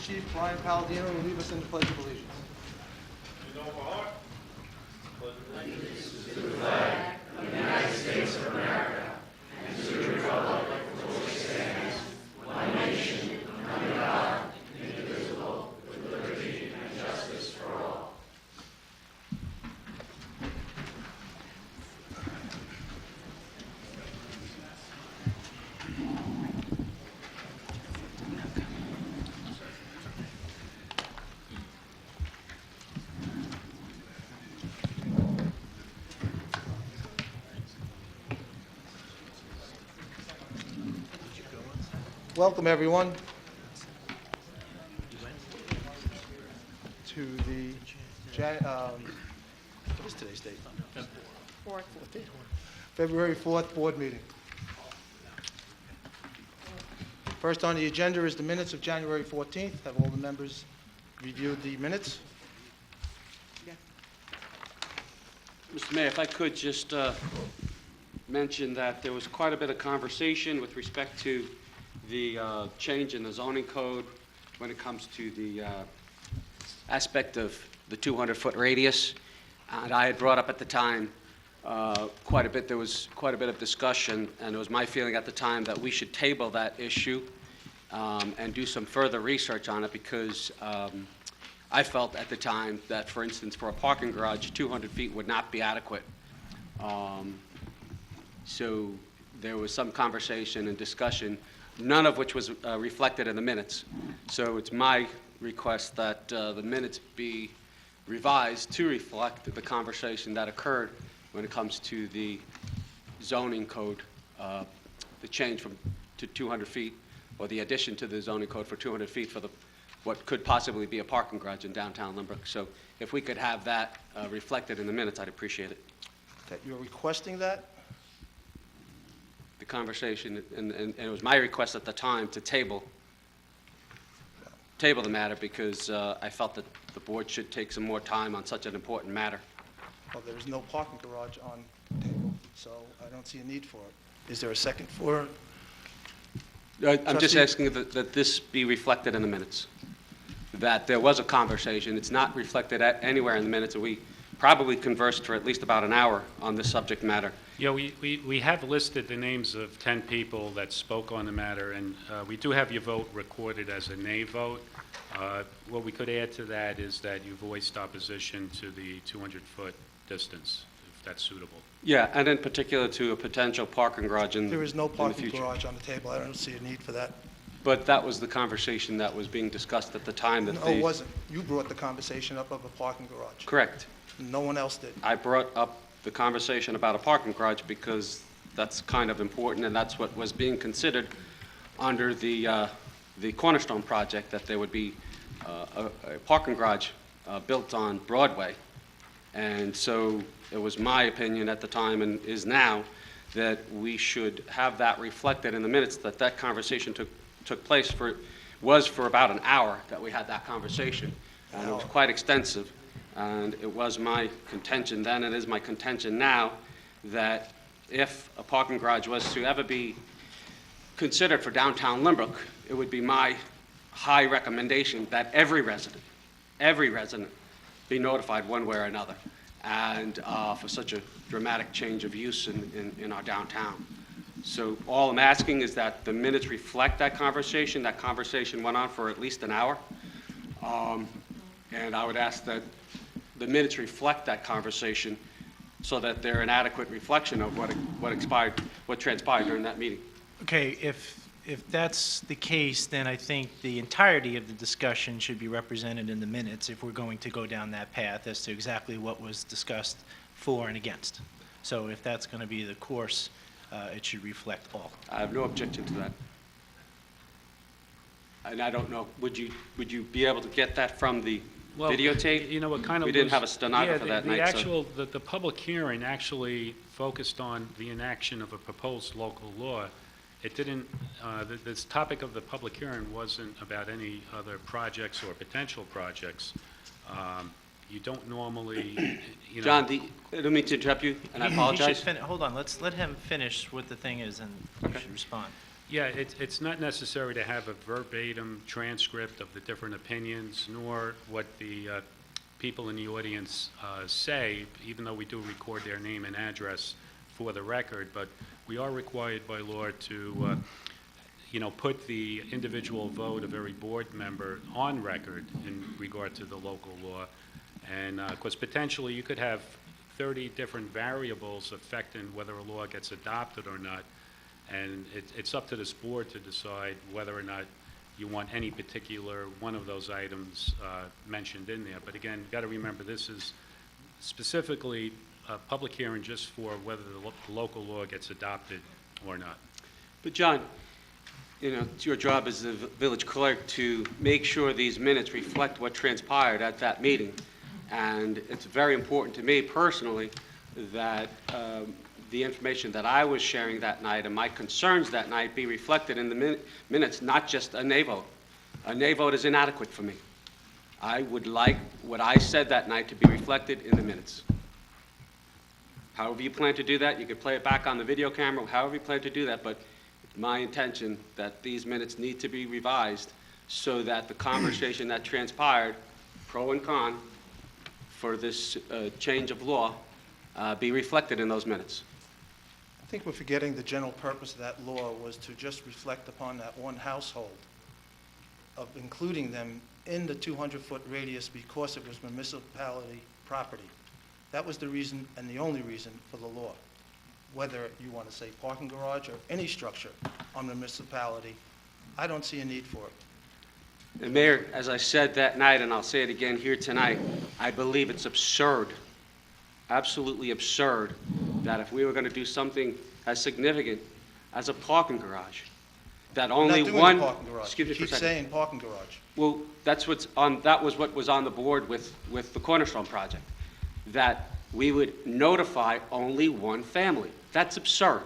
Chief Brian Palladino will lead us in the Pledge of Allegiance. You know my heart. Welcome, everyone, to the what is today's date? February 4th board meeting. First on the agenda is the minutes of January 14th. Have all the members reviewed the minutes? Mr. Mayor, if I could just mention that there was quite a bit of conversation with respect to the change in the zoning code when it comes to the aspect of the 200-foot radius. And I had brought up at the time quite a bit. There was quite a bit of discussion, and it was my feeling at the time that we should table that issue and do some further research on it, because I felt at the time that, for instance, for a parking garage, 200 feet would not be adequate. So there was some conversation and discussion, none of which was reflected in the minutes. So it's my request that the minutes be revised to reflect the conversation that occurred when it comes to the zoning code, the change to 200 feet, or the addition to the zoning code for 200 feet for what could possibly be a parking garage in downtown Lynbrook. So if we could have that reflected in the minutes, I'd appreciate it. That you're requesting that? The conversation, and it was my request at the time to table the matter, because I felt that the board should take some more time on such an important matter. Well, there is no parking garage on the table, so I don't see a need for it. Is there a second for it? I'm just Trustee- asking that this be reflected in the minutes, that there was a conversation. It's not reflected anywhere in the minutes, and we probably conversed for at least about an hour on this subject matter. Yeah, we have listed the names of 10 people that spoke on the matter, and we do have your vote recorded as a nay vote. What we could add to that is that you voiced opposition to the 200-foot distance, if that's suitable. Yeah, and in particular to a potential parking garage in the future. There is no parking garage on the table. I don't see a need for that. But that was the conversation that was being discussed at the time. No, it wasn't. You brought the conversation up of a parking garage. Correct. No one else did. I brought up the conversation about a parking garage because that's kind of important, and that's what was being considered under the Cornerstone project, that there would be a parking garage built on Broadway. And so it was my opinion at the time, and is now, that we should have that reflected in the minutes, that conversation took place for about an hour that we had that conversation. And it was quite extensive. And it was my contention then, and is my contention now, that if a parking garage was to ever be considered for downtown Lynbrook, it would be my high recommendation that every resident be notified one way or another, and for such a dramatic change of use in our downtown. So all I'm asking is that the minutes reflect that conversation. That conversation went on for at least an hour. And I would ask that the minutes reflect that conversation so that they're an adequate reflection of what transpired during that meeting. Okay, if that's the case, then I think the entirety of the discussion should be represented in the minutes if we're going to go down that path as to exactly what was discussed for and against. So if that's going to be the course, it should reflect all. I have no objection to that. And I don't know, would you be able to get that from the videotape? You know, what kind of we didn't have a stenographer that night. The public hearing actually focused on the inaction of a proposed local law. It didn't, this topic of the public hearing wasn't about any other projects or potential projects. You don't normally, you know. John, I don't mean to interrupt you, and I apologize. Hold on, let's let him finish what the thing is, and you should respond. Yeah, it's not necessary to have a verbatim transcript of the different opinions, nor what the people in the audience say, even though we do record their name and address for the record, but we are required by law to, put the individual vote of every board member on record in regard to the local law. And, because potentially you could have 30 different variables affecting whether a law gets adopted or not. And it's up to this board to decide whether or not you want any particular one of those items mentioned in there. But again, you've got to remember, this is specifically a public hearing just for whether the local law gets adopted or not. But John, it's your job as the village clerk to make sure these minutes reflect what transpired at that meeting. And it's very important to me personally that the information that I was sharing that night and my concerns that night be reflected in the minutes, not just a nay vote. A nay vote is inadequate for me. I would like what I said that night to be reflected in the minutes. However you plan to do that, you can play it back on the video camera, however you plan to do that, but it's my intention that these minutes need to be revised so that the conversation that transpired, pro and con, for this change of law, be reflected in those minutes. I think we're forgetting the general purpose of that law was to just reflect upon that one household, of including them in the 200-foot radius because it was municipality property. That was the reason and the only reason for the law. Whether you want to say parking garage or any structure on the municipality, I don't see a need for it. And Mayor, as I said that night, and I'll say it again here tonight, I believe it's absurd, absolutely absurd, that if we were going to do something as significant as a parking garage, that only Not one... doing a parking garage. Excuse me You for a keep second. saying parking garage. Well, that was what was on the board with the Cornerstone project, that we would notify only one family. That's absurd.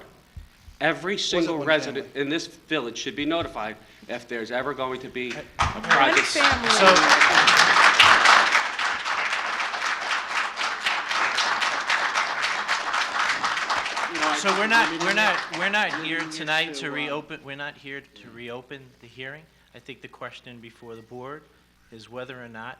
Every single one resident family. in this village should be notified if there's ever going to be a project. So we're not here tonight to reopen, we're not here to reopen the hearing. I think the question before the board is whether or not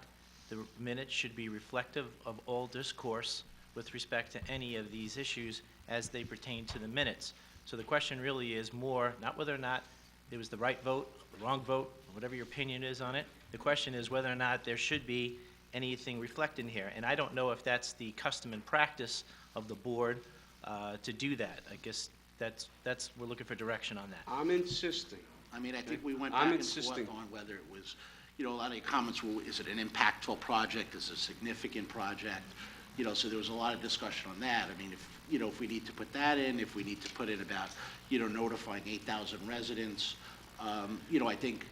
the minutes should be reflective of all discourse with respect to any of these issues as they pertain to the minutes. So the question really is more, not whether or not it was the right vote, the wrong vote, whatever your opinion is on it. The question is whether or not there should be anything reflected in here. And I don't know if that's the custom and practice of the board to do that. I guess that's we're looking for direction on that. I'm insisting. I mean, I think we went I'm back and insisting. forth on whether it was, a lot of your comments were, is it an impactful project, is it a significant project? So there was a lot of discussion on that. I mean, if we need to put that in, if we need to put in about, notifying 8,000 residents, I think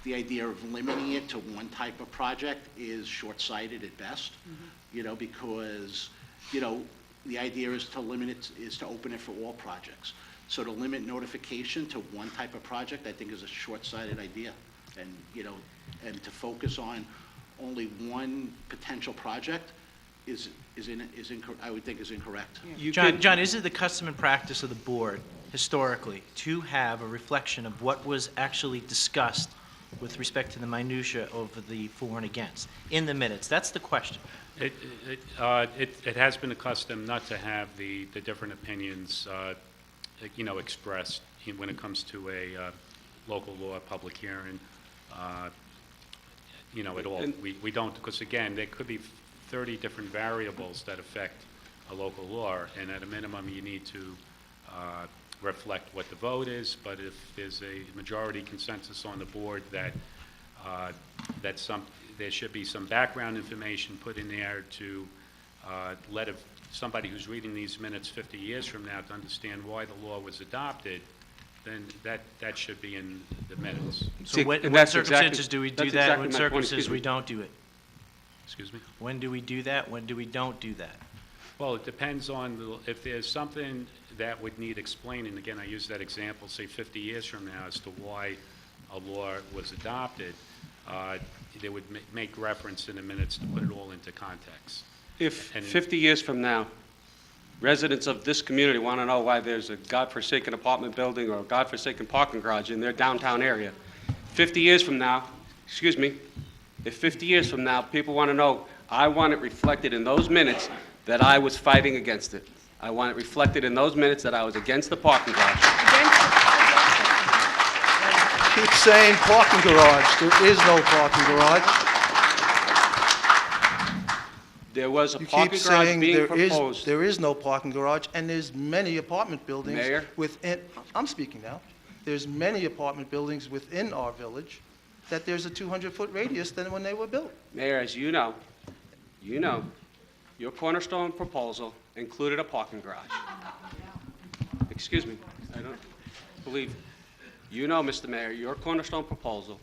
the idea of limiting it to one type of project is short-sighted at best, because, the idea is to limit it, is to open it for all projects. So to limit notification to one type of project, I think is a short-sighted idea. And, and to focus on only one potential project I would think is incorrect. John, is it the custom and practice of the board historically to have a reflection of what was actually discussed with respect to the minutia of the for and against in the minutes? That's the question. It has been a custom not to have the different opinions, expressed when it comes to a local law public hearing, at all. We don't, because again, there could be 30 different variables that affect a local law, and at a minimum, you need to reflect what the vote is, but if there's a majority consensus on the board that there should be some background information put in there to let somebody who's reading these minutes 50 years from now to understand why the law was adopted, then that should be in the minutes. So See, in and what that's circumstances exactly- do we do that's that? exactly When my point. circumstances Excuse me. we don't do it? Excuse me? When do we do that? When do we don't do that? Well, it depends on if there's something that would need explaining. Again, I use that example, say 50 years from now, as to why a law was adopted. They would make reference in the minutes to put it all into context. If And- 50 years from now, residents of this community want to know why there's a godforsaken apartment building or a godforsaken parking garage in their downtown area. 50 years from now, excuse me, if 50 years from now, people want to know, I want it reflected in those minutes that I was fighting against it. I want it reflected in those minutes that I was against the parking garage. Keep saying parking garage. There is no parking garage. There was a You keep parking garage saying being proposed. there is no parking garage, and there's many apartment buildings Mayor? within, I'm speaking now. There's many apartment buildings within our village that there's a 200-foot radius than when they were built. Mayor, as you know, your cornerstone proposal included a parking garage. Excuse me, I don't believe, you know, Mr. Mayor, your cornerstone proposal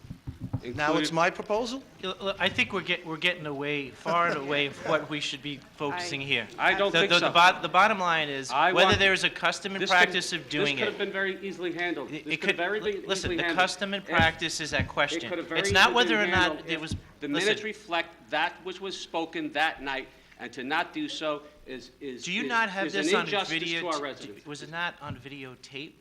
included... Now it's my proposal? I think we're getting away, far and away from what we should be focusing here. I don't think so. The bottom line is, I whether want- there is a custom and This practice could- of doing This could it. have been very easily handled. This It could have very could, listen, easily the handled. custom and If- practice is that It question. could have very It's not easily whether or been not handled it if was, the listen, minutes reflect that which was spoken that night, and to not do so is do you not have this an on injustice video? to our residents. Was it not on videotape?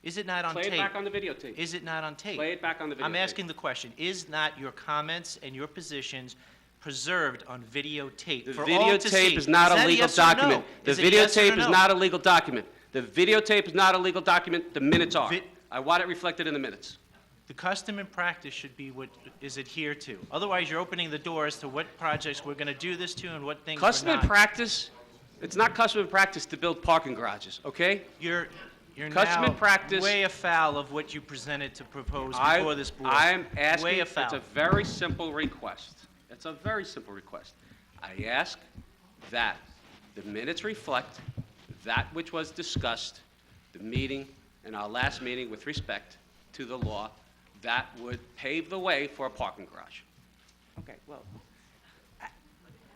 Is it not on Play tape? it back on the videotape. Is it not on tape? Play it back on the videotape. I'm asking the question, is not your comments and your positions preserved on videotape The for all to see? videotape is not a that legal yes or no? document. The Is it yes or videotape is no? not a legal document. The videotape is not a legal document. The minutes are. Vi- I want it reflected in the minutes. The custom and practice should be what is adhered to. Otherwise, you're opening the door as to what projects we're going to do this to and what things we're Custom and not. practice, it's not custom and practice to build parking garages, okay? You're Custom now and practice- way afoul of what you presented to propose I- before this board. I'm asking, Way it's afoul. a very simple request. It's a very simple request. I ask that the minutes reflect that which was discussed, the meeting, in our last meeting with respect to the law, that would pave the way for a parking garage. Okay, well,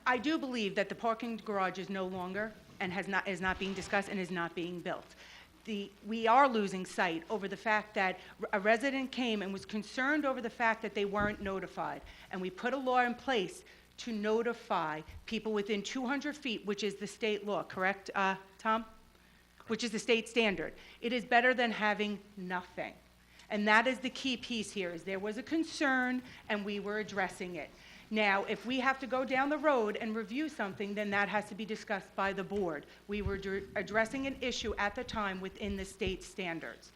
I do believe that the parking garage is no longer and is not being discussed and is not being built. We are losing sight over the fact that a resident came and was concerned over the fact that they weren't notified. And we put a law in place to notify people within 200 feet, which is the state law, correct, Tom? Which is the state standard. It is better than having nothing. And that is the key piece here, is there was a concern, and we were addressing it. Now, if we have to go down the road and review something, then that has to be discussed by the board. We were addressing an issue at the time within the state standards.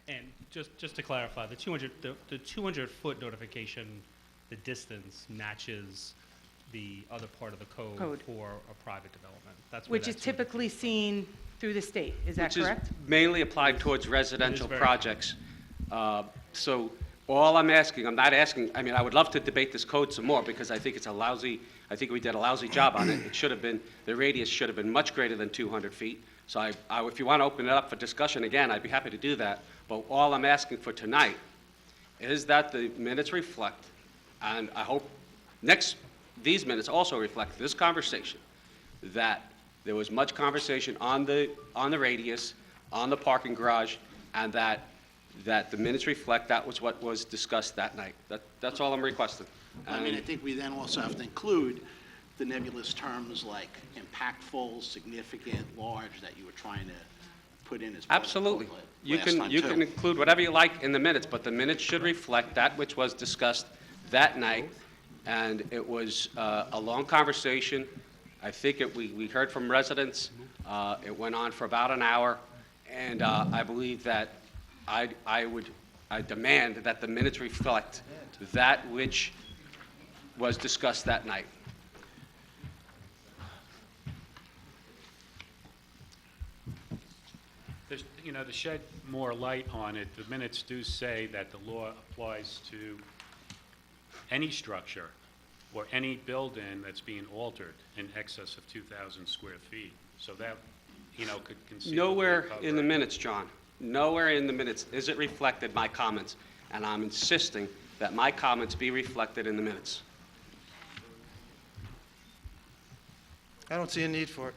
And just to clarify, the 200-foot notification, the distance matches the other part of the code for a private development. That's where Which is that 200 typically seen through the state, is that correct? Which is mainly applied towards residential very- projects. So all I'm asking, I'm not asking, I mean, I would love to debate this code some more because I think it's a lousy, I think we did a lousy job on it. It should have been, the radius should have been much greater than 200 feet. So if you want to open it up for discussion again, I'd be happy to do that. But all I'm asking for tonight is that the minutes reflect, and I hope these minutes also reflect this conversation, that there was much conversation on the radius, on the parking garage, and that the minutes reflect that was what was discussed that night. That's all I'm requesting. I mean, I think we then also have to include the nebulous terms like impactful, significant, large, that you were trying to put in as part of the Absolutely. code You last can time, you too. can include whatever you like in the minutes, but the minutes should reflect that which was discussed that night. And it was a long conversation. I think we heard from residents. It went on for about an hour. And I believe that I demand that the minutes reflect that which was discussed that night. To shed more light on it, the minutes do say that the law applies to any structure or any building that's being altered in excess of 2,000 square feet. So that, could conceivably Nowhere in the cover- minutes, John, nowhere in the minutes is it reflected my comments, and I'm insisting that my comments be reflected in the minutes. I don't see a need for it.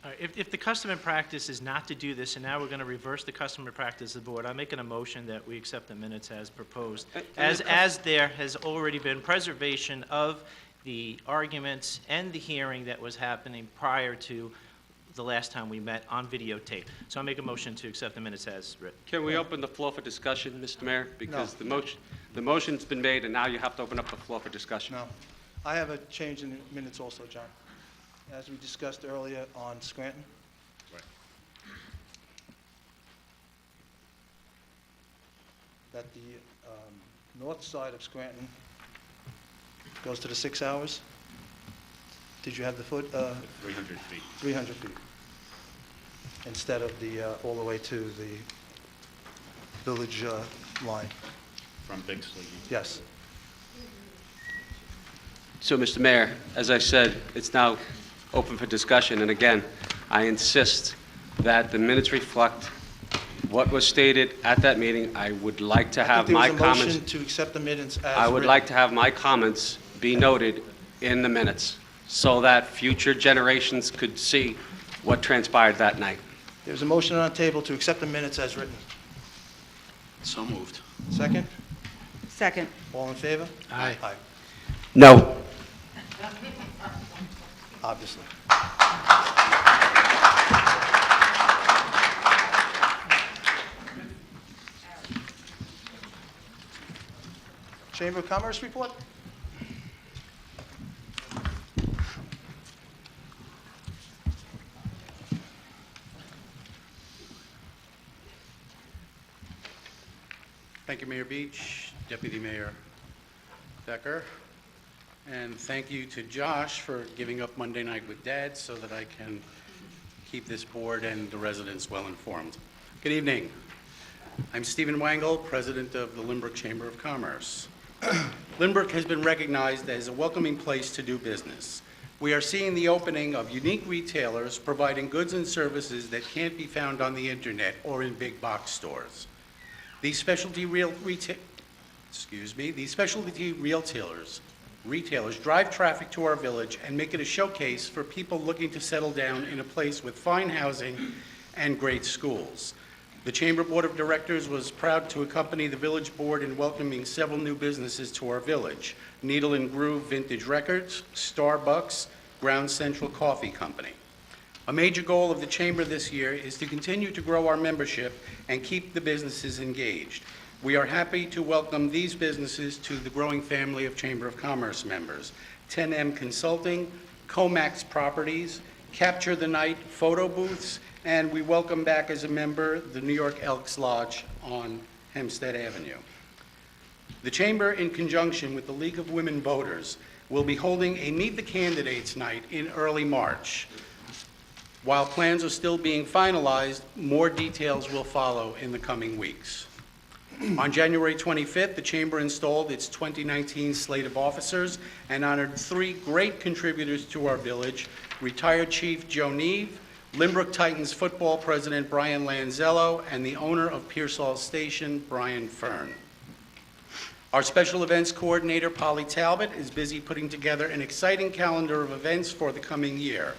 All right, if the custom and practice is not to do this, and now we're going to reverse the custom and practice of the board, I'm making a motion that we accept the minutes as proposed. As there has already been preservation of the arguments and the hearing that was happening prior to the last time we met on videotape. So I'll make a motion to accept the minutes as written. Can we open the floor for discussion, Mr. Mayor? Because the motion's been made, and now you have to open up the floor for discussion. No. I have a change in the minutes also, John. As we discussed earlier on Scranton. Right. That the north side of Scranton goes to the 6 hours. Did you have the foot? 300 feet. 300 feet. Instead of the, all the way to the village line. From Bixley. Yes. So, Mr. Mayor, as I said, it's now open for discussion, and again, I insist that the minutes reflect what was stated at that meeting. I would like to have my I think there was a comments. motion to accept the minutes as I would written. like to have my comments be noted in the minutes so that future generations could see what transpired that night. There's a motion on the table to accept the minutes as written. So moved. Second? Second. All in favor? Aye. Aye, No. obviously. Chamber of Commerce report? Thank you, Mayor Beach, Deputy Mayor Becker, and thank you to Josh for giving up Monday Night with Dad so that I can keep this board and the residents well informed. Good evening. I'm Stephen Wangle, President of the Lynbrook Chamber of Commerce. Lynbrook has been recognized as a welcoming place to do business. We are seeing the opening of unique retailers providing goods and services that can't be found on the internet or in big box stores. These specialty retailers drive traffic to our village and make it a showcase for people looking to settle down in a place with fine housing and great schools. The Chamber Board of Directors was proud to accompany the village board in welcoming several new businesses to our village: Needle and Groove Vintage Records, Starbucks, Ground Central Coffee Company. A major goal of the Chamber this year is to continue to grow our membership and keep the businesses engaged. We are happy to welcome these businesses to the growing family of Chamber of Commerce members: 10M Consulting, Comax Properties, Capture the Night Photo Booths, and we welcome back as a member the New York Elks Lodge on Hempstead Avenue. The Chamber, in conjunction with the League of Women Voters, will be holding a Meet the Candidates night in early March. While plans are still being finalized, more details will follow in the coming weeks. On January 25th, the Chamber installed its 2019 slate of officers and honored 3 great contributors to our village: retired Chief Joe Neve, Lynbrook Titans football president Brian Lanzello, and the owner of Pearsall Station, Brian Fern. Our special events coordinator, Polly Talbot, is busy putting together an exciting calendar of events for the coming year.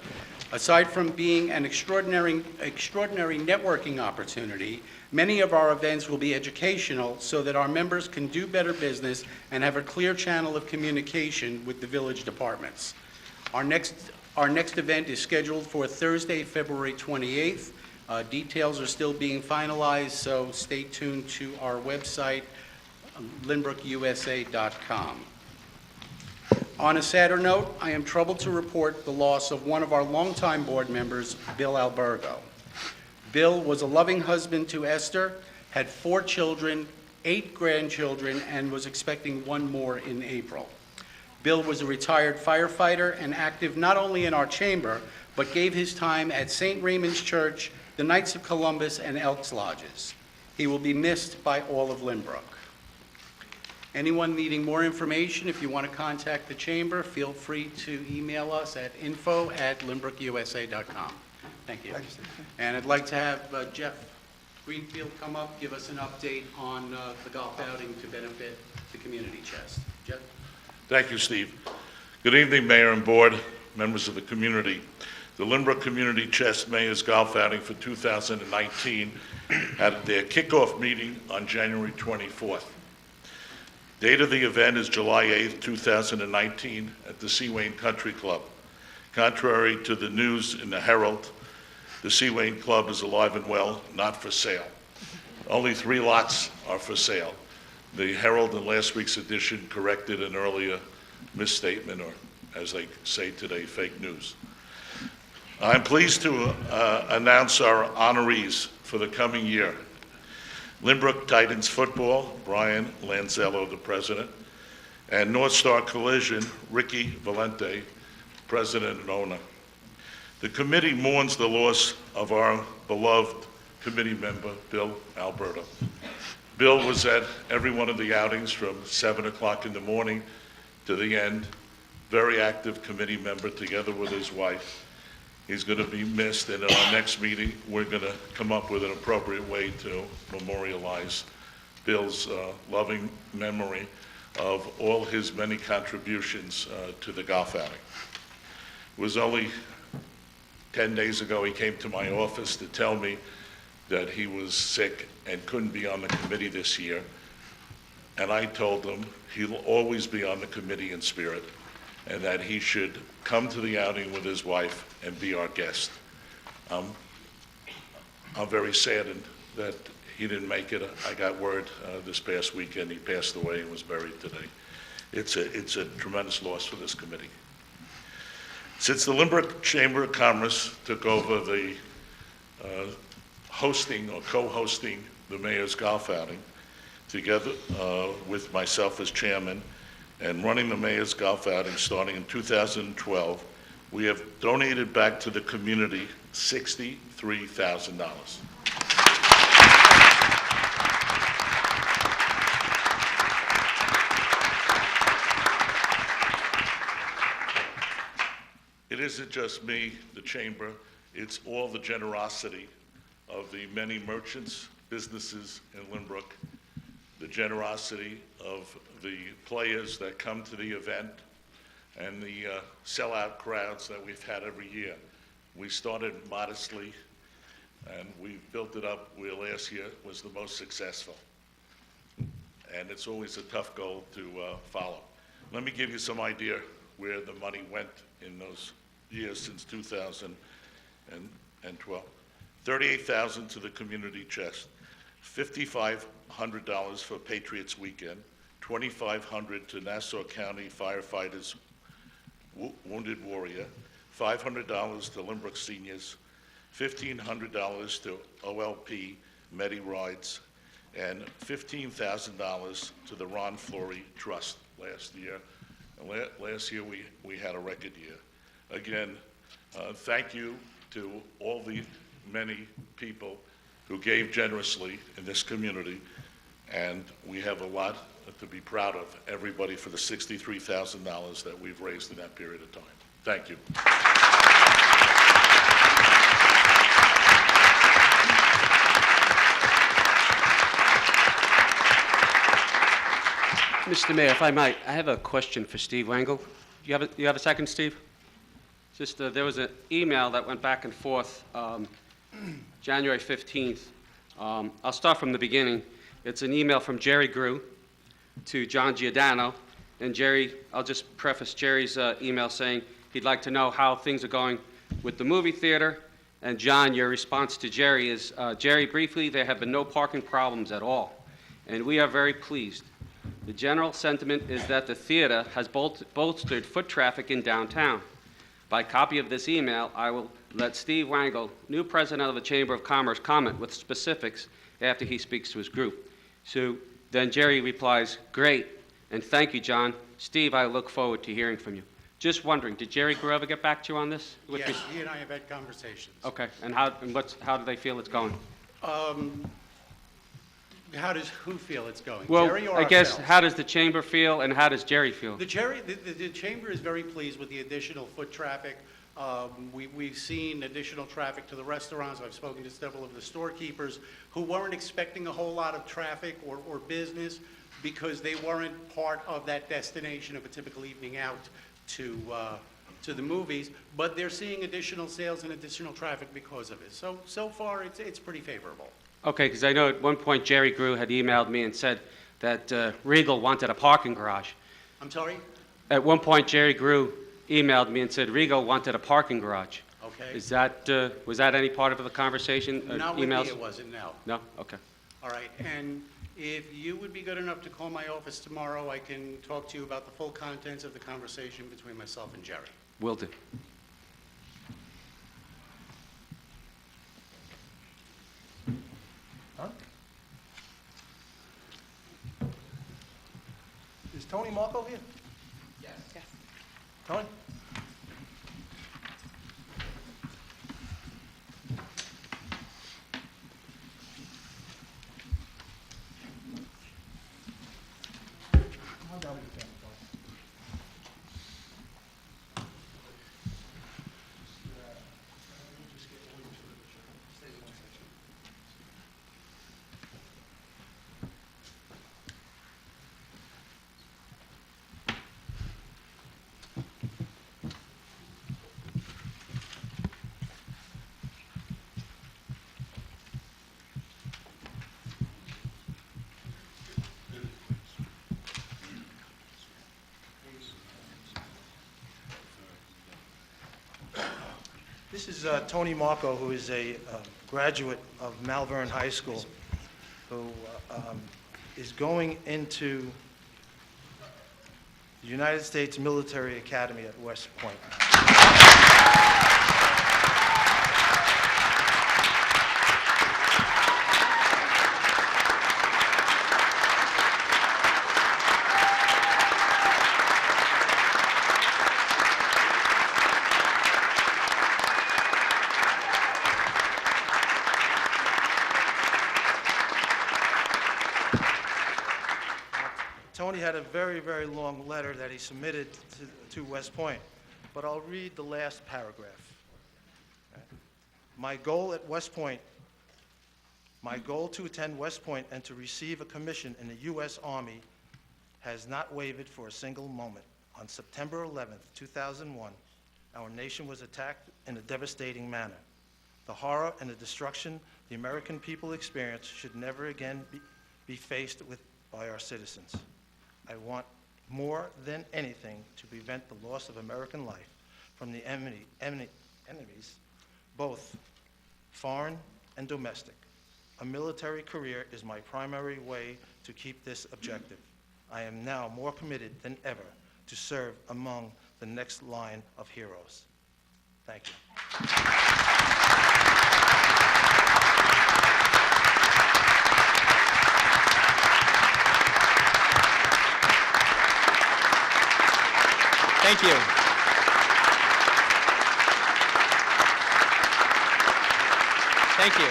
Aside from being an extraordinary networking opportunity, many of our events will be educational so that our members can do better business and have a clear channel of communication with the village departments. Our next event is scheduled for Thursday, February 28th. Details are still being finalized, so stay tuned to our website, lynbrookusa.com. On a sadder note, I am troubled to report the loss of one of our longtime board members, Bill Albergo. Bill was a loving husband to Esther, had 4 children, 8 grandchildren, and was expecting 1 more in April. Bill was a retired firefighter and active not only in our chamber, but gave his time at St. Raymond's Church, the Knights of Columbus, and Elks Lodges. He will be missed by all of Lynbrook. Anyone needing more information, if you want to contact the chamber, feel free to email us at info@lynbrookusa.com. Thank you. And I'd like to have Jeff Greenfield come up, give us an update on the golf outing to benefit the community chest. Jeff? Thank you, Steve. Good evening, Mayor and Board, members of the community. The Lynbrook Community Chest Mayor's Golf Outing for 2019 had their kickoff meeting on January 24th. Date of the event is July 8th, 2019 at the Seawain Country Club. Contrary to the news in the Herald, The Seawain Club is alive and well, not for sale. Only 3 lots are for sale. The Herald in last week's edition corrected an earlier misstatement, or as they say today, fake news. I'm pleased to announce our honorees for the coming year. Lynbrook Titans Football, Brian Lanzello, the president, and North Star Collision, Ricky Valente, president and owner. The committee mourns the loss of our beloved committee member, Bill Alberto. Bill was at every one of the outings from 7 o'clock in the morning to the end. Very active committee member together with his wife. He's going to be missed, and at our next meeting, we're going to come up with an appropriate way to memorialize Bill's loving memory of all his many contributions to the golf outing. It was only 10 days ago he came to my office to tell me that he was sick and couldn't be on the committee this year. And I told him he'll always be on the committee in spirit, and that he should come to the outing with his wife and be our guest. I'm very saddened that he didn't make it. I got word this past weekend he passed away and was buried today. It's a tremendous loss for this committee. Since the Lynbrook Chamber of Commerce took over the hosting or co-hosting the mayor's golf outing, together with myself as chairman, and running the mayor's golf outing starting in 2012, we have donated back to the community $63,000. It isn't just me, the chamber, it's all the generosity of the many merchants, businesses in Lynbrook, the generosity of the players that come to the event, and the sellout crowds that we've had every year. We started modestly, and we built it up where last year was the most successful. And it's always a tough goal to follow. Let me give you some idea where the money went in those years since 2012. $38,000 to the community chest, $5,500 for Patriots Weekend, $2,500 to Nassau County Firefighters Wounded Warrior, $500 to Lynbrook Seniors, $1,500 to OLP Medi Rides, and $15,000 to the Ron Flory Trust last year. And last year we had a record year. Again, thank you to all the many people who gave generously in this community, and we have a lot to be proud of, everybody, for the $63,000 that we've raised in that period of time. Thank you. Mr. Mayor, if I might, I have a question for Steve Wangle. You have a second, Steve? Just there was an email that went back and forth January 15th. I'll start from the beginning. It's an email from Jerry Grew to John Giordano. And Jerry, I'll just preface Jerry's email saying he'd like to know how things are going with the movie theater. And John, your response to Jerry is, Jerry, briefly, there have been no parking problems at all. And we are very pleased. The general sentiment is that the theater has bolstered foot traffic in downtown. By copy of this email, I will let Steve Wangle, new president of the Chamber of Commerce, comment with specifics after he speaks to his group. So then Jerry replies, great, and thank you, John. Steve, I look forward to hearing from you. Just wondering, did Jerry Grew ever get back to you on this? Yes, he and I have had conversations. Okay, and how do they feel it's going? How does who feel it's going? Well, Jerry or I guess, ourselves? how does the chamber feel and how does Jerry feel? The chamber is very pleased with the additional foot traffic. We've seen additional traffic to the restaurants. I've spoken to several of the storekeepers who weren't expecting a whole lot of traffic or business because they weren't part of that destination of a typical evening out to the movies, but they're seeing additional sales and additional traffic because of it. So far, it's pretty favorable. Okay, because I know at one point Jerry Grew had emailed me and said that Regal wanted a parking garage. I'm sorry? At one point Jerry Grew emailed me and said Regal wanted a parking garage. okay? Is that, was that any part of the conversation, Not with me, emails? it wasn't, no. No? Okay. All right, and if you would be good enough to call my office tomorrow, I can talk to you about the full contents of the conversation between myself and Jerry. Will do. Huh? Is Tony Marco here? Yes. Tony? Come on down with the camera, Tony. This is Tony Marco, who is a graduate of Malvern High School, who is going into the United States Military Academy at West Point. Tony had a very, very long letter that he submitted to West Point, but I'll read the last paragraph. My goal at West Point, my goal to attend West Point and to receive a commission in the U.S. Army has not wavered for a single moment. On September 11th, 2001, our nation was attacked in a devastating manner. The horror and the destruction the American people experienced should never again be faced with by our citizens. I want more than anything to prevent the loss of American life from the enemies, both foreign and domestic. A military career is my primary way to keep this objective. I am now more committed than ever to serve among the next line of heroes. Thank you. Thank you. Thank you.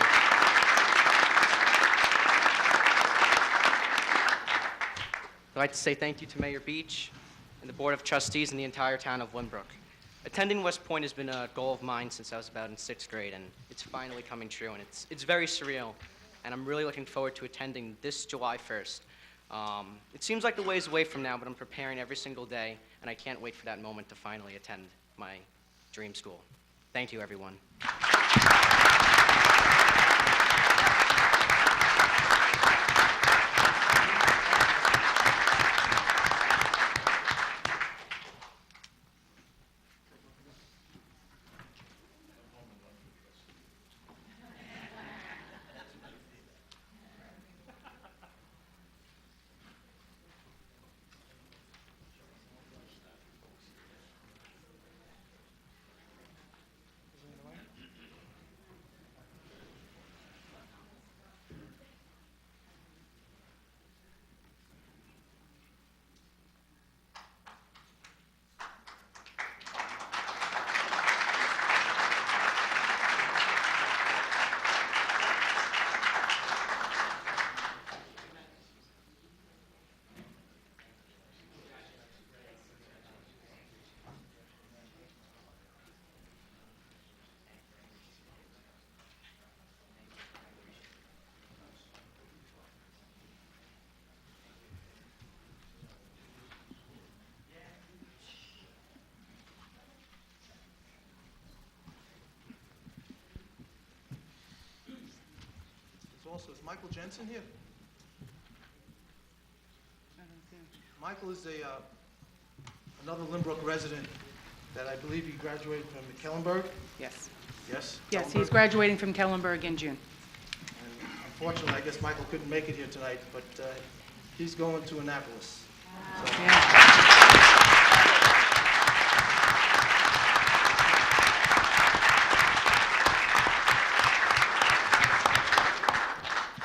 I'd like to say thank you to Mayor Beach and the Board of Trustees and the entire town of Lynbrook. Attending West Point has been a goal of mine since I was about in 6th grade, and it's finally coming true, and it's very surreal, and I'm really looking forward to attending this July 1st. It seems like the ways away from now, but I'm preparing every single day, and I can't wait for that moment to finally attend my dream school. Thank you, everyone. Also, is Michael Jensen here? Michael is another Lynbrook resident that I believe he graduated from Kellenberg. Yes. Yes? Yes, he's Kellenberg? graduating from Kellenberg in June. And unfortunately, I guess Michael couldn't make it here tonight, but he's going to Annapolis. So, Yeah.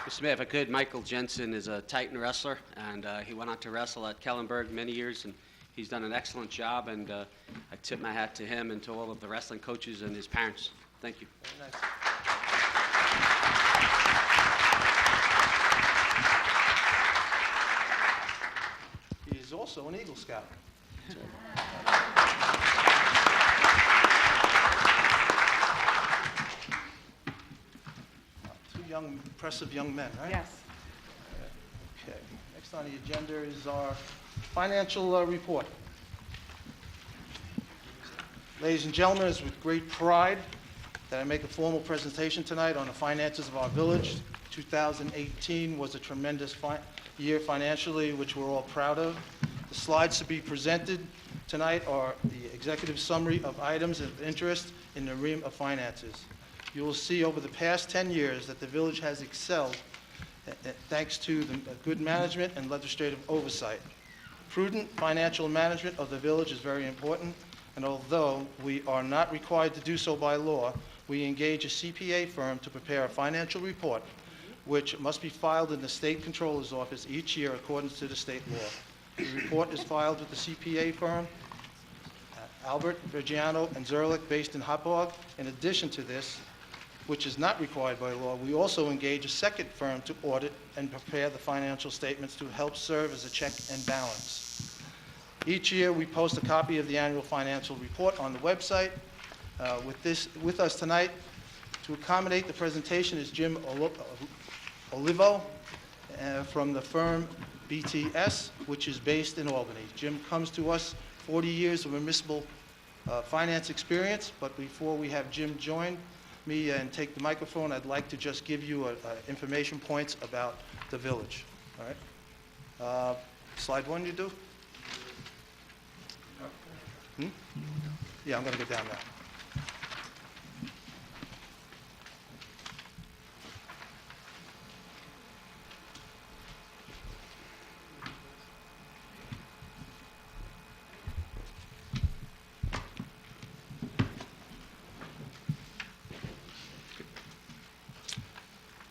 Mr. Mayor, if I could, Michael Jensen is a Titan wrestler, and he went on to wrestle at Kellenberg many years, and he's done an excellent job, and I tip my hat to him and to all of the wrestling coaches and his parents. Thank you. very nice. He is also an Eagle Scout. Two young, impressive young men, right? Yes. Okay. Next on the agenda is our financial report. Ladies and gentlemen, it's with great pride that I make a formal presentation tonight on the finances of our village. 2018 was a tremendous year financially, which we're all proud of. The slides to be presented tonight are the executive summary of items of interest in the realm of finances. You will see over the past 10 years that the village has excelled thanks to the good management and legislative oversight. Prudent financial management of the village is very important, and although we are not required to do so by law, we engage a CPA firm to prepare a financial report, which must be filed in the State Controller's Office each year according to the state law. The report is filed with the CPA firm, Albert, Virgiano, and Zerlich, based in Hauppauge. In addition to this, which is not required by law, we also engage a second firm to audit and prepare the financial statements to help serve as a check and balance. Each year, we post a copy of the annual financial report on the website. With us tonight, to accommodate the presentation, is Jim Olivo from the firm BTS, which is based in Albany. Jim comes to us 40 years of municipal finance experience, but before we have Jim join me and take the microphone, I'd like to just give you information points about the village. All right? Slide one, you do? Yeah, I'm going to go down now.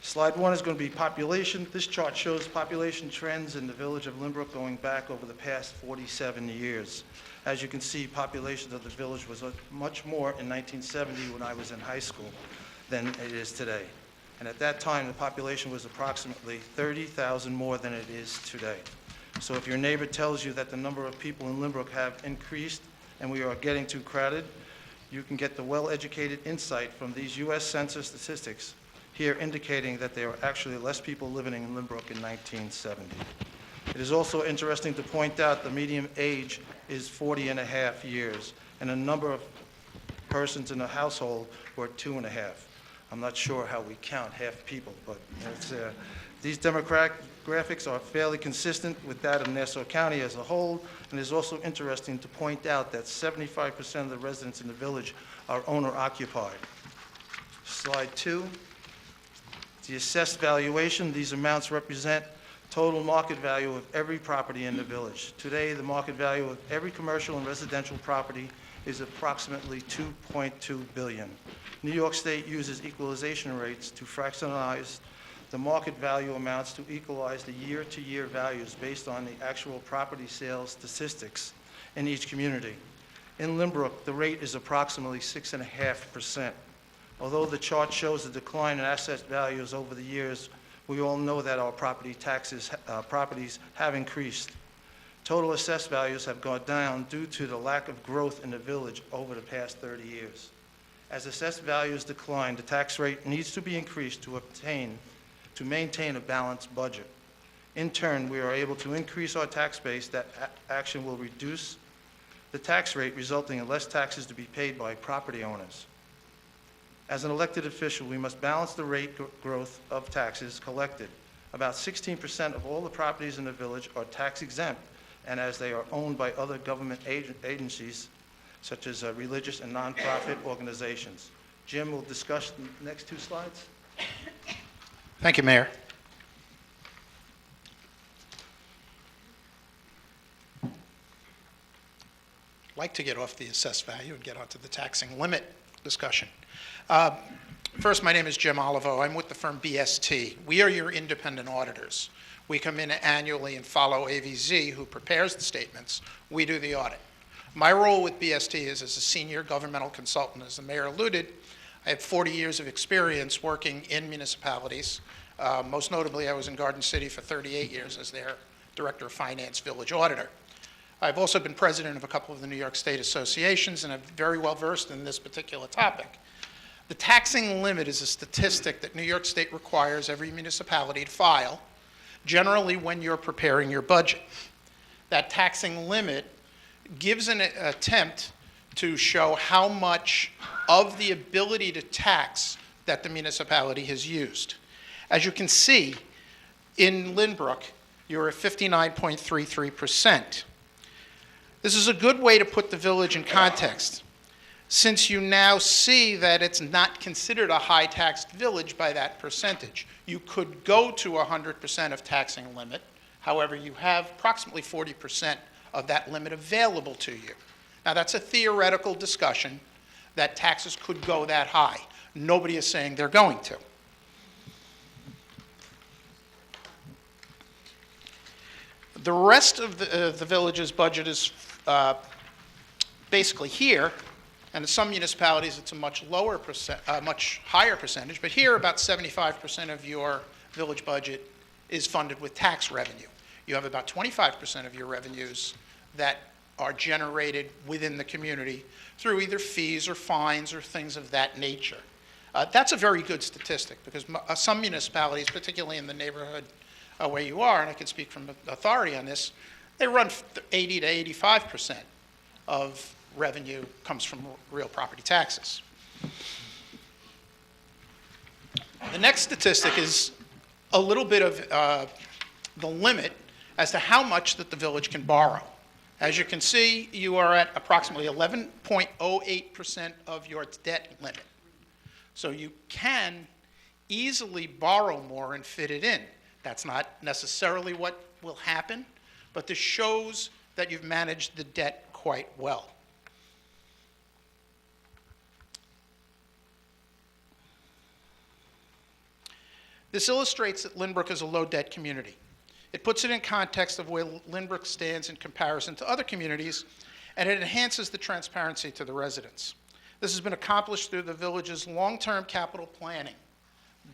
Slide one is going to be population. This chart shows population trends in the village of Lynbrook going back over the past 47 years. As you can see, population of the village was much more in 1970 when I was in high school than it is today. And at that time, the population was approximately 30,000 more than it is today. So if your neighbor tells you that the number of people in Lynbrook have increased and we are getting too crowded, you can get the well-educated insight from these U.S. Census statistics here indicating that there are actually less people living in Lynbrook in 1970. It is also interesting to point out the median age is 40 and a half years, and the number of persons in a household were 2.5. I'm not sure how we count half people, but these demographics are fairly consistent with that of Nassau County as a whole, and it is also interesting to point out that 75% of the residents in the village are owner-occupied. Slide two. The assessed valuation, these amounts represent total market value of every property in the village. Today, the market value of every commercial and residential property is approximately $2.2 billion. New York State uses equalization rates to fractionalize the market value amounts to equalize the year-to-year values based on the actual property sales statistics in each community. In Lynbrook, the rate is approximately 6.5%. Although the chart shows a decline in asset values over the years, we all know that our properties have increased. Total assessed values have gone down due to the lack of growth in the village over the past 30 years. As assessed values decline, the tax rate needs to be increased to maintain a balanced budget. In turn, we are able to increase our tax base. That action will reduce the tax rate, resulting in less taxes to be paid by property owners. As an elected official, we must balance the rate growth of taxes collected. About 16% of all the properties in the village are tax exempt, and as they are owned by other government agencies, such as religious and nonprofit organizations. Jim will discuss the next two slides. Thank you, Mayor. I'd like to get off the assessed value and get onto the taxing limit discussion. First, my name is Jim Olivo. I'm with the firm BST. We are your independent auditors. We come in annually and follow AVZ, who prepares the statements. We do the audit. My role with BST is as a senior governmental consultant. As the mayor alluded, I have 40 years of experience working in municipalities. Most notably, I was in Garden City for 38 years as their Director of Finance Village Auditor. I've also been president of a couple of the New York State associations, and I'm very well versed in this particular topic. The taxing limit is a statistic that New York State requires every municipality to file, generally when you're preparing your budget. That taxing limit gives an attempt to show how much of the ability to tax that the municipality has used. As you can see, in Lynbrook, you're at 59.33%. This is a good way to put the village in context, since you now see that it's not considered a high-taxed village by that percentage. You could go to 100% of taxing limit. However, you have approximately 40% of that limit available to you. Now, that's a theoretical discussion that taxes could go that high. Nobody is saying they're going to. The rest of the village's budget is basically here, and in some municipalities it's a much higher percentage, but here about 75% of your village budget is funded with tax revenue. You have about 25% of your revenues that are generated within the community through either fees or fines or things of that nature. That's a very good statistic because some municipalities, particularly in the neighborhood where you are, and I can speak from authority on this, they run 80 to 85% of revenue comes from real property taxes. The next statistic is a little bit of the limit as to how much that the village can borrow. As you can see, you are at approximately 11.08% of your debt limit. So you can easily borrow more and fit it in. That's not necessarily what will happen, but this shows that you've managed the debt quite well. This illustrates that Lynbrook is a low-debt community. It puts it in context of where Lynbrook stands in comparison to other communities, and it enhances the transparency to the residents. This has been accomplished through the village's long-term capital planning.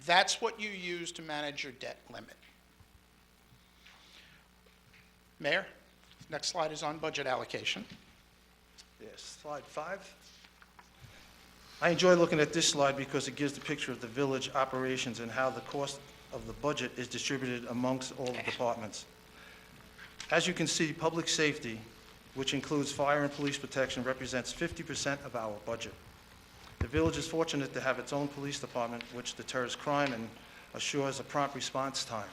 That's what you use to manage your debt limit. Mayor, next slide is on budget allocation. Yes, slide 5. I enjoy looking at this slide because it gives the picture of the village operations and how the cost of the budget is distributed amongst all the departments. As you can see, public safety, which includes fire and police protection, represents 50% of our budget. The village is fortunate to have its own police department, which deters crime and assures a prompt response time.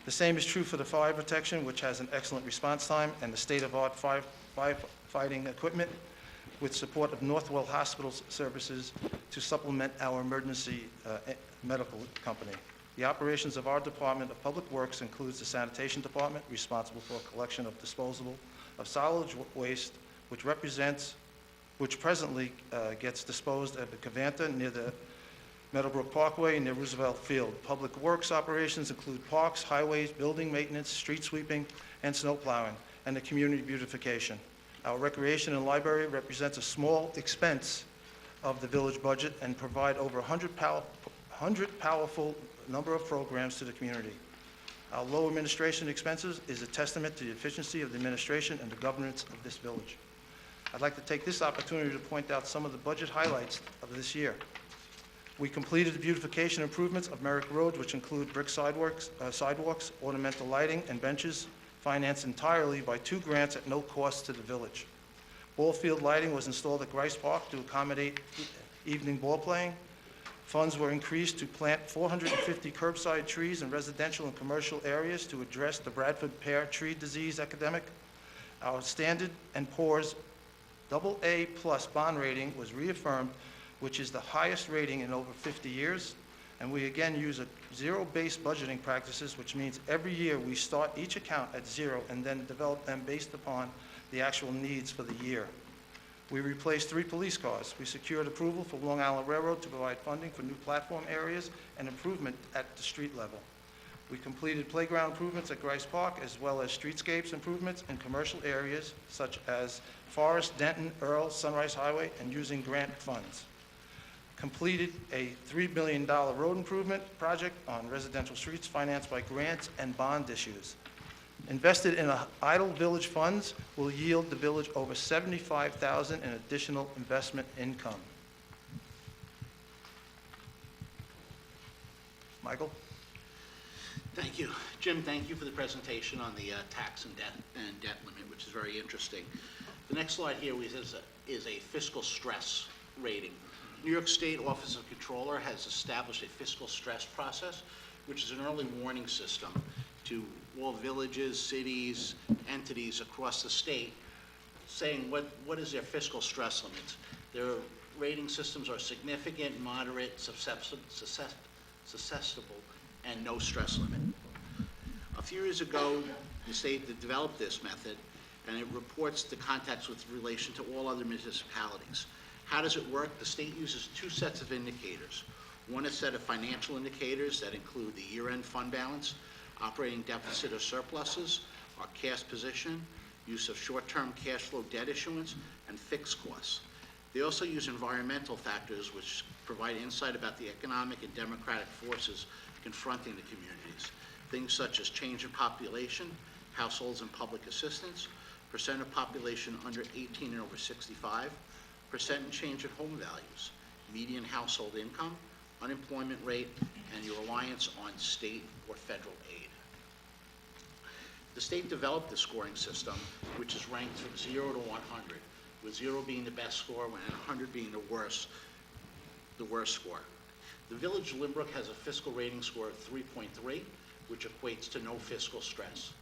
The same is true for the fire protection, which has an excellent response time, and the state-of-the-art firefighting equipment with support of Northwell Hospital's services to supplement our emergency medical company. The operations of our Department of Public Works includes the sanitation department, responsible for collection of disposable of solid waste, which presently gets disposed at the Cavanta near the Meadowbrook Parkway near Roosevelt Field. Public Works operations include parks, highways, building maintenance, street sweeping, and snow plowing, and the community beautification. Our recreation and library represents a small expense of the village budget and provide over 100 powerful number of programs to the community. Our low administration expenses is a testament to the efficiency of the administration and the governance of this village. I'd like to take this opportunity to point out some of the budget highlights of this year. We completed the beautification improvements of Merrick Road, which include brick sidewalks, ornamental lighting, and benches, financed entirely by 2 grants at no cost to the village. Ball field lighting was installed at Grice Park to accommodate evening ball playing. Funds were increased to plant 450 curbside trees in residential and commercial areas to address the Bradford pear tree disease epidemic. Our Standard & Poor's AA plus bond rating was reaffirmed, which is the highest rating in over 50 years. And we again use a zero-based budgeting practices, which means every year we start each account at zero and then develop them based upon the actual needs for the year. We replaced 3 police cars. We secured approval for Long Island Railroad to provide funding for new platform areas and improvement at the street level. We completed playground improvements at Grice Park, as well as streetscapes improvements in commercial areas such as Forest, Denton, Earl, Sunrise Highway, and using grant funds. Completed a $3 million road improvement project on residential streets financed by grants and bond issues. Invested in idle village funds will yield the village over $75,000 in additional investment income. Michael? Thank you. Jim, thank you for the presentation on the tax and debt limit, which is very interesting. The next slide here is a fiscal stress rating. New York State Office of Controller has established a fiscal stress process, which is an early warning system to all villages, cities, entities across the state, saying what is their fiscal stress limits. Their rating systems are significant, moderate, susceptible, and no stress limit. A few years ago, the state developed this method, and it reports the contacts with relation to all other municipalities. How does it work? The state uses 2 sets of indicators. One, a set of financial indicators that include the year-end fund balance, operating deficit or surpluses, our cash position, use of short-term cash flow debt issuance, and fixed costs. They also use environmental factors which provide insight about the economic and democratic forces confronting the communities. Things such as change in population, households and public assistance, percent of population under 18 and over 65, percent and change in home values, median household income, unemployment rate, and your reliance on state or federal aid. The state developed the scoring system, which is ranked from 0 to 100, with 0 being the best score and 100 being the worst score. The village of Lynbrook has a fiscal rating score of 3.3, which equates to no fiscal stress.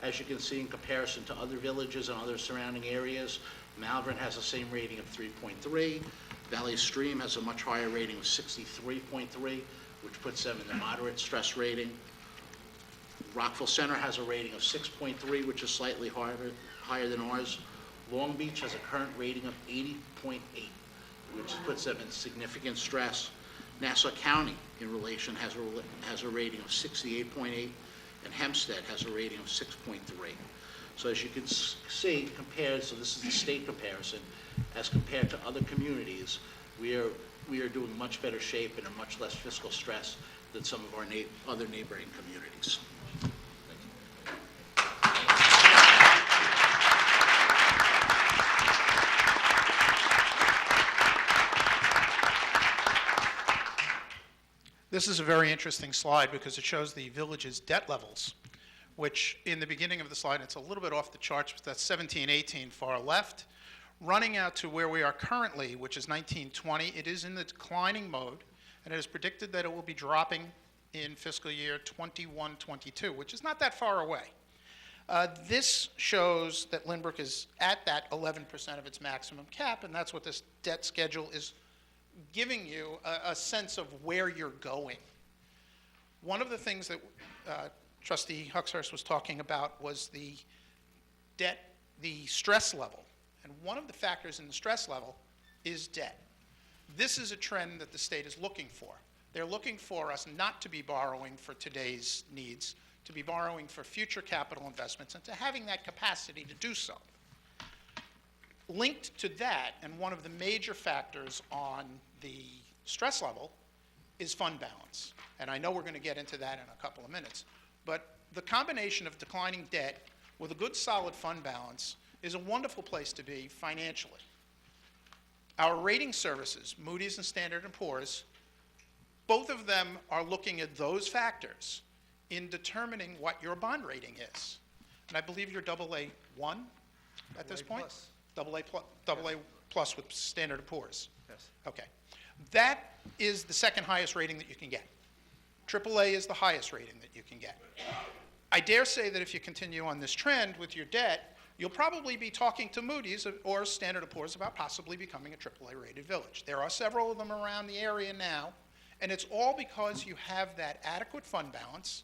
As you can see, in comparison to other villages and other surrounding areas, Malvern has the same rating of 3.3. Valley Stream has a much higher rating of 63.3, which puts them in the moderate stress rating. Rockville Center has a rating of 6.3, which is slightly higher than ours. Long Beach has a current rating of 80.8, which puts them in significant stress. Nassau County, in relation, has a rating of 68.8, and Hempstead has a rating of 6.3. So as you can see, so this is the state comparison, as compared to other communities, we are doing much better shape and in much less fiscal stress than some of our other neighboring communities. This is a very interesting slide because it shows the village's debt levels, which in the beginning of the slide, it's a little bit off the charts, but that's 17-18 far left. Running out to where we are currently, which is 19-20, it is in the declining mode, and it is predicted that it will be dropping in fiscal year 21-22, which is not that far away. This shows that Lynbrook is at that 11% of its maximum cap, and that's what this debt schedule is giving you a sense of where you're going. One of the things that Trustee Huxhurst was talking about was the debt, the stress level. And one of the factors in the stress level is debt. This is a trend that the state is looking for. They're looking for us not to be borrowing for today's needs, to be borrowing for future capital investments, and to having that capacity to do so. Linked to that, and one of the major factors on the stress level, is fund balance. And I know we're going to get into that in a couple of minutes. But the combination of declining debt with a good solid fund balance is a wonderful place to be financially. Our rating services, Moody's and Standard & Poor's, both of them are looking at those factors in determining what your bond rating is. And I believe you're AA1 at this point? AA plus with Standard & Poor's. Yes. Okay. That is the second highest rating that you can get. AAA is the highest rating that you can get. I dare say that if you continue on this trend with your debt, you'll probably be talking to Moody's or Standard & Poor's about possibly becoming a AAA-rated village. There are several of them around the area now, and it's all because you have that adequate fund balance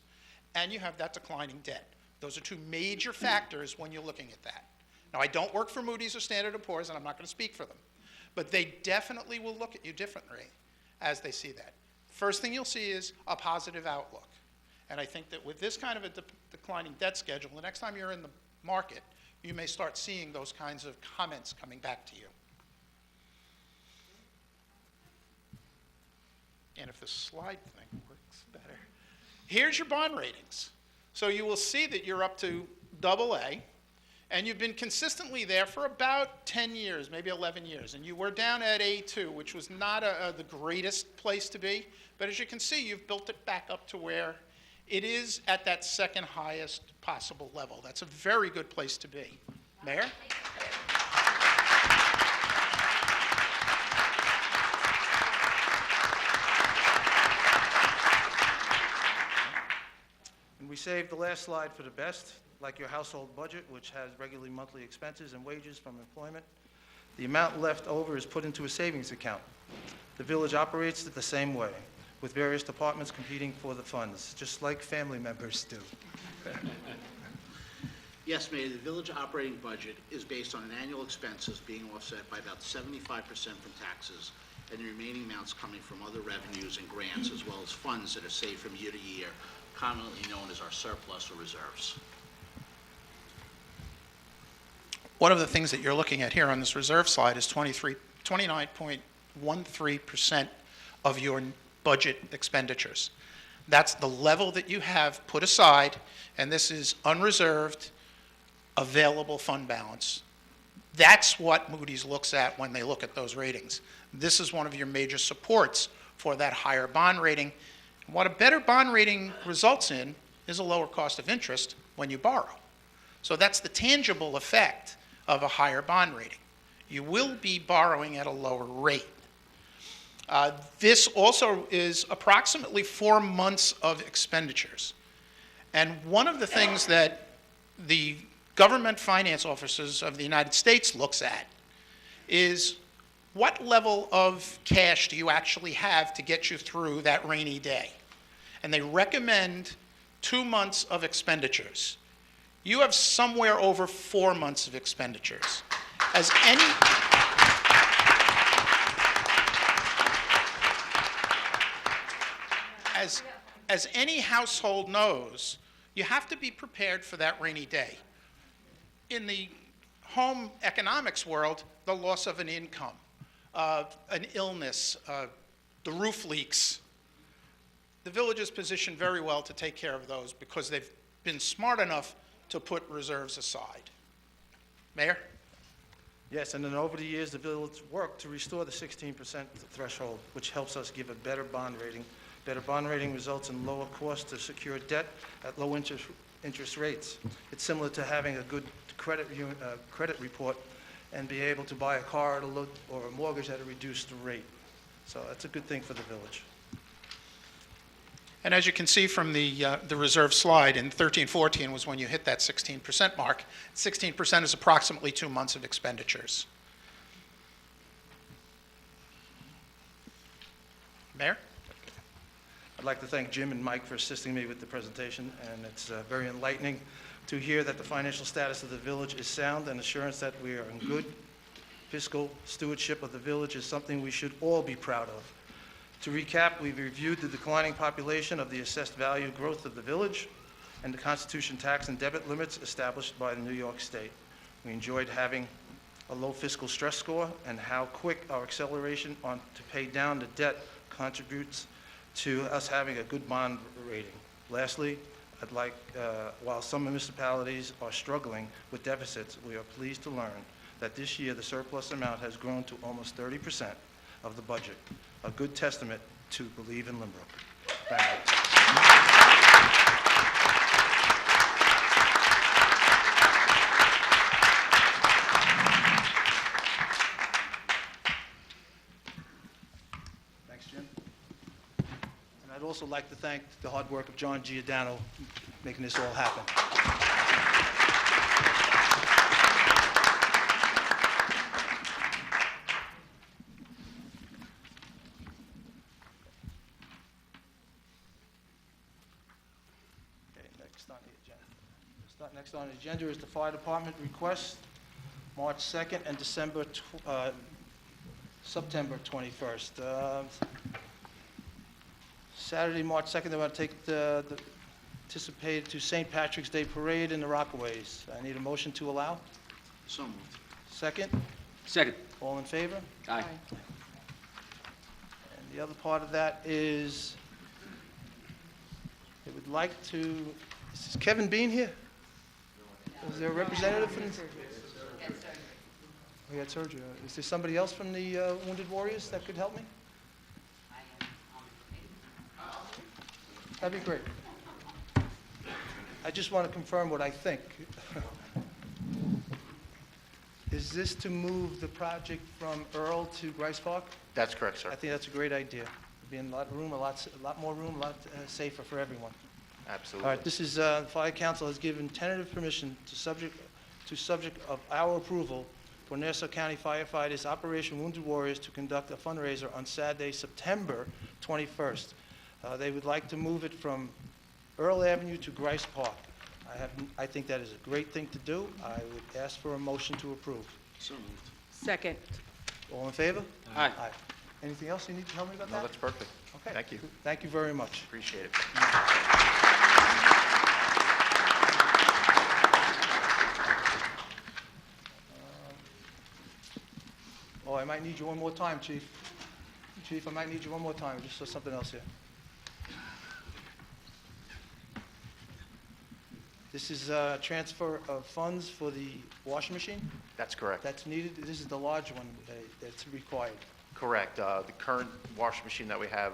and you have that declining debt. Those are two major factors when you're looking at that. Now, I don't work for Moody's or Standard & Poor's, and I'm not going to speak for them, but they definitely will look at you differently as they see that. First thing you'll see is a positive outlook. And I think that with this kind of a declining debt schedule, the next time you're in the market, you may start seeing those kinds of comments coming back to you. And if the slide thing works better. Here's your bond ratings. So you will see that you're up to AA, and you've been consistently there for about 10 years, maybe 11 years. And you were down at A2, which was not the greatest place to be. But as you can see, you've built it back up to where it is at that second highest possible level. That's a very good place to be. Mayor? And we saved the last slide for the best, like your household budget, which has regularly monthly expenses and wages from employment. The amount left over is put into a savings account. The village operates it the same way, with various departments competing for the funds, just like family members do. Yes, Mayor, the village operating budget is based on an annual expenses being offset by about 75% from taxes, and the remaining amounts coming from other revenues and grants, as well as funds that are saved from year to year, commonly known as our surplus or reserves. One of the things that you're looking at here on this reserve slide is 29.13% of your budget expenditures. That's the level that you have put aside, and this is unreserved, available fund balance. That's what Moody's looks at when they look at those ratings. This is one of your major supports for that higher bond rating. What a better bond rating results in is a lower cost of interest when you borrow. So that's the tangible effect of a higher bond rating. You will be borrowing at a lower rate. This also is approximately 4 months of expenditures. And one of the things that the government finance officers of the United States looks at is what level of cash do you actually have to get you through that rainy day? And they recommend 2 months of expenditures. You have somewhere over 4 months of expenditures. As any household knows, you have to be prepared for that rainy day. In the home economics world, the loss of an income, an illness, the roof leaks. The village is positioned very well to take care of those because they've been smart enough to put reserves aside. Mayor? Yes, and then over the years, the village worked to restore the 16% threshold, which helps us give a better bond rating. Better bond rating results in lower cost to secure debt at low interest rates. It's similar to having a good credit report and be able to buy a car at a low, or a mortgage at a reduced rate. So that's a good thing for the village. And as you can see from the reserve slide, in 13-14 was when you hit that 16% mark. 16% is approximately 2 months of expenditures. Mayor? I'd like to thank Jim and Mike for assisting me with the presentation, and it's very enlightening to hear that the financial status of the village is sound, and assurance that we are in good fiscal stewardship of the village is something we should all be proud of. To recap, we've reviewed the declining population of the assessed value growth of the village and the Constitution tax and debit limits established by the New York State. We enjoyed having a low fiscal stress score and how quick our acceleration on to pay down the debt contributes to us having a good bond rating. Lastly, I'd like, while some municipalities are struggling with deficits, we are pleased to learn that this year the surplus amount has grown to almost 30% of the budget, a good testament to believe in Lynbrook. Thank you. Thanks, Jim. And I'd also like to thank the hard work of John Giordano making this all happen. Next on the agenda is the fire department request, March 2nd and September 21st. Saturday, March 2nd, they're going to take the anticipated to St. Patrick's Day Parade in the Rockaways. I need a motion to allow. So moved. Second? Second. All in favor? Aye. And the other part of that is, they would like to, is Kevin Bean here? Is there a representative from? We had surgery. Is there somebody else from the Wounded Warriors that could help me? That'd be great. I just want to confirm what I think. Is this to move the project from Earl to Grice Park? That's correct, sir. I think that's a great idea. There'd be a lot of room, a lot more room, a lot safer for everyone. Absolutely. All right, this is, the Fire Council has given tentative permission to subject of our approval for Nassau County firefighters Operation Wounded Warriors to conduct a fundraiser on Saturday, September 21st. They would like to move it from Earl Avenue to Grice Park. I think that is a great thing to do. I would ask for a motion to approve. So moved. Second. All in favor? Aye. Anything else you need to tell me about that? No, that's perfect. Okay. Thank you. Thank you very much. Appreciate it. Oh, I might need you one more time, Chief. Chief, I might need you one more time. I just saw something else here. This is transfer of funds for the washing machine That's correct. that's needed. This is the large one that's required. Correct. The current washing machine that we have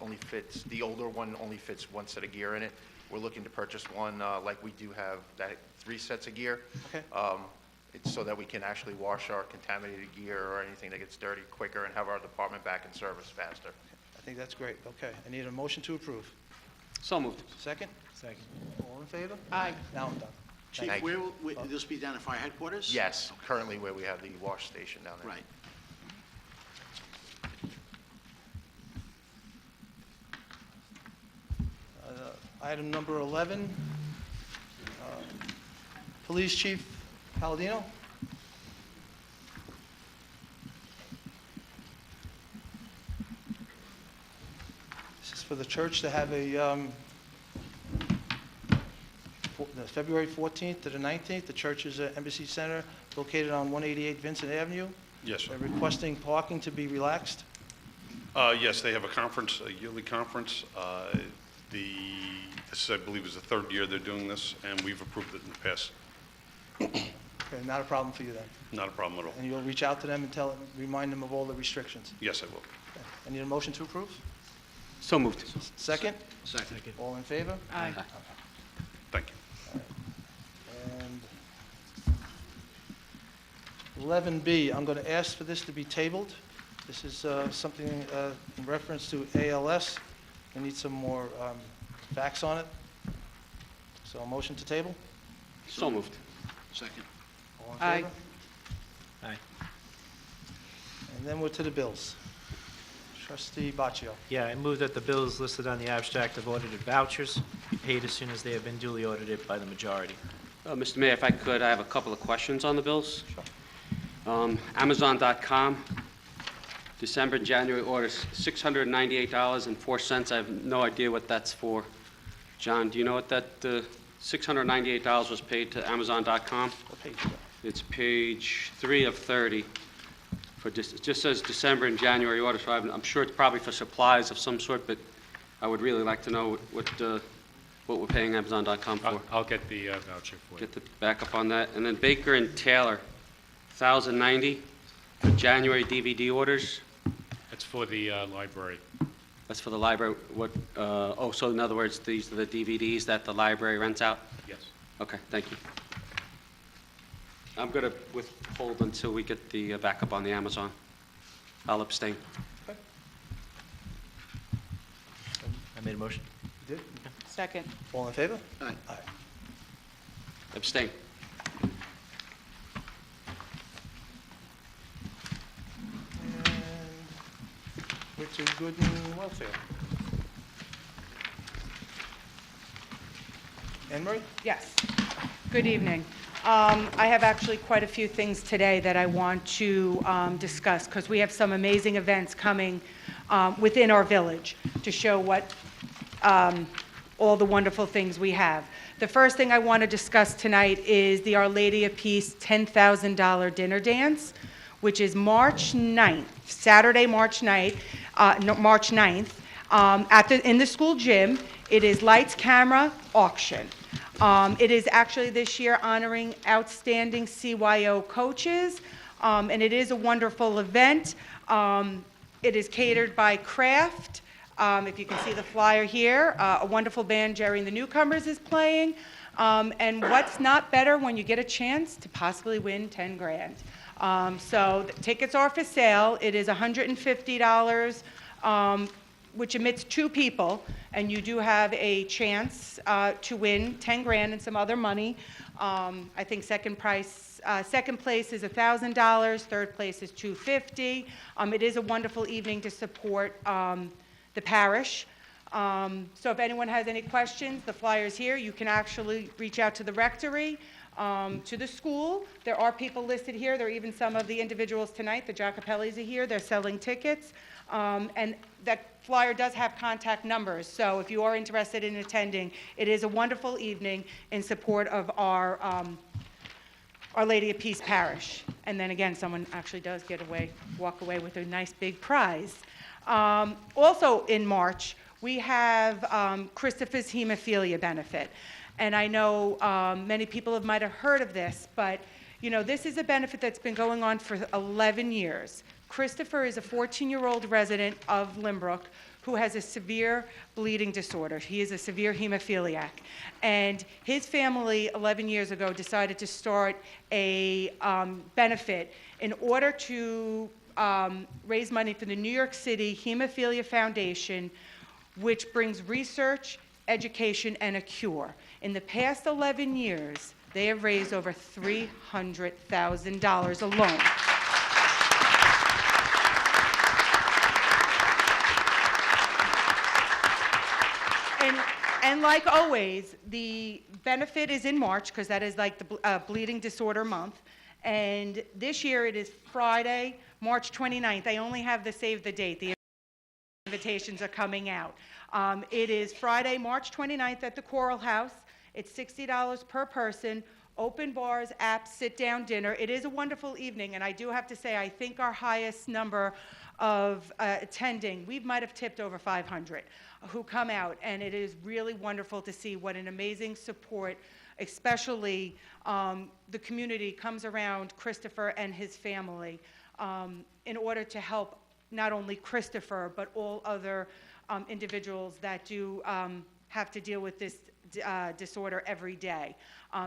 only fits, the older one only fits one set of gear in it. We're looking to purchase one like we do have that 3 sets of gear. Okay. It's so that we can actually wash our contaminated gear or anything that gets dirty quicker and have our department back in service faster. I think that's great. Okay. I need a motion to approve. So moved. Second? Second. All in favor? Aye. Now I'm done. Chief, Thank you. where will this be down at fire headquarters? Yes, currently where we have the wash station down there. Right. Item number 11, Police Chief Palladino. This is for the church to have a, February 14th to the 19th. The church is at Embassy Center, located on 188 Vincent Avenue. Yes, sir. They're requesting parking to be relaxed. Yes, they have a conference, a yearly conference. This, I believe, is the 3rd year they're doing this, and we've approved it in the past. Okay, not a problem for you then. Not a problem at all. And you'll reach out to them and remind them of all the restrictions. Yes, I will. Okay. I need a motion to approve. So moved. Second? Second. All in favor? Aye. Thank you. And 11B, I'm going to ask for this to be tabled. This is something in reference to ALS. We need some more facts on it. So a motion to table? So moved. Second. All in Aye. favor? Aye. And then we're to the bills. Trustee Baccio. Yeah, I move that the bills listed on the abstract of audited vouchers be paid as soon as they have been duly audited by the majority. Mr. Mayor, if I could, I have a couple of questions on the bills. Amazon.com, December and January orders, $698.04. I have no idea what that's for. John, do you know what that $698 was paid to Amazon.com? What page is that? It's page 3 of 30. It just says December and January orders, so I'm sure it's probably for supplies of some sort, but I would really like to know what we're paying Amazon.com for. I'll get the voucher for you. Get the backup on that. And then Baker and Taylor, $1,090 for January DVD orders. It's for the library. That's for the library. So in other words, these are the DVDs that the library rents out? Yes. Okay, thank you. I'm going to withhold until we get the backup on the Amazon. I'll abstain. Okay. I made a motion. You did? Second. All in favor? Aye. Aye. Abstain. And Richard Gooden Welfare. Anne Marie? Yes. Good evening. I have actually quite a few things today that I want to discuss, because we have some amazing events coming within our village to show what all the wonderful things we have. The first thing I want to discuss tonight is the Our Lady of Peace $10,000 dinner dance, which is March 9th, Saturday, March 9th, in the school gym. It is lights, camera, auction. It is actually this year honoring outstanding CYO coaches, and it is a wonderful event. It is catered by Kraft. If you can see the flyer here, a wonderful band, Jerry and the Newcomers, is playing. And what's not better when you get a chance to possibly win 10 grand. So the tickets are for sale. It is $150, which admits 2 people, and you do have a chance to win 10 grand and some other money. I think second place is $1,000, third place is $250. It is a wonderful evening to support the parish. So if anyone has any questions, the flyer's here. You can actually reach out to the rectory, to the school. There are people listed here. There are even some of the individuals tonight. The Jacopellis are here. They're selling tickets. And that flyer does have contact numbers. So if you are interested in attending, it is a wonderful evening in support of our Lady of Peace Parish. And then again, someone actually does walk away with a nice big prize. Also in March, we have Christopher's Hemophilia Benefit. And I know many people might have heard of this, but you know, this is a benefit that's been going on for 11 years. Christopher is a 14-year-old resident of Lynbrook who has a severe bleeding disorder. He is a severe hemophiliac. And his family, 11 years ago, decided to start a benefit in order to raise money for the New York City Hemophilia Foundation, which brings research, education, and a cure. In the past 11 years, they have raised over $300,000 alone. And like always, the benefit is in March, because that is like the bleeding disorder month. And this year it is Friday, March 29th. I only have the save the date. The invitations are coming out. It is Friday, March 29th at the Coral House. It's $60 per person. Open bars, apps, sit-down dinner. It is a wonderful evening, and I do have to say, I think our highest number of attending, we might have tipped over 500 who come out, and it is really wonderful to see what an amazing support, especially the community comes around Christopher and his family in order to help not only Christopher, but all other individuals that do have to deal with this disorder every day,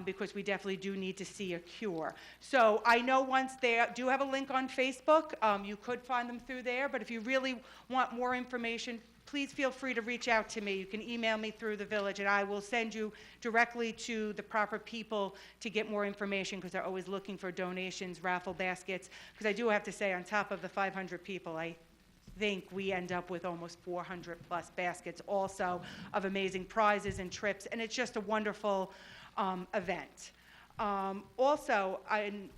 because we definitely do need to see a cure. So I know once they do have a link on Facebook, you could find them through there, but if you really want more information, please feel free to reach out to me. You can email me through the village, and I will send you directly to the proper people to get more information, because they're always looking for donations, raffle baskets, because I do have to say, on top of the 500 people, I think we end up with almost 400 plus baskets also of amazing prizes and trips, and it's just a wonderful event. Also, I'm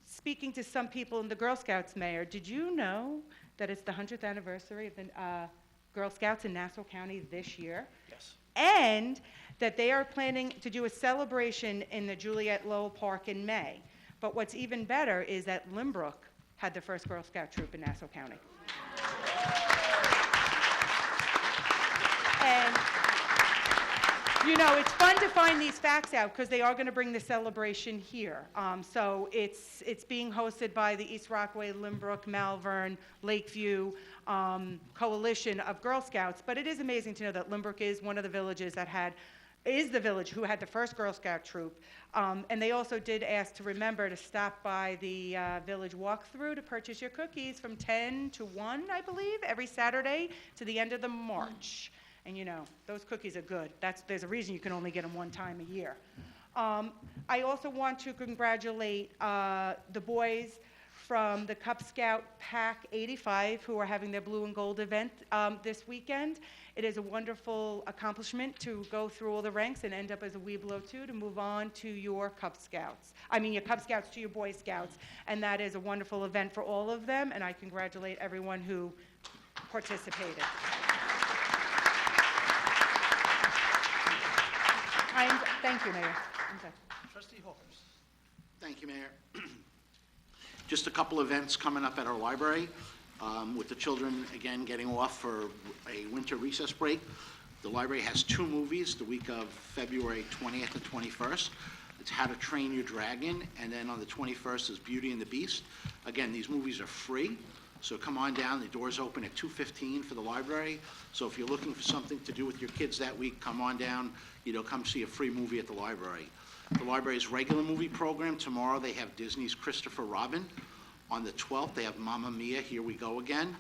speaking to some people in the Girl Scouts, Mayor. Did you know that it's the 100th anniversary of the Girl Scouts in Nassau County this year? Yes. And that they are planning to do a celebration in the Juliet Lowell Park in May. But what's even better is that Lynbrook had the first Girl Scout troop in Nassau County. And, you know, it's fun to find these facts out, because they are going to bring the celebration here. So it's being hosted by the East Rockaway, Lynbrook, Malvern, Lakeview coalition of Girl Scouts. But it is amazing to know that Lynbrook is one of the villages that is the village who had the first Girl Scout troop. And they also did ask to remember to stop by the village walkthrough to purchase your cookies from 10 to 1, I believe, every Saturday to the end of the March. And you know, those cookies are good. There's a reason you can only get them one time a year. I also want to congratulate the boys from the Cub Scout Pack 85, who are having their blue and gold event this weekend. It is a wonderful accomplishment to go through all the ranks and end up as a Weeblo 2 to move on to your Cub Scouts. I mean, your Cub Scouts to your Boy Scouts. And that is a wonderful event for all of them, and I congratulate everyone who participated. Thank you, Mayor. Trustee Hawkins. Thank you, Mayor. Just a couple events coming up at our library, with the children, again, getting off for a winter recess break. The library has 2 movies the week of February 20th and 21st. It's How to Train Your Dragon, and then on the 21st is Beauty and the Beast. Again, these movies are free, so come on down. The doors open at 2:15 for the library. So if you're looking for something to do with your kids that week, come on down, come see a free movie at the library. The library's regular movie program, tomorrow they have Disney's Christopher Robin. On the 12th, they have Mamma Mia, Here We Go Again.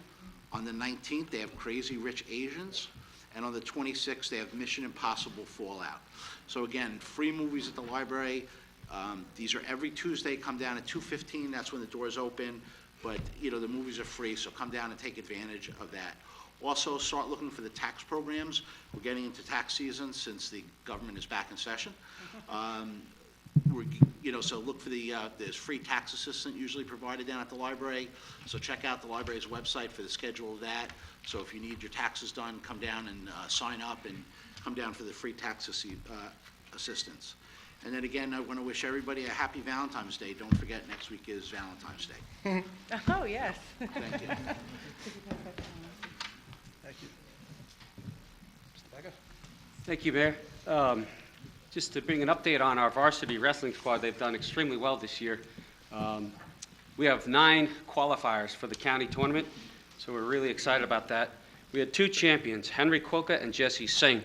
On the 19th, they have Crazy Rich Asians. And on the 26th, they have Mission Impossible Fallout. So again, free movies at the library. These are every Tuesday. Come down at 2:15. That's when the doors open. But, the movies are free, so come down and take advantage of that. Also, start looking for the tax programs. We're getting into tax season since the government is back in session. So look for there's free tax assistant usually provided down at the library. So check out the library's website for the schedule of that. So if you need your taxes done, come down and sign up and come down for the free tax assistance. And then again, I want to wish everybody a happy Valentine's Day. Don't forget, next week is Valentine's Day. Oh, yes. Thank you. Thank you. Mr. Becker? Thank you, Mayor. Just to bring an update on our varsity wrestling squad, they've done extremely well this year. We have 9 qualifiers for the county tournament, so we're really excited about that. We had 2 champions, Henry Quilka and Jesse Singh,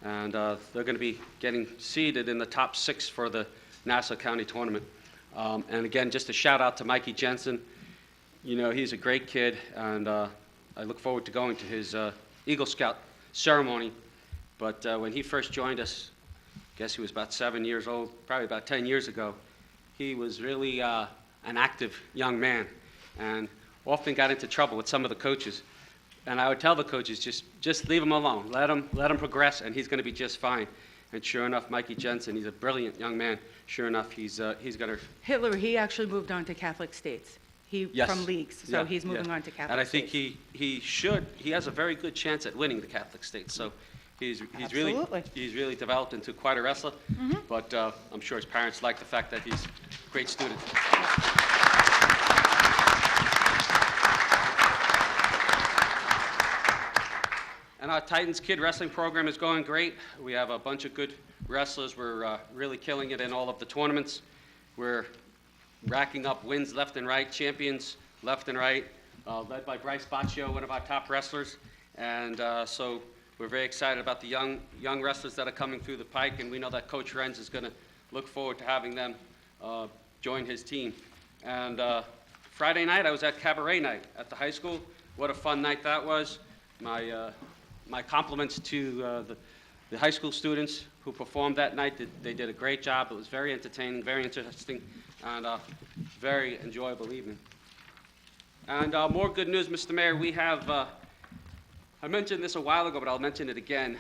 and they're going to be getting seeded in the top 6 for the Nassau County tournament. And again, just a shout out to Mikey Jensen. He's a great kid, and I look forward to going to his Eagle Scout ceremony. But when he first joined us, I guess he was about 7 years old, probably about 10 years ago, he was really an active young man and often got into trouble with some of the coaches. And I would tell the coaches, just leave him alone, let him progress, and he's going to be just fine. And sure enough, Mikey Jensen, he's a brilliant young man. Sure enough, he's going to... Hitler, he actually moved on to Catholic states. Yes. From leagues, so he's moving on to Catholic and I think states. he has a very good chance at winning the Catholic states. So he's really developed into quite a wrestler. But I'm sure his parents like the fact that he's a great student. And our Titans Kid Wrestling program is going great. We have a bunch of good wrestlers. We're really killing it in all of the tournaments. We're racking up wins left and right, champions left and right, led by Bryce Baccio, one of our top wrestlers. And so we're very excited about the young wrestlers that are coming through the pike, and we know that Coach Renz is going to look forward to having them join his team. And Friday night, I was at Cabaret Night at the high school. What a fun night that was. My compliments to the high school students who performed that night. They did a great job. It was very entertaining, very interesting, and very enjoyable evening. And more good news, Mr. Mayor. We have, I mentioned this a while ago, but I'll mention it again.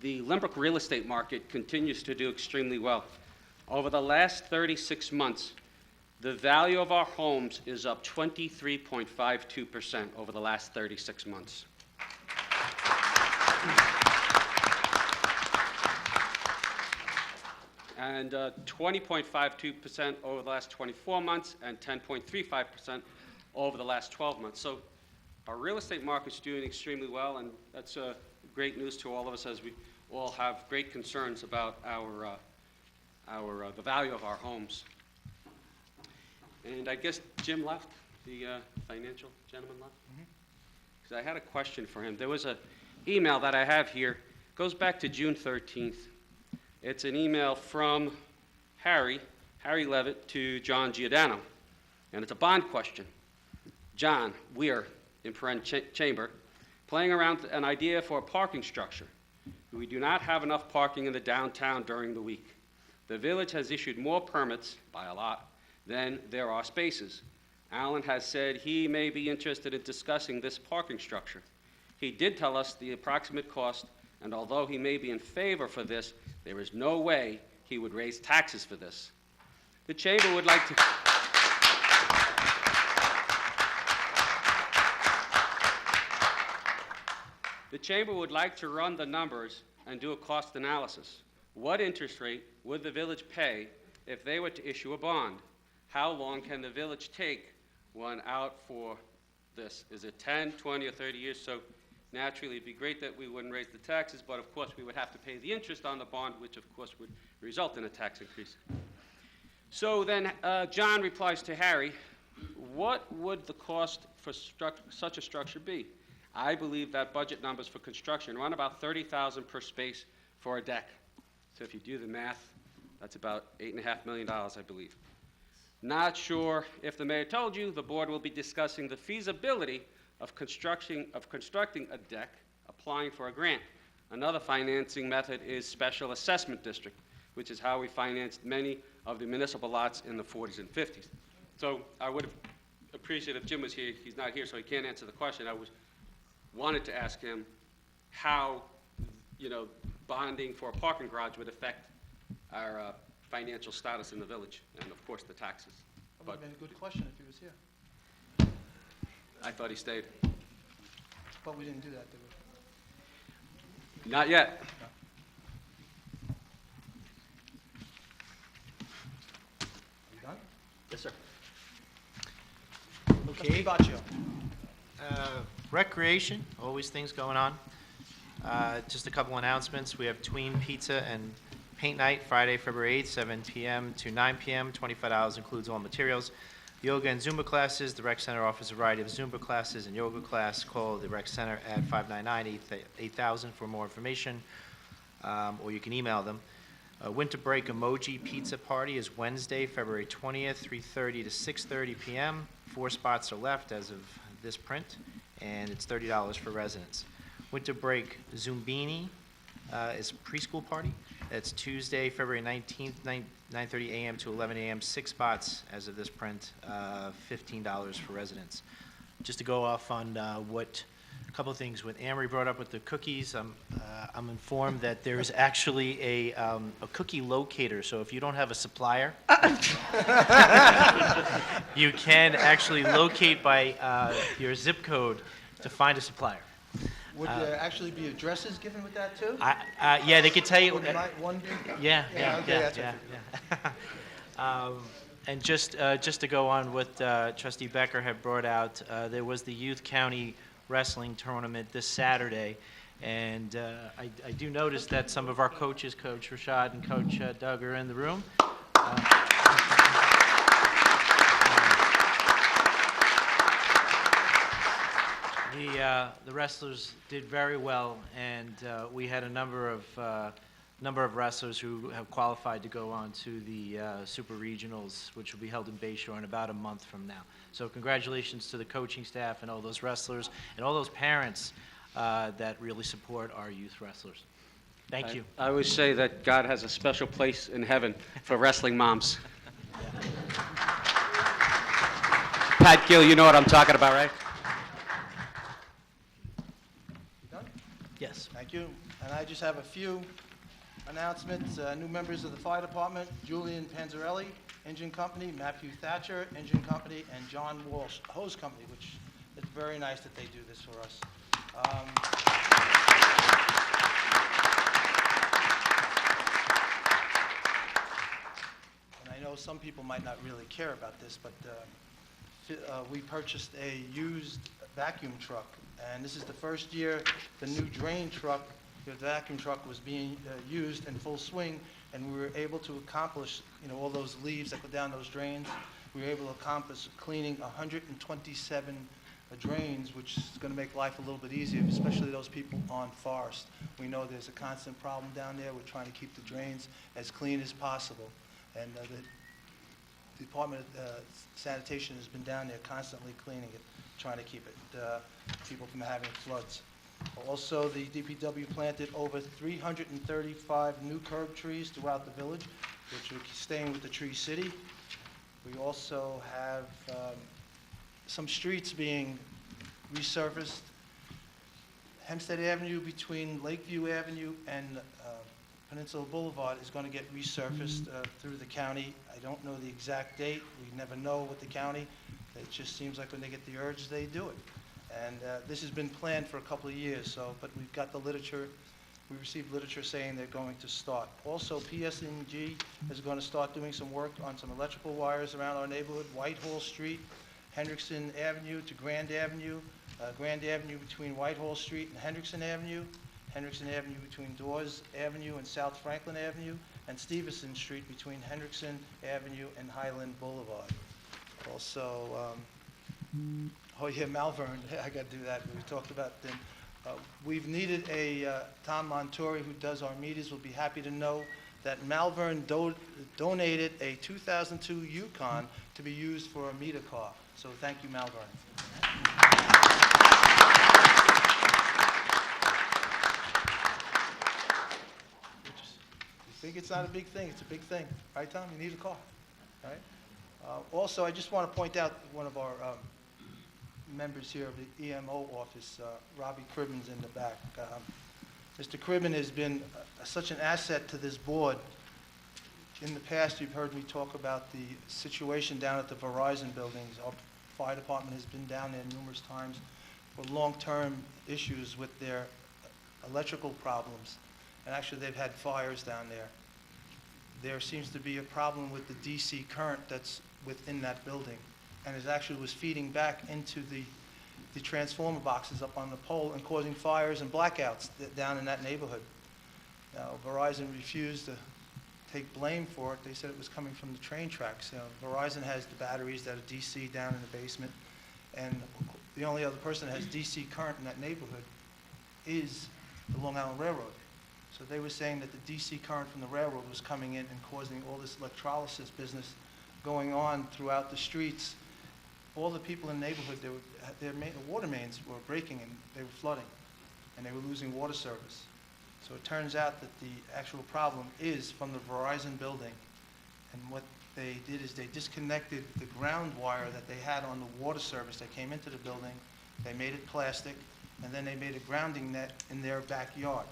The Lynbrook real estate market continues to do extremely well. Over the last 36 months, the value of our homes is up 23.52% over the last 36 months. And 20.52% over the last 24 months and 10.35% over the last 12 months. So our real estate market's doing extremely well, and that's great news to all of us as we all have great concerns about the value of our homes. And I guess Jim left, the financial gentleman left? Because I had a question for him. There was an email that I have here, goes back to June 13th. It's an email from Harry Levitt to John Giordano, and it's a bond question. John, we are, in chamber, playing around with an idea for a parking structure. We do not have enough parking in the downtown during the week. The village has issued more permits, by a lot, than there are spaces. Alan has said he may be interested in discussing this parking structure. He did tell us the approximate cost, and although he may be in favor for this, there is no way he would raise taxes for this. The Chamber would like to... The Chamber would like to run the numbers and do a cost analysis. What interest rate would the village pay if they were to issue a bond? How long can the village take one out for this? Is it 10, 20, or 30 years? So naturally, it'd be great that we wouldn't raise the taxes, but of course, we would have to pay the interest on the bond, which of course would result in a tax increase. So then John replies to Harry, what would the cost for such a structure be? I believe that budget numbers for construction run about $30,000 per space for a deck. So if you do the math, that's about $8.5 million, I believe. Not sure if the mayor told you, the board will be discussing the feasibility of constructing a deck, applying for a grant. Another financing method is special assessment district, which is how we financed many of the municipal lots in the 40s and 50s. So I would have appreciated if Jim was here. He's not here, so he can't answer the question. I wanted to ask him how, bonding for a parking garage would affect our financial status in the village, and of course the taxes. That would have been a good question if he was here. I thought he stayed. But we didn't do that, did we? Not yet. You done? Yes, sir. Okay. Trustee Baccio. Recreation, always things going on. Just a couple announcements. We have Tween Pizza and Paint Night, Friday, February 8th, 7 p.m. to 9 p.m. $25 includes all materials. Yoga and Zumba classes. The Rec Center offers a variety of Zumba classes and yoga class. Call the Rec Center at 599-8000 for more information, or you can email them. Winter Break Emoji Pizza Party is Wednesday, February 20th, 3:30 to 6:30 p.m. 4 spots are left as of this print, and it's $30 for residents. Winter Break Zumbini is a preschool party. It's Tuesday, February 19th, 9:30 a.m. to 11 a.m. 6 spots as of this print, $15 for residents. Just to go off on a couple of things. What Amory brought up with the cookies, I'm informed that there is actually a cookie locator. So if you don't have a supplier, you can actually locate by your zip code to find a supplier. Would there actually be addresses given with that too? Yeah, they could tell you. Would one be? Yeah. Okay, that's what I figured. And just to go on what Trustee Becker had brought out, there was the Youth County Wrestling Tournament this Saturday, and I do notice that some of our coaches, Coach Rashad and Coach Doug, are in the room. The wrestlers did very well, and we had a number of wrestlers who have qualified to go on to the Super Regionals, which will be held in Bayshore in about a month from now. So congratulations to the coaching staff and all those wrestlers and all those parents that really support our youth wrestlers. Thank you. I always say that God has a special place in heaven for wrestling moms. Pat Gill, you know what I'm talking about, right? Done? Yes. Thank you. And I just have a few announcements. New members of the fire department: Julian Panzarelli, engine company; Matthew Thatcher, engine company; and John Walsh, hose company, which is very nice that they do this for us. And I know some people might not really care about this, but we purchased a used vacuum truck, and this is the first year the new drain truck, the vacuum truck, was being used in full swing, and we were able to accomplish, all those leaves that go down those drains. We were able to accomplish cleaning 127 drains, which is going to make life a little bit easier, especially those people on Forest. We know there's a constant problem down there. We're trying to keep the drains as clean as possible, and the Department of Sanitation has been down there constantly cleaning it, trying to keep it, people from having floods. Also, the DPW planted over 335 new curb trees throughout the village, which are staying with the Tree City. We also have some streets being resurfaced. Hempstead Avenue between Lakeview Avenue and Peninsula Boulevard is going to get resurfaced through the county. I don't know the exact date. We never know with the county. It just seems like when they get the urge, they do it. And this has been planned for a couple of years, but we've got the literature. We received literature saying they're going to start. Also, PSNG is going to start doing some work on some electrical wires around our neighborhood, Whitehall Street, Hendrickson Avenue to Grand Avenue, Grand Avenue between Whitehall Street and Hendrickson Avenue, Hendrickson Avenue between Dawes Avenue and South Franklin Avenue, and Stevenson Street between Hendrickson Avenue and Highland Boulevard. Also, oh yeah, Malvern, I got to do that. We talked about them. We've needed Tom Montori, who does our meters, will be happy to know that Malvern donated a 2002 Yukon to be used for a meter car. So thank you, Malvern. You think it's not a big thing? It's a big thing. Right, Tom? You need a car. Right? Also, I just want to point out one of our members here of the EMO office, Robbie Cribbins in the back. Mr. Cribbin has been such an asset to this board. In the past, you've heard me talk about the situation down at the Verizon buildings. Our fire department has been down there numerous times for long-term issues with their electrical problems. And actually, they've had fires down there. There seems to be a problem with the DC current that's within that building, and it actually was feeding back into the transformer boxes up on the pole and causing fires and blackouts down in that neighborhood. Now, Verizon refused to take blame for it. They said it was coming from the train tracks. Verizon has the batteries that are DC down in the basement, and the only other person that has DC current in that neighborhood is the Long Island Railroad. So they were saying that the DC current from the railroad was coming in and causing all this electrolysis business going on throughout the streets. All the people in the neighborhood, their water mains were breaking and they were flooding, and they were losing water service. So it turns out that the actual problem is from the Verizon building. And what they did is they disconnected the ground wire that they had on the water service that came into the building. They made it plastic, and then they made a grounding net in their backyard.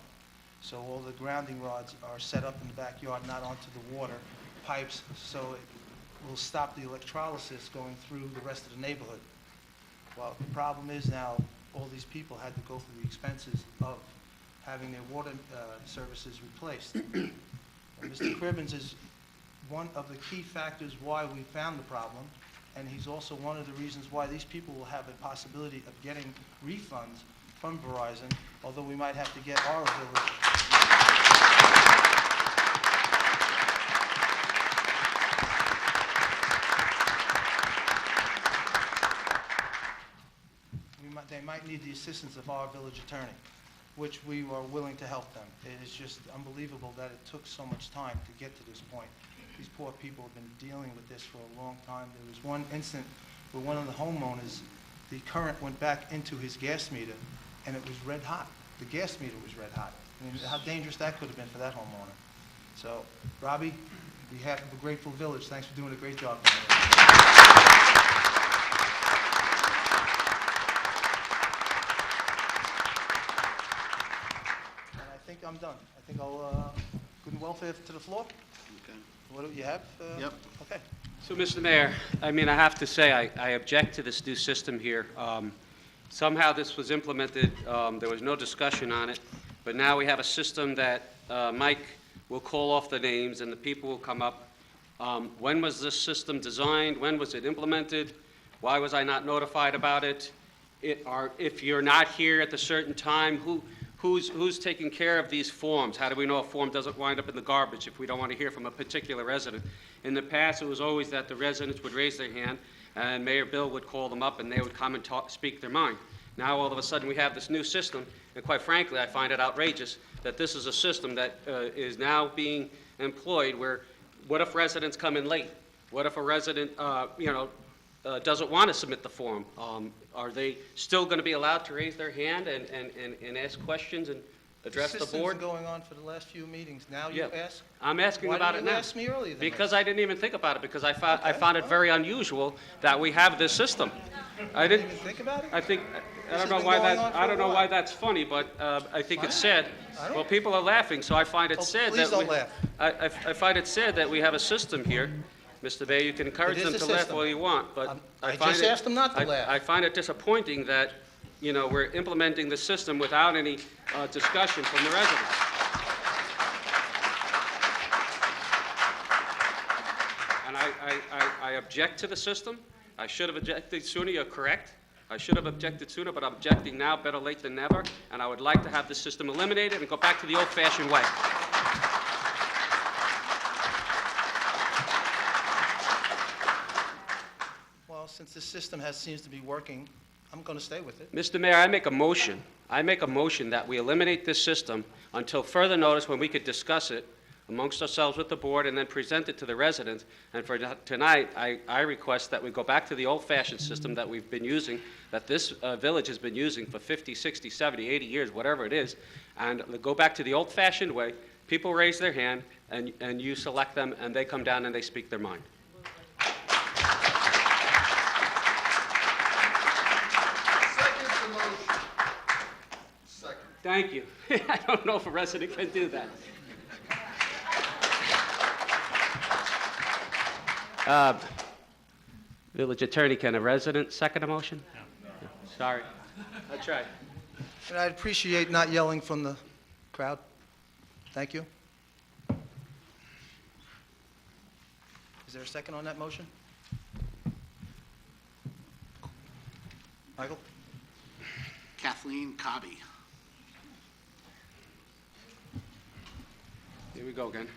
So all the grounding rods are set up in the backyard, not onto the water pipes, so it will stop the electrolysis going through the rest of the neighborhood. Well, the problem is now all these people had to go through the expenses of having their water services replaced. And Mr. Cribbins is one of the key factors why we found the problem, and he's also one of the reasons why these people will have a possibility of getting refunds from Verizon, although we might have to get our village. They might need the assistance of our village attorney, which we are willing to help them. It is just unbelievable that it took so much time to get to this point. These poor people have been dealing with this for a long time. There was one incident where one of the homeowners, the current went back into his gas meter, and it was red hot. The gas meter was red hot. I mean, how dangerous that could have been for that homeowner. So, Robbie, on behalf of the Grateful Village, thanks for doing a great job. I think I'm done. I think I'll, good and welfare to the floor. Okay. What do you have? Yep. Okay. So, Mr. Mayor, I mean, I have to say, I object to this new system here. Somehow this was implemented, there was no discussion on it, but now we have a system that Mike will call off the names and the people will come up. When was this system designed? When was it implemented? Why was I not notified about it? If you're not here at the certain time, who's taking care of these forms? How do we know a form doesn't wind up in the garbage if we don't want to hear from a particular resident? In the past, it was always that the residents would raise their hand and Mayor Bill would call them up and they would come and speak their mind. Now, all of a sudden, we have this new system, and quite frankly, I find it outrageous that this is a system that is now being employed where, what if residents come in late? What if a resident, doesn't want to submit the form? Are they still going to be allowed to raise their hand and ask questions and address the board? This system's been going on for the last few meetings. Now you ask? I'm asking about it now. Why didn't you ask me earlier than Because this? I didn't even think about it, because I found it very unusual that we have this system. I didn't, Think about it? I think, I This don't know has why been going that, on for I a don't know while. why that's funny, but I think it's sad. I don't- Well, people are laughing, so I find it Oh, sad that please don't we- laugh. I find it sad that we have a system here. Mr. Mayor, you can encourage It is them a to laugh system. all you want, but I find just it- asked them not to I- laugh. I find it disappointing that, you know, we're implementing the system without any discussion from the residents. And I object to the system. I should have objected sooner, you're correct. I should have objected sooner, but I'm objecting now, better late than never, and I would like to have the system eliminated and go back to the old-fashioned way. Well, since this system seems to be working, I'm going to stay with it. Mr. Mayor, I make a motion that we eliminate this system until further notice when we could discuss it amongst ourselves with the board and then present it to the residents. And for tonight, I request that we go back to the old-fashioned system that we've been using, that this village has been using for 50, 60, 70, 80 years, whatever it is, and go back to the old-fashioned way. People raise their hand, and you select them, and they come down and they speak their mind. Thank you. I don't know if a resident can do that. Village Attorney, can a resident second a motion? No. Sorry. I tried. And I'd appreciate not yelling from the crowd. Thank you. Is there a second on that motion? Michael? Kathleen Cobby. Here we go again.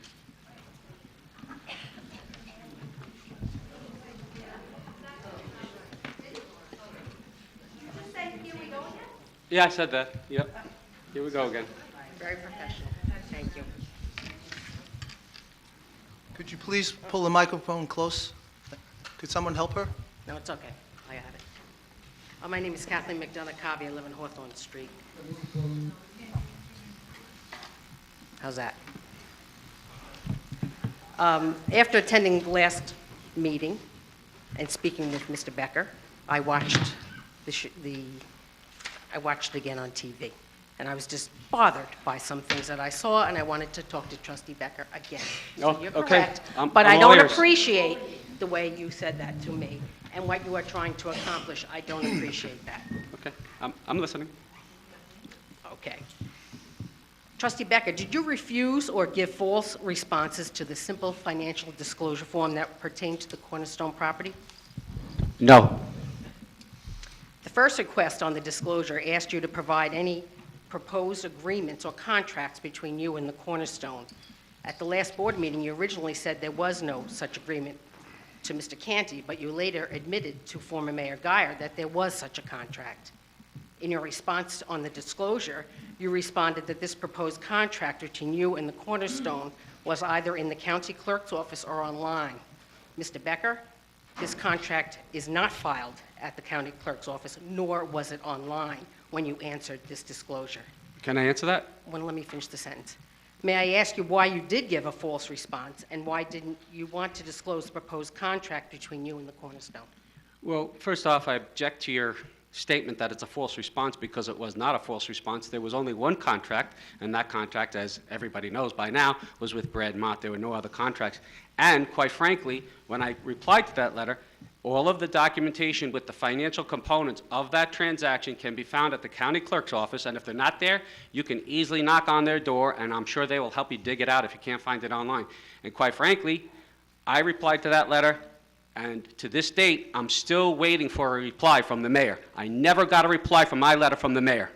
Yeah, I said that. Yep. Here we go again. Very professional. Thank you. Could you please pull the microphone close? Could someone help her? No, it's okay. I have it. My name is Kathleen McDonough Cobby. I live on Hawthorne Street. How's that? After attending the last meeting and speaking with Mr. Becker, I watched I watched it again on TV, and I was just bothered by some things that I saw, and I wanted to talk to Trustee Becker again. Oh, So you're okay. correct, I'm but I all don't ears. appreciate the way you said that to me, and what you are trying to accomplish. I don't appreciate that. Okay. I'm listening. Okay. Trustee Becker, did you refuse or give false responses to the simple financial disclosure form that pertained to the Cornerstone property? No. The first request on the disclosure asked you to provide any proposed agreements or contracts between you and the Cornerstone. At the last board meeting, you originally said there was no such agreement to Mr. Canty, but you later admitted to former Mayor Geyer that there was such a contract. In your response on the disclosure, you responded that this proposed contract between you and the Cornerstone was either in the county clerk's office or online. Mr. Becker, this contract is not filed at the county clerk's office, nor was it online when you answered this disclosure. Can I answer that? Well, let me finish the sentence. May I ask you why you did give a false response, and why didn't you want to disclose the proposed contract between you and the Cornerstone? Well, first off, I object to your statement that it's a false response, because it was not a false response. There was only one contract, and that contract, as everybody knows by now, was with Brad Mott. There were no other contracts. And quite frankly, when I replied to that letter, all of the documentation with the financial components of that transaction can be found at the county clerk's office, and if they're not there, you can easily knock on their door, and I'm sure they will help you dig it out if you can't find it online. And quite frankly, I replied to that letter, and to this date, I'm still waiting for a reply from the mayor. I never got a reply from my letter from the mayor.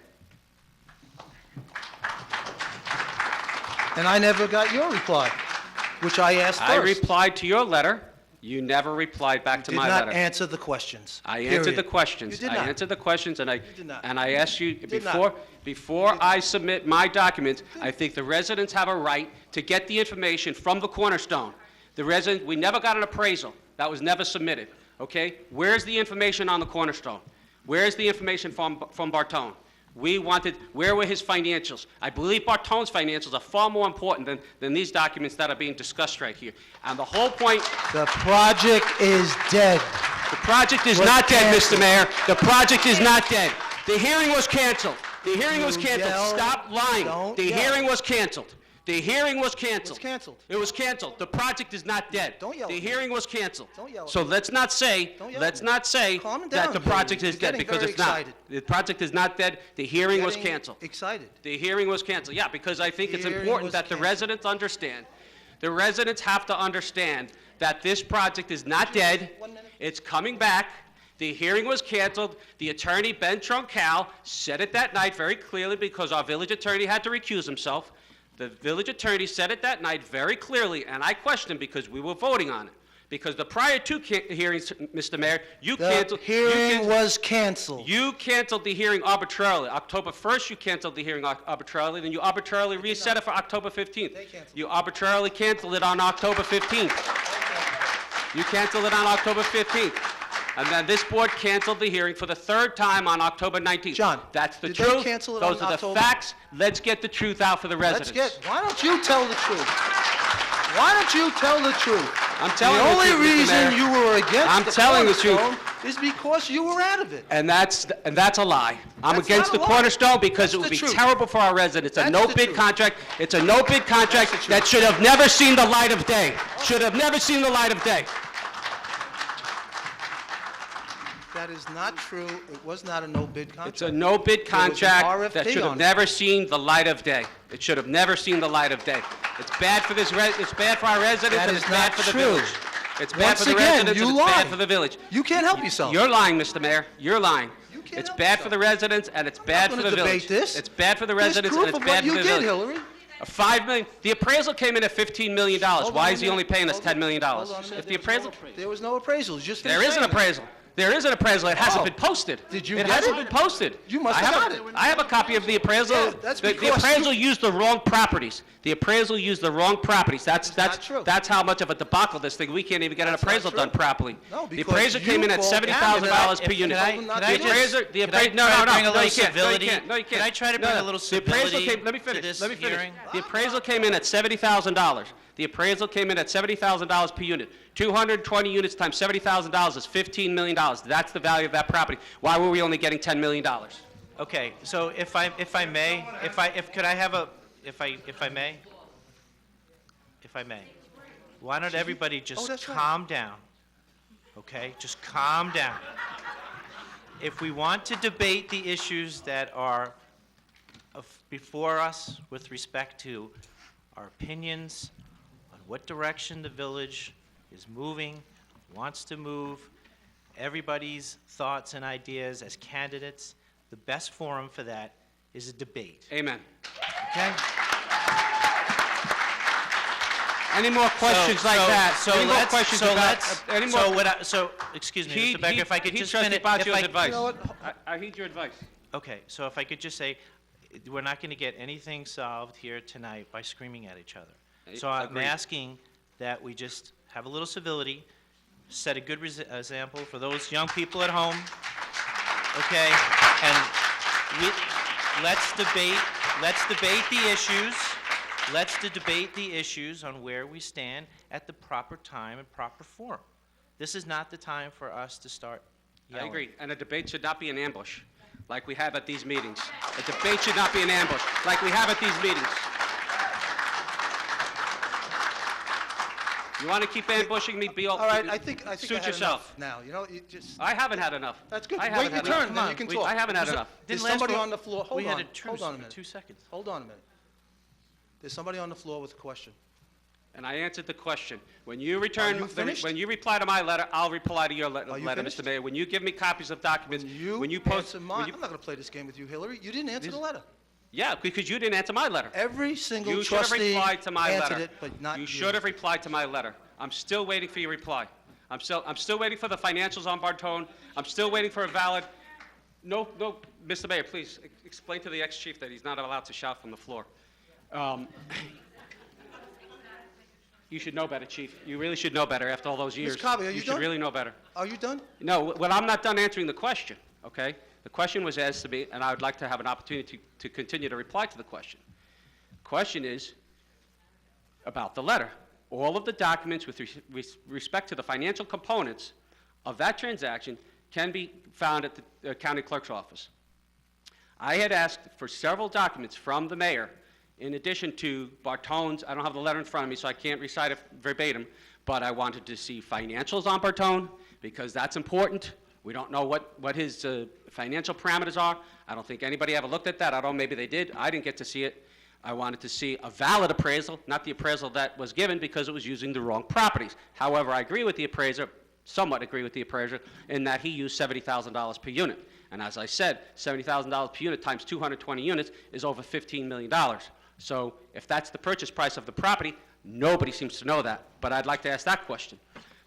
And I never got your reply, which I asked first. I replied to your letter. You never replied back to my letter. Did not answer the questions. I answered the Period. questions. You did not. I answered the questions, and did not. I asked you did not. before I submit my documents. I think the residents have a right to get the information from the Cornerstone. We never got an appraisal. That was never submitted. Okay? Where's the information on the Cornerstone? Where's the information from Bartone? Where were his financials? I believe Bartone's financials are far more important than these documents that are being discussed right here. And the whole point... The project is dead. The project is not dead, Mr. Mayor. The project is not dead. The hearing was canceled. The hearing was canceled. Stop lying. The hearing was canceled. The hearing was canceled. It's canceled. It was canceled. The project is not dead. Don't yell The at me. hearing was canceled. Don't yell at So me. let's not say, Don't yell let's at me. not say Calm that down, the project Hillary. is You're dead, getting because very it's not. excited. The project is not dead. The hearing was Getting canceled. excited. The hearing was canceled, yeah, because I think The it's hearing important was that the canceled. residents understand. The residents have to understand that this project is not dead. 1 minute. It's coming back. The hearing was canceled. The attorney, Ben Troncal, said it that night very clearly because our village attorney had to recuse himself. The village attorney said it that night very clearly, and I questioned him because we were voting on it. Because the prior two hearings, Mr. Mayor, you canceled. The hearing was canceled. You canceled the hearing arbitrarily. October 1st, you canceled the hearing arbitrarily, then you arbitrarily reset it for October 15th. They canceled You arbitrarily canceled it on October 15th. You canceled it on October 15th. And then this board canceled the hearing for the third time on October 19th. John, that's the did they truth. cancel it Those on are October? the facts. Let's get the truth out for the residents. Why don't you tell the truth? Why don't you tell the truth? I'm telling the the only truth, Mr. reason Mayor. you were against I'm the telling the truth. Cornerstone is because you were out of it. And that's a lie. I'm That's against not the a lie. cornerstone because That's it would the be truth. terrible for our residents. It's a That's the no-bid truth. contract. It's a no-bid contract That's the truth. that should have never seen the light of day. Should have never seen the light of day. That is not true. It was not a no-bid contract. It's a no-bid There was an contract that RFP should have on it. never seen the light of day. It should have never seen the light of day. It's bad for it's bad for our residents That and is it's bad not for the true. village. It's bad Once for the again, residents you and it's bad lie. for the village. You can't help yourself. You're lying, Mr. Mayor. You're lying. You can't It's help bad for yourself. the residents and it's bad for gonna the village. debate this. It's bad for the There's residents proof and it's of bad what for you the did, village. Hillary. $5 million. The appraisal came in at $15 million. Hold Why on a is he only minute. paying us Hold $10 million? Hold on a minute. If the appraisal, There was no appraisal. You just there finished is an saying that. appraisal. There is an appraisal. It hasn't Oh. been posted. Did you It get hasn't it? been posted. You must I have have got a- it. I have a copy of the appraisal. Yeah, that's The because appraisal used the wrong properties. The appraisal used the wrong properties. That's not true. that's how much of a debacle this thing. We can't even get an That's not appraisal true. done properly. No, The because appraisal came you in at called $70,000 per If- unit. can I- The can I The just- appraiser, the can I appraiser, no, try to no, bring a no, little you can't, no, you civility? can't, no, you can't. Can I try to No, bring no. a little The appraisal civility came, let me to finish, this let me finish. hearing? The appraisal came in at $70,000. The appraisal came in at $70,000 per unit. 220 units times $70,000 is $15 million. That's the value of that property. Why were we only getting $10 million? Okay, so if I may, why don't everybody just that's right. calm down? Okay, just calm down. If we want to debate the issues that are before us with respect to our opinions on what direction the village is moving, wants to move, everybody's thoughts and ideas as candidates, the best forum for that is a debate, Amen. okay? Any more questions like that? Any more questions about, any more? Excuse me, Heed- Mr. Becker, heed- if I could heed just Trustee finish. Baccio's advice. You know what? I heed your advice. Okay, so if I could just say, we're not going to get anything solved here tonight by screaming at each other. So I'm Agreed. asking that we just have a little civility, set a good example for those young people at home, okay? And let's debate the issues. Let's debate the issues on where we stand at the proper time and proper forum. This is not the time for us to start yelling. I agree, and a debate should not be an ambush, like we have at these meetings. A debate should not be an ambush, like we have at these meetings. You want to keep ambushing me, Bill? All right, I think I Suit had yourself. enough now. You know, you just. I haven't had enough. That's good. I Wait haven't your had turn, enough. then you can talk. I haven't had enough. There's Didn't last somebody vote- on the floor. We Hold had on. a truce Hold on a for minute. 2 seconds. Hold on a minute. There's somebody on the floor with a question. And I answered the question. When you return, you finished? when you reply to my letter, I'll reply to your Are you letter, finished? Mr. Mayor. When you give me copies of documents, when you post, answer mine, I'm not going to play this game with you, Hillary. You didn't answer the letter. yeah, because you didn't answer my letter. Every single You should have trustee replied to my answered letter. it, but not you. You should have replied to my letter. I'm still waiting for your reply. I'm still waiting for the financials on Bartone. I'm still waiting for a valid. No, Mr. Mayor, please explain to the ex-chief that he's not allowed to shout from the floor. You should know better, Chief. You really should know better after all those years. Covey, are you should done? really know better. Are you done? No, well, I'm not done answering the question, okay? The question was asked to me, and I would like to have an opportunity to continue to reply to the question. The question is about the letter. All of the documents with respect to the financial components of that transaction can be found at the county clerk's office. I had asked for several documents from the mayor, in addition to Bartone's. I don't have the letter in front of me, so I can't recite it verbatim, but I wanted to see financials on Bartone, because that's important. We don't know what his financial parameters are. I don't think anybody ever looked at that. I don't know, maybe they did. I didn't get to see it. I wanted to see a valid appraisal, not the appraisal that was given because it was using the wrong properties. However, I agree with the appraiser, somewhat agree with the appraiser, in that he used $70,000 per unit. And as I said, $70,000 per unit times 220 units is over $15 million. So if that's the purchase price of the property, nobody seems to know that. But I'd like to ask that question.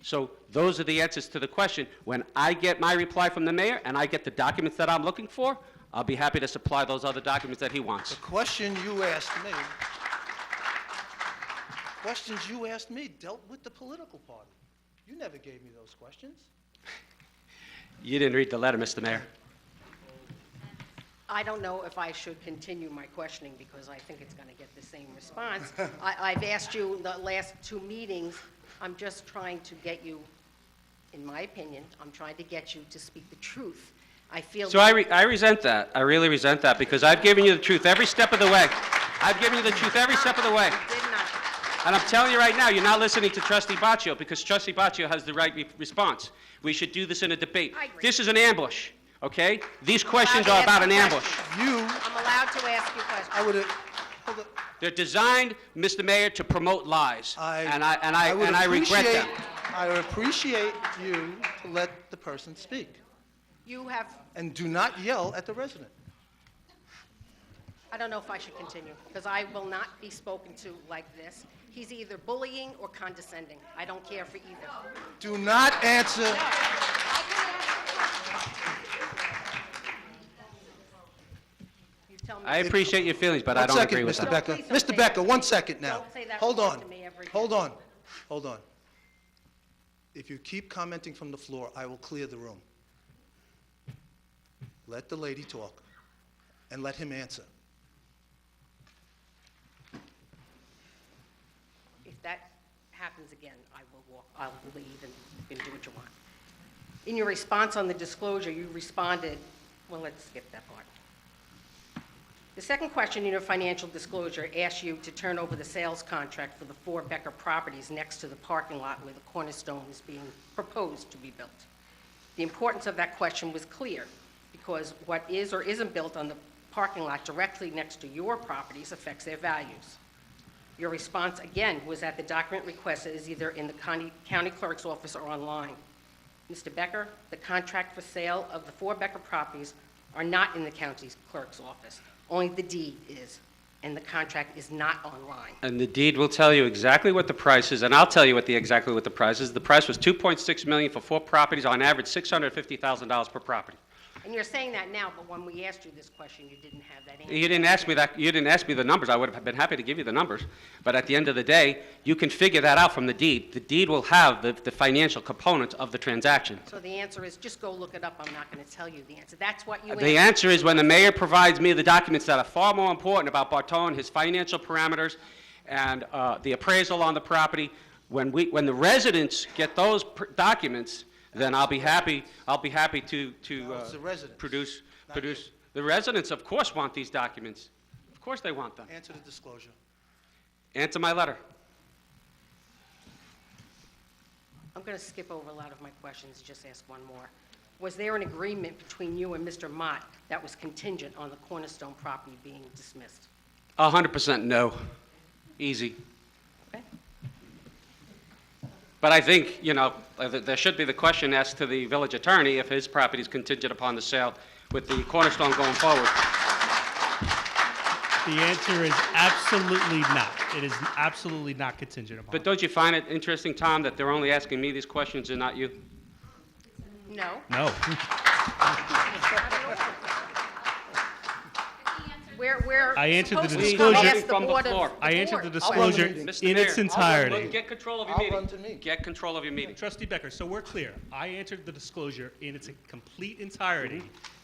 So those are the answers to the question. When I get my reply from the mayor and I get the documents that I'm looking for, I'll be happy to supply those other documents that he wants. The questions you asked me dealt with the political party. You never gave me those questions. You didn't read the letter, Mr. Mayor. I don't know if I should continue my questioning because I think it's going to get the same response. I've asked you the last 2 meetings. I'm just trying to get you, in my opinion, I'm trying to get you to speak the truth. I feel So I resent that. I really resent that because I've given you the truth every step of the way. I've given you the truth every step of the way. You did not. And I'm telling you right now, you're not listening to Trustee Baccio because Trustee Baccio has the right response. We should do this in a debate. I agree. This is an ambush, okay? These questions are about an ambush. I'm allowed to ask you questions. I would have, hold on. They're designed, Mr. Mayor, to promote lies. And I regret them. I would appreciate you to let the person speak. You have, And do not yell at the resident. I don't know if I should continue because I will not be spoken to like this. He's either bullying or condescending. I don't care for either. Do not answer. You tell me. I appreciate your feelings, but I don't agree with Mr. them. Becker. Please don't Mr. say Becker, that. 1 second now. Don't say that Hold word on. to me ever again. Hold on. Hold on. If you keep commenting from the floor, I will clear the room. Let the lady talk, and let him answer. If that happens again, I'll leave and you can do what you want. In your response on the disclosure, you responded, well, let's skip that part. The second question in your financial disclosure asked you to turn over the sales contract for the 4 Becker properties next to the parking lot where the cornerstone is being proposed to be built. The importance of that question was clear because what is or isn't built on the parking lot directly next to your properties affects their values. Your response, again, was that the document requested is either in the county clerk's office or online. Mr. Becker, the contract for sale of the 4 Becker properties are not in the county clerk's office. Only the deed is, and the contract is not online. And the deed will tell you exactly what the price is, and I'll tell you exactly what the price is. The price was $2.6 million for 4 properties, on average $650,000 per property. And you're saying that now, but when we asked you this question, you didn't have that answer. You didn't ask me that. You didn't ask me the numbers. I would have been happy to give you the numbers. But at the end of the day, you can figure that out from the deed. The deed will have the financial components of the transaction. So the answer is just go look it up. I'm not going to tell you the answer. That's what you The answer is when the mayor provides me the documents that are far more important about Bartone, his financial parameters, and the appraisal on the property. When the residents get those documents, then I'll be happy to it's the residents, produce. not you. The residents, of course, want these documents. Of course they want them. Answer the disclosure. Answer my letter. I'm going to skip over a lot of my questions, just ask one more. Was there an agreement between you and Mr. Mott that was contingent on the Cornerstone property being dismissed? 100% no. Easy. Okay. But I think, there should be the question asked to the village attorney if his property is contingent upon the sale with the Cornerstone going forward. The answer is absolutely not. It is absolutely not contingent upon. But don't you find it interesting, Tom, that they're only asking me these questions and not you? No. No. I answered the disclosure. I answered the disclosure in its entirety. Get control of your I'll meeting. run to me. Get control of your meeting. Trustee Becker, so we're clear. I answered the disclosure in its complete entirety,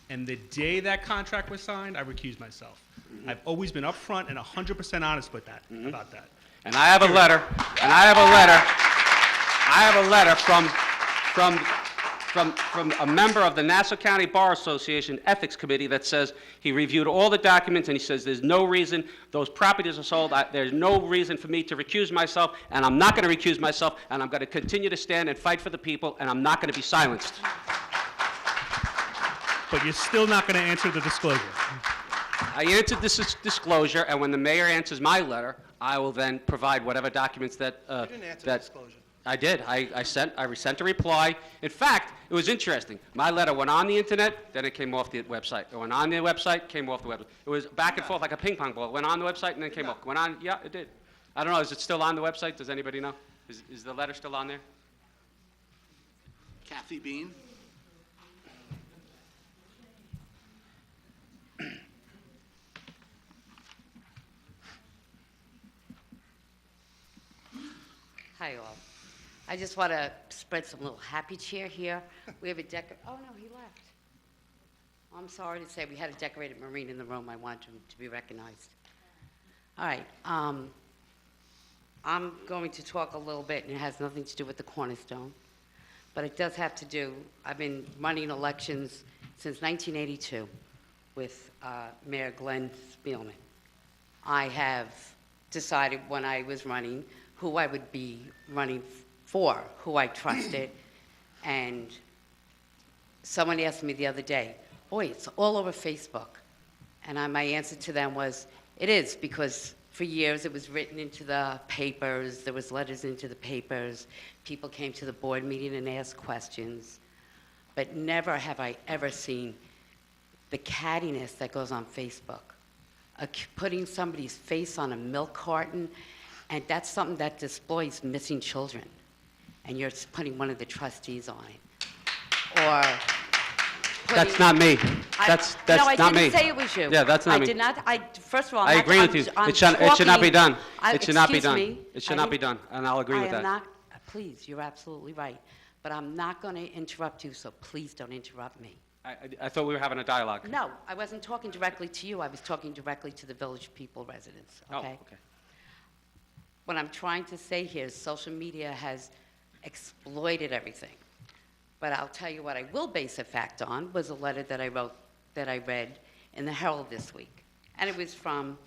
and the day that contract was signed, I recused myself. I've always been upfront and 100% honest with that, about that. And I have a letter, from a member of the Nassau County Bar Association Ethics Committee that says he reviewed all the documents and he says there's no reason, those properties are sold, there's no reason for me to recuse myself, and I'm not going to recuse myself, and I'm going to continue to stand and fight for the people, and I'm not going to be silenced. But you're still not going to answer the disclosure. I answered this disclosure, and when the mayor answers my letter, I will then provide whatever documents that, You didn't answer the disclosure. I did. I sent a reply. In fact, it was interesting. My letter went on the internet, then it came off the website. It went on the website, came off the website. It was back and forth like a ping pong ball. It went on the website and then came off. Went on, yeah, it did. I don't know, is it still on the website? Does anybody know? Is the letter still on there? Kathy Bean? Hi, all. I just want to spread some little happy cheer here. We have a oh, no, he left. I'm sorry to say, we had a decorated Marine in the room. I want him to be recognized. All right. I'm going to talk a little bit, and it has nothing to do with the Cornerstone, but it does have to do, I've been running elections since 1982 with Mayor Glenn Spielman. I have decided when I was running who I would be running for, who I trusted. And someone asked me the other day, boy, it's all over Facebook. And my answer to them was, it is, because for years it was written into the papers, there was letters into the papers, people came to the board meeting and asked questions. But never have I ever seen the cattiness that goes on Facebook. Putting somebody's face on a milk carton, and that's something that displays missing children, and you're putting one of the trustees on it. Or That's not me. That's no, I not me. didn't say it was you. Yeah, that's not me. I did not, first of all, I agree with you. It should not be done. It should not be done. Excuse me. It should not be done, and I'll agree with I am that. not, please, you're absolutely right. But I'm not going to interrupt you, so please don't interrupt me. I thought we were having a dialogue. No, I wasn't talking directly to you. I was talking directly to the village people, residents, okay? Oh, okay. What I'm trying to say here is social media has exploited everything. But I'll tell you what I will base a fact on was a letter that I wrote, that I read in the Herald this week. And it was from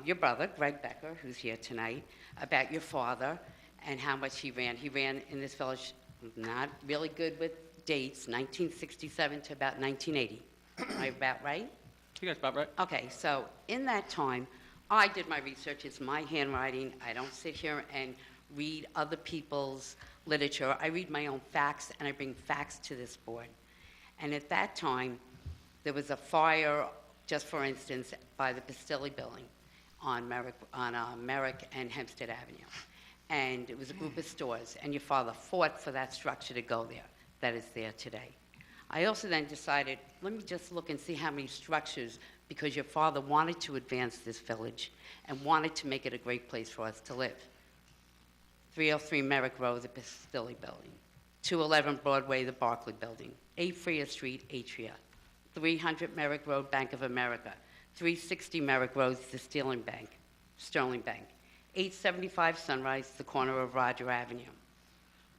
your brother, Greg Becker, who's here tonight, about your father and how much he ran. He ran in this village, not really good with dates, 1967 to about 1980. Am I about right? You guys about right? Okay, so in that time, I did my research. It's my handwriting. I don't sit here and read other people's literature. I read my own facts, and I bring facts to this board. And at that time, there was a fire, just for instance, by the Pastilli building on Merrick and Hempstead Avenue. And it was a group of stores, and your father fought for that structure to go there. That is there today. I also then decided, let me just look and see how many structures, because your father wanted to advance this village and wanted to make it a great place for us to live. 303 Merrick Road, the Pastilli building. 211 Broadway, the Barclay building. 8 Freer Street, Atria. 300 Merrick Road, Bank of America. 360 Merrick Road, the Sterling Bank. 875 Sunrise, the corner of Roger Avenue.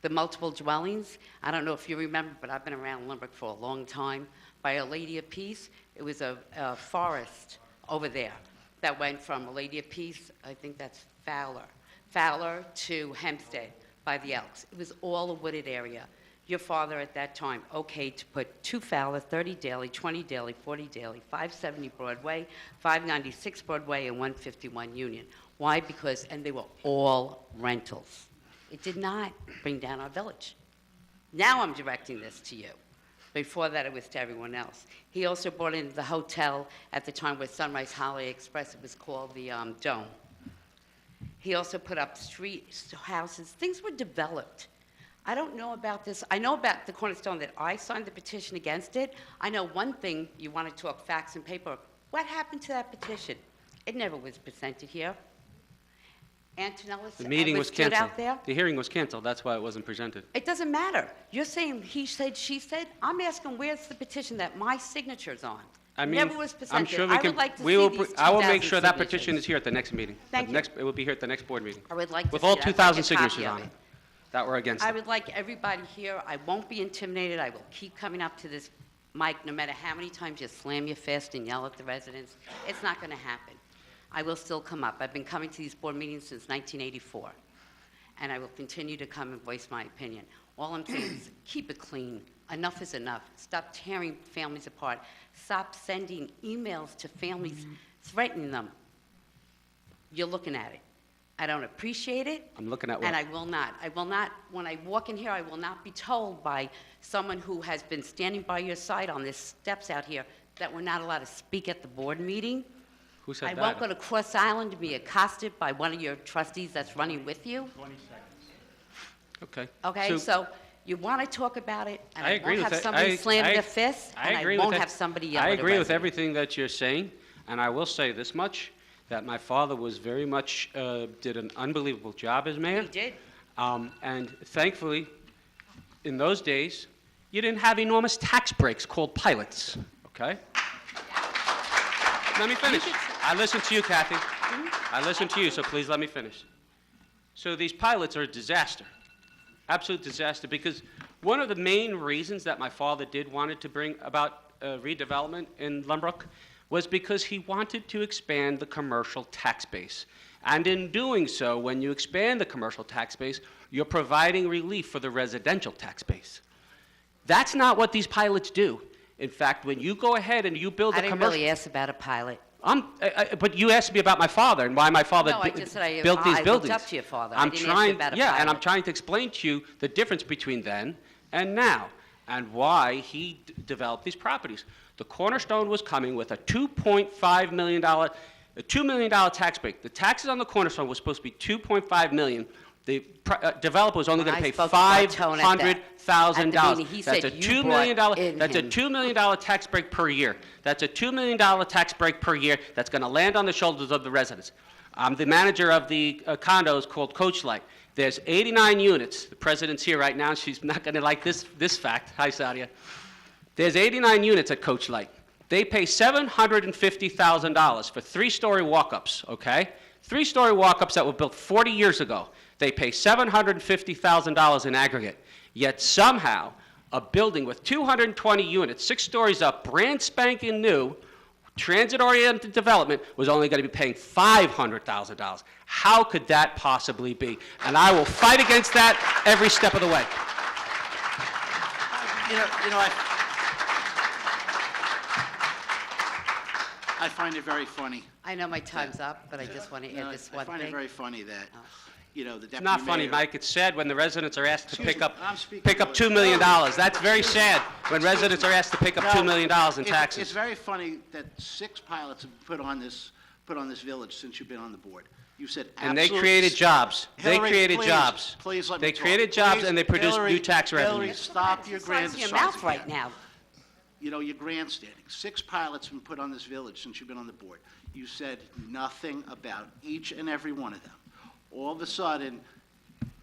The multiple dwellings, I don't know if you remember, but I've been around Lynbrook for a long time. By A Lady of Peace, it was a forest over there that went from A Lady of Peace, I think that's Fowler to Hempstead by the Elks. It was all a wooded area. Your father at that time okayed to put 2 Fowler, 30 daily, 20 daily, 40 daily, 570 Broadway, 596 Broadway, and 151 Union. Why? Because, and they were all rentals. It did not bring down our village. Now I'm directing this to you. Before that, it was to everyone else. He also brought in the hotel at the time with Sunrise Holiday Express. It was called the Dome. He also put up street houses. Things were developed. I don't know about this. I know about the Cornerstone that I signed the petition against it. I know one thing, you want to talk facts and paper. What happened to that petition? It never was presented here. Antonella The meeting was stood canceled. out there. The hearing was canceled. That's why it wasn't presented. It doesn't matter. You're saying he said, she said. I'm asking where's the petition that my signature's on? I mean, Never was presented. I'm sure we I can. would like to we see will. these I will 2,000 make sure that signatures. petition is here at the next meeting. Thank you. It will be here at the next board meeting. I would like to with see all it. I'd like 2,000 a copy signatures of on it. it. that were against I it. would like everybody here, I won't be intimidated, I will keep coming up to this mic, no matter how many times you slam your fist and yell at the residents. It's not going to happen. I will still come up. I've been coming to these board meetings since 1984, and I will continue to come and voice my opinion. All I'm saying is keep it clean. Enough is enough. Stop tearing families apart. Stop sending emails to families threatening them. You're looking at it. I don't appreciate it. I'm looking at what? And I will not. When I walk in here, I will not be told by someone who has been standing by your side on the steps out here that we're not allowed to speak at the board meeting. Who said I that? won't go to Cross Island to be accosted by one of your trustees that's running with you. 20 seconds. Okay. Okay, so you want to talk about it, and I I agree won't with have it. somebody slam I their fists, and I agree won't with have it. somebody yell I at a agree with resident. everything that you're saying, and I will say this much, that my father was very much, did an unbelievable job as mayor. He did. And thankfully, in those days, you didn't have enormous tax breaks called pilots, okay? Let me finish. I listened to you, Kathy. I listened to you, so please let me finish. So these pilots are a disaster, absolute disaster, because one of the main reasons that my father wanted to bring about redevelopment in Lynbrook was because he wanted to expand the commercial tax base. And in doing so, when you expand the commercial tax base, you're providing relief for the residential tax base. That's not what these pilots do. In fact, when you go ahead and you build I a didn't commercial... really ask about a pilot. But you asked me about my father and why my father No, I just said built these I buildings. looked up to your father. I didn't ask you about a Yeah, and I'm pilot. trying to explain to you the difference between then and now, and why he developed these properties. The Cornerstone was coming with a $2.5 million, a $2 million tax break. The taxes on the Cornerstone was supposed to be $2.5 million. The developer was only When going to I pay spoke to Brad Tone at the $500,000. meeting, he That's said a you $2 million. brought in That's a him. $2 million tax break per year. That's a $2 million tax break per year that's going to land on the shoulders of the residents. I'm the manager of the condos called Coach Light. There's 89 units. The president's here right now. She's not going to like this fact. Hi, Sadia. There's 89 units at Coach Light. They pay $750,000 for three-story walk-ups, okay? Three-story walk-ups that were built 40 years ago. They pay $750,000 in aggregate. Yet somehow, a building with 220 units, 6 stories up, brand spanking new, transit-oriented development, was only going to be paying $500,000. How could that possibly be? And I will fight against that every step of the way. I find it very funny. I know my time's up, but I just want to add this one I find it thing. very funny that, the deputy It's not funny, mayor- Mike. It's sad when the residents are asked to Excuse pick me, up I'm speaking $2 million. That's very sad when residents are asked to pick up $2 million in It's taxes. very funny that 6 pilots have put on this village since you've been on the board. You said And they absolute- created jobs. They Hillary, created please, jobs. Please let me They talk. created jobs Please, and they produced Hillary, new tax Hillary, revenues. stop your Exercise your grandstanding. mouth right now. You're grandstanding. 6 pilots have been put on this village since you've been on the board. You said nothing about each and every one of them. All of a sudden,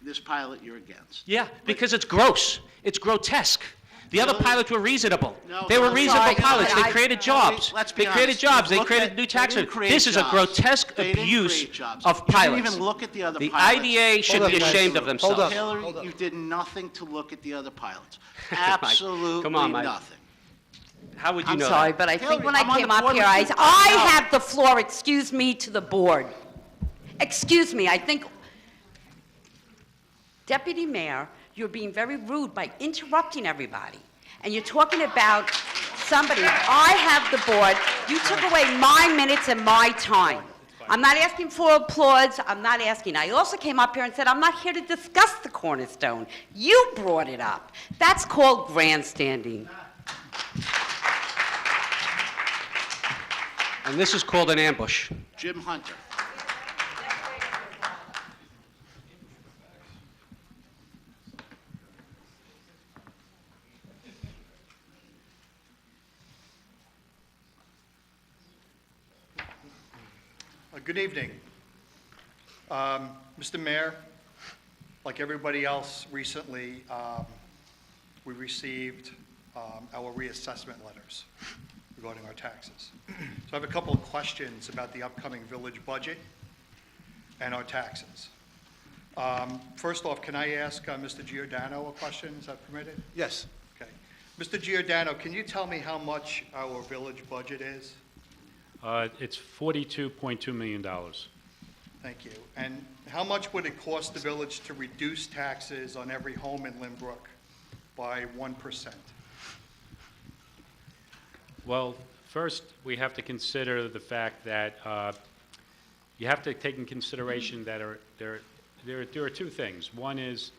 this pilot you're against. Yeah, because it's gross. It's grotesque. The other Hillary- pilots were reasonable. No, They were I'm reasonable sorry, pilots. but They created jobs. Let's be They created honest. jobs. They Look created at- new they tax didn't revenues. create This is a jobs. grotesque They didn't abuse create jobs. of You pilots. didn't even look at the other The pilots. IDA should Hold be up, guys. ashamed of Hold themselves. up. Hillary, you did nothing to look at the other pilots. Absolutely Come on, Mike. nothing. How would you I'm know sorry, that? but I think Hillary, when I I'm on came the up board here, with you. I No. have the floor, excuse me, to the board. Excuse me, I think, Deputy Mayor, you're being very rude by interrupting everybody. And you're talking about somebody, I have the board, you took away my minutes and my time. I'm not asking for applause, I'm not asking. I also came up here and said, I'm not here to discuss the Cornerstone. You brought it up. That's called grandstanding. And this is called an ambush. Jim Hunter. Good evening. Mr. Mayor, like everybody else recently, we received our reassessment letters regarding our taxes. So I have a couple of questions about the upcoming village budget and our taxes. First off, can I ask Mr. Giordano a question? Is that permitted? Yes. Okay. Mr. Giordano, can you tell me how much our village budget is? It's $42.2 million. Thank you. And how much would it cost the village to reduce taxes on every home in Lynbrook by 1%? Well, first, we have to consider the fact that you have to take in consideration that there are two things. One is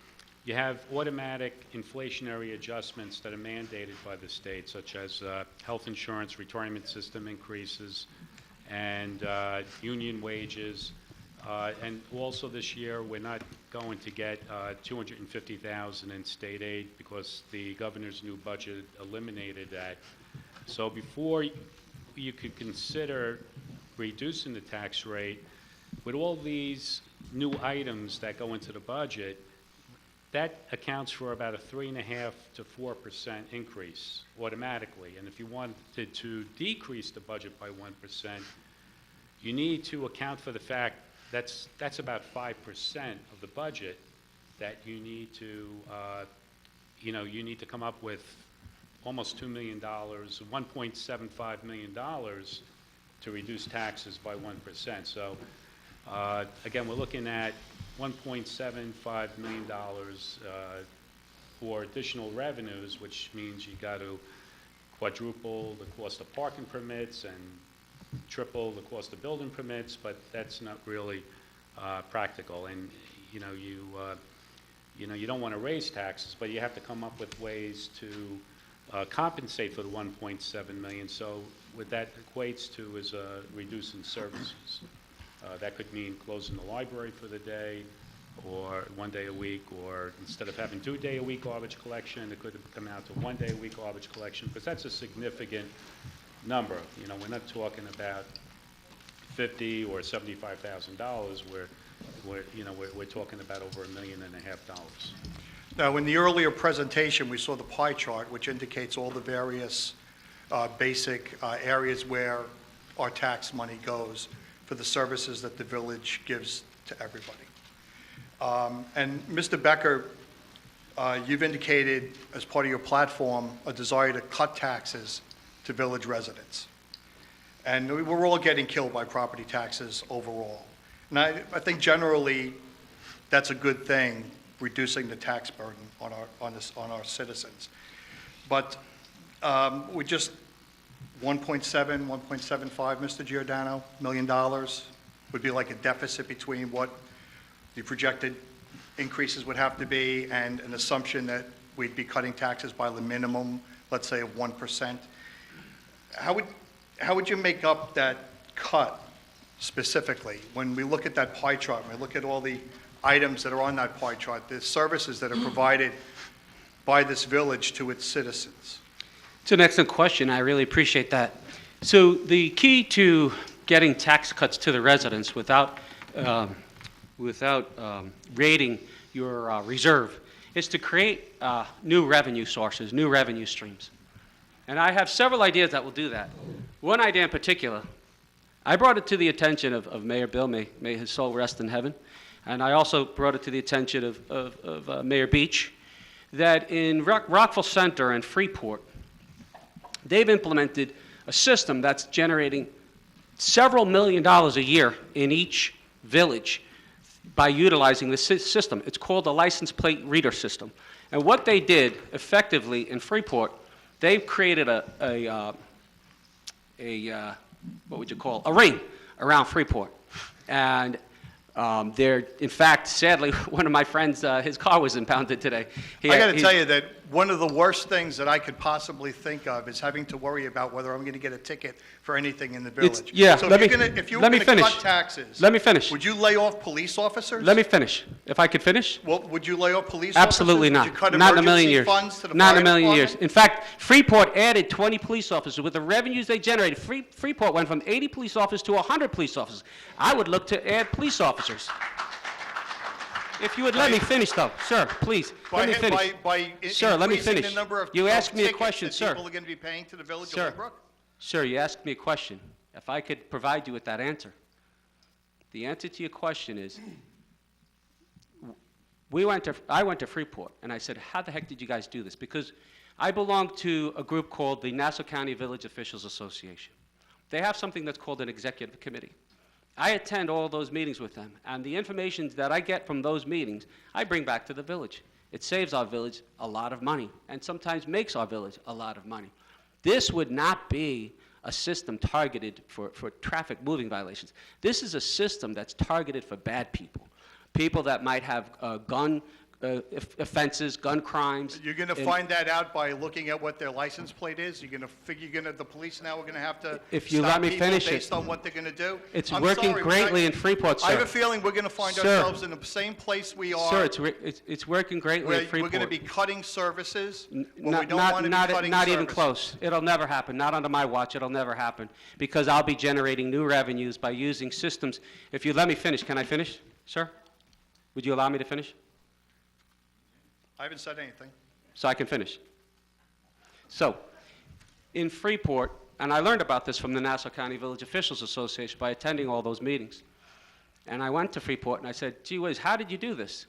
you have automatic inflationary adjustments that are mandated by the state, such as health insurance, retirement system increases, and union wages. And also this year, we're not going to get $250,000 in state aid because the governor's new budget eliminated that. So before you could consider reducing the tax rate, with all these new items that go into the budget, that accounts for about a 3.5% to 4% increase automatically. And if you wanted to decrease the budget by 1%, you need to account for the fact that's about 5% of the budget that you need to, you need to come up with almost $2 million, $1.75 million to reduce taxes by 1%. So again, we're looking at $1.75 million for additional revenues, which means you got to quadruple the cost of parking permits and triple the cost of building permits, but that's not really practical. And you don't want to raise taxes, but you have to come up with ways to compensate for the 1.7 million. So what that equates to is reducing services. That could mean closing the library for the day, or 1 day a week, or instead of having 2 day a week garbage collection, it could come out to 1 day a week garbage collection, because that's a significant number. We're not talking about $50,000 or $75,000. We're talking about over $1.5 million. Now, in the earlier presentation, we saw the pie chart, which indicates all the various basic areas where our tax money goes for the services that the village gives to everybody. And Mr. Becker, you've indicated as part of your platform a desire to cut taxes to village residents. And we're all getting killed by property taxes overall. And I think generally that's a good thing, reducing the tax burden on our citizens. But we just 1.75, Mr. Giordano, $1 million would be like a deficit between what the projected increases would have to be and an assumption that we'd be cutting taxes by the minimum, let's say, of 1%. How would you make up that cut specifically? When we look at that pie chart, when we look at all the items that are on that pie chart, the services that are provided by this village to its citizens? It's an excellent question. I really appreciate that. So the key to getting tax cuts to the residents without raiding your reserve is to create new revenue sources, new revenue streams. And I have several ideas that will do that. One idea in particular, I brought it to the attention of Mayor Bill, may his soul rest in heaven, and I also brought it to the attention of Mayor Beach, that in Rockville Center and Freeport, they've implemented a system that's generating several $1 million a year in each village by utilizing this system. It's called the license plate reader system. And what they did effectively in Freeport, they've created a what would you call, a ring around Freeport. And they're, in fact, sadly, one of my friends, his car was impounded today. I got to tell you that one of the worst things that I could possibly think of is having to worry about whether I'm going to get a ticket for anything in the village. Yeah, so if you were let me going to finish. cut taxes, let me finish. Would you lay off police officers? Let me finish. If I could finish? Well, would you lay off police Absolutely officers? not. Would you cut Not in a million emergency years. funds to the Not in fire a million years. department? In fact, Freeport added 20 police officers. With the revenues they generated, Freeport went from 80 police officers to 100 police officers. I would look to add police officers. If you would let me finish, though, sir, please, let me finish. Sir, let me finish. The number of you asked me a tickets question, that sir. people are going to be paying to the village Sir. of Lynbrook? Sir, you asked me a question. If I could provide you with that answer. The answer to your question is, I went to Freeport, and I said, how the heck did you guys do this? Because I belong to a group called the Nassau County Village Officials Association. They have something that's called an executive committee. I attend all those meetings with them, and the information that I get from those meetings, I bring back to the village. It saves our village a lot of money, and sometimes makes our village a lot of money. This would not be a system targeted for traffic moving violations. This is a system that's targeted for bad people, people that might have gun offenses, gun crimes. You're going to find that out by looking at what their license plate is? You're going to figure, the police now are going to have to If you stop let me people finish it. based on what they're going to do? It's I'm working sorry, greatly in Freeport, sir. I have a feeling we're going to find Sir. ourselves in the same place we are. Sir, it's working greatly where in Freeport. we're going to be cutting services when we Not, don't want to be cutting not even services. close. It'll never happen. Not under my watch. It'll never happen because I'll be generating new revenues by using systems. If you let me finish, can I finish, sir? Would you allow me to finish? I haven't said anything. So I can finish. So, in Freeport, and I learned about this from the Nassau County Village Officials Association by attending all those meetings. And I went to Freeport and I said, gee whiz, how did you do this?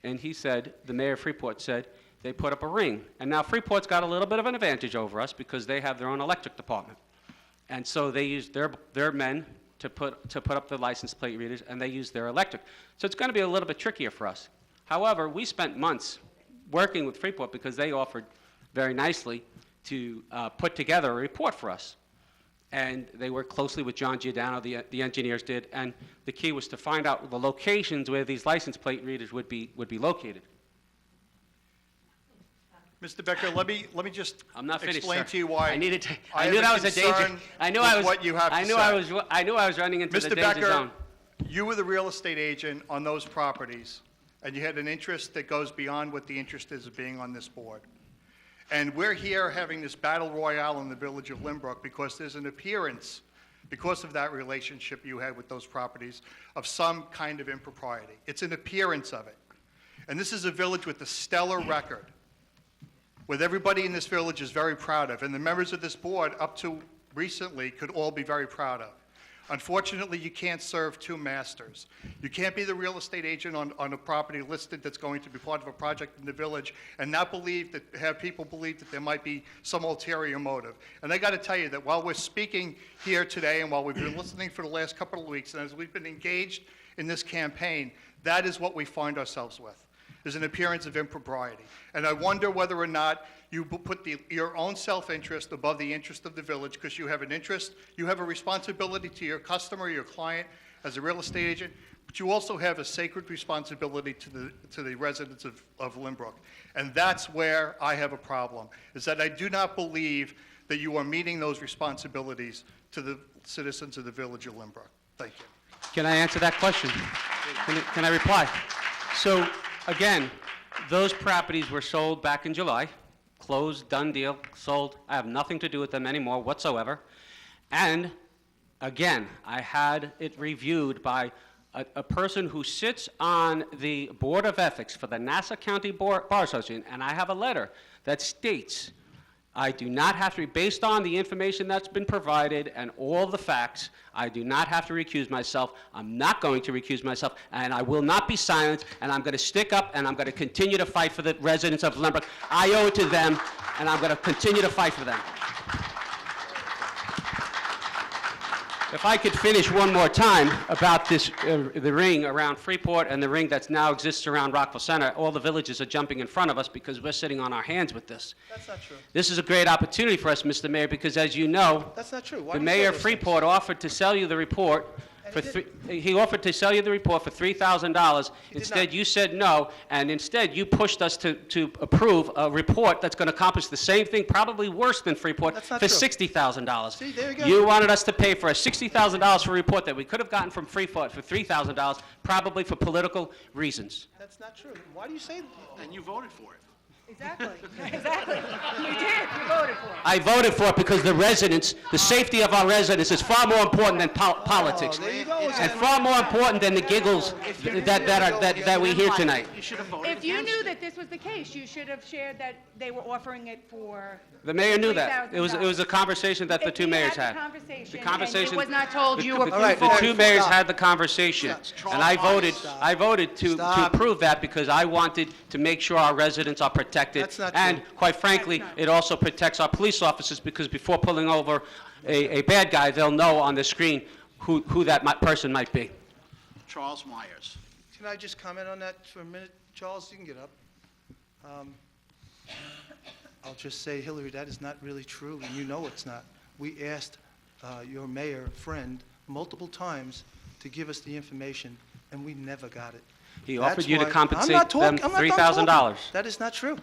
And he said, the mayor of Freeport said, they put up a ring. And now Freeport's got a little bit of an advantage over us because they have their own electric department. And so they used their men to put up the license plate readers, and they used their electric. So it's going to be a little bit trickier for us. However, we spent months working with Freeport because they offered very nicely to put together a report for us. And they worked closely with John Giordano, the engineers did, and the key was to find out the locations where these license plate readers would be located. Mr. Becker, let me just I'm not finished, explain sir. to you why I needed to. I I knew have that a was a danger. concern I knew with I was. what you have I to knew say. I was. I knew I was running into Mr. the danger Becker, zone. you were the real estate agent on those properties, and you had an interest that goes beyond what the interest is of being on this board. And we're here having this battle royale in the village of Lynbrook because there's an appearance, because of that relationship you had with those properties, of some kind of impropriety. It's an appearance of it. And this is a village with a stellar record, with everybody in this village is very proud of, and the members of this board, up to recently, could all be very proud of. Unfortunately, you can't serve two masters. You can't be the real estate agent on a property listed that's going to be part of a project in the village and not have people believe that there might be some ulterior motive. And I got to tell you that while we're speaking here today and while we've been listening for the last couple of weeks and as we've been engaged in this campaign, that is what we find ourselves with. There's an appearance of impropriety. And I wonder whether or not you put your own self-interest above the interest of the village because you have an interest, you have a responsibility to your customer, your client, as a real estate agent, but you also have a sacred responsibility to the residents of Lynbrook. And that's where I have a problem, is that I do not believe that you are meeting those responsibilities to the citizens of the village of Lynbrook. Thank you. Can I answer that question? Can I reply? So, again, those properties were sold back in July, closed, done deal, sold. I have nothing to do with them anymore whatsoever. And, again, I had it reviewed by a person who sits on the Board of Ethics for the Nassau County Bar Association, and I have a letter that states I do not have to, based on the information that's been provided and all the facts, I do not have to recuse myself. I'm not going to recuse myself, and I will not be silenced, and I'm going to stick up, and I'm going to continue to fight for the residents of Lynbrook. I owe it to them, and I'm going to continue to fight for them. If I could finish one more time about this, the ring around Freeport and the ring that now exists around Rockville Center, all the villages are jumping in front of us because we're sitting on our hands with this. That's not true. This is a great opportunity for us, Mr. Mayor, because as you know, That's not true. Why the do you say mayor of those Freeport offered to sell you the report for he offered to sell you the report for $3,000. Instead, not. you said no, and instead you pushed us to approve a report that's going to accomplish the same thing, probably worse than Freeport, That's for not true. $60,000. See, there you go. You wanted us to pay for a $60,000 for a report that we could have gotten from Freeport for $3,000, probably for political reasons. That's not true. Why do you say that? And you voted for it. Exactly, exactly. You did, you voted for it. I voted for it because the residents, the safety of our residents is far more important than politics. there you go And far more important than the giggles that we hear tonight. You should have voted If you against knew it. that this was the case, you should have shared that they were offering it for The mayor knew that. It was $3,000. a conversation that the If two he mayors had had. the conversation, The and conversation. it was not told you approved The it. two mayors had the conversation, Stop. and I voted to Stop. approve that because I wanted to make sure our residents are protected. That's not And true. quite frankly, That's not it also protects our police officers because before pulling over a bad guy, they'll know on the screen who that person might be. Charles Myers. Can I just comment on that for a minute? Charles, you can get up. I'll just say, Hillary, that is not really true, and you know it's not. We asked your mayor friend multiple times to give us the information, and we never got it. He That's offered you to why- compensate I'm not them I'm not done $3,000. talking. That is not true.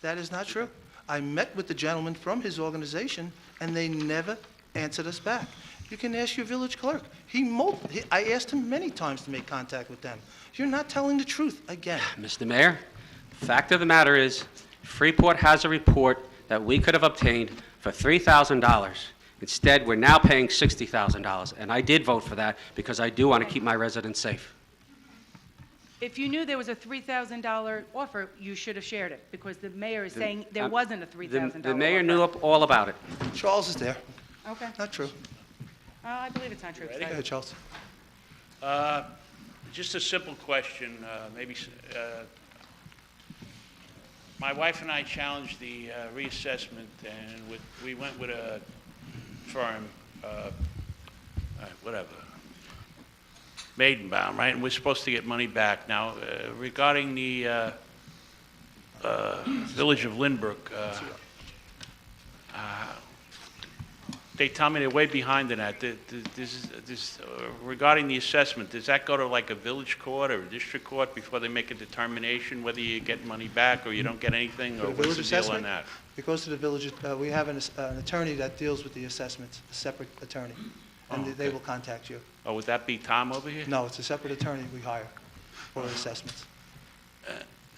That is not true. I met with the gentleman from his organization, and they never answered us back. You can ask your village clerk. I asked him many times to make contact with them. You're not telling the truth again. Mr. Mayor, fact of the matter is, Freeport has a report that we could have obtained for $3,000. Instead, we're now paying $60,000, and I did vote for that because I do want to keep my residents safe. If you knew there was a $3,000 offer, you should have shared it, because the mayor is saying there wasn't a $3,000 offer. The mayor knew all about it. Charles is there. Okay. Not true. I believe it's not true. Go ahead, Charles. Just a simple question, my wife and I challenged the reassessment, and we went with a firm, Maidenbaum, right? And we're supposed to get money back. Now, regarding the village of Lynbrook, they tell me they're way behind in that. Regarding the assessment, does that go to like a village court or a district court before they make a determination whether you get money back or you don't get anything, or The what's village the deal on assessment? that? It goes to the village, we have an attorney that deals with the assessments, a separate attorney, and Oh, they okay. will contact you. Oh, would that be Tom over here? No, it's a separate attorney we hire for assessments.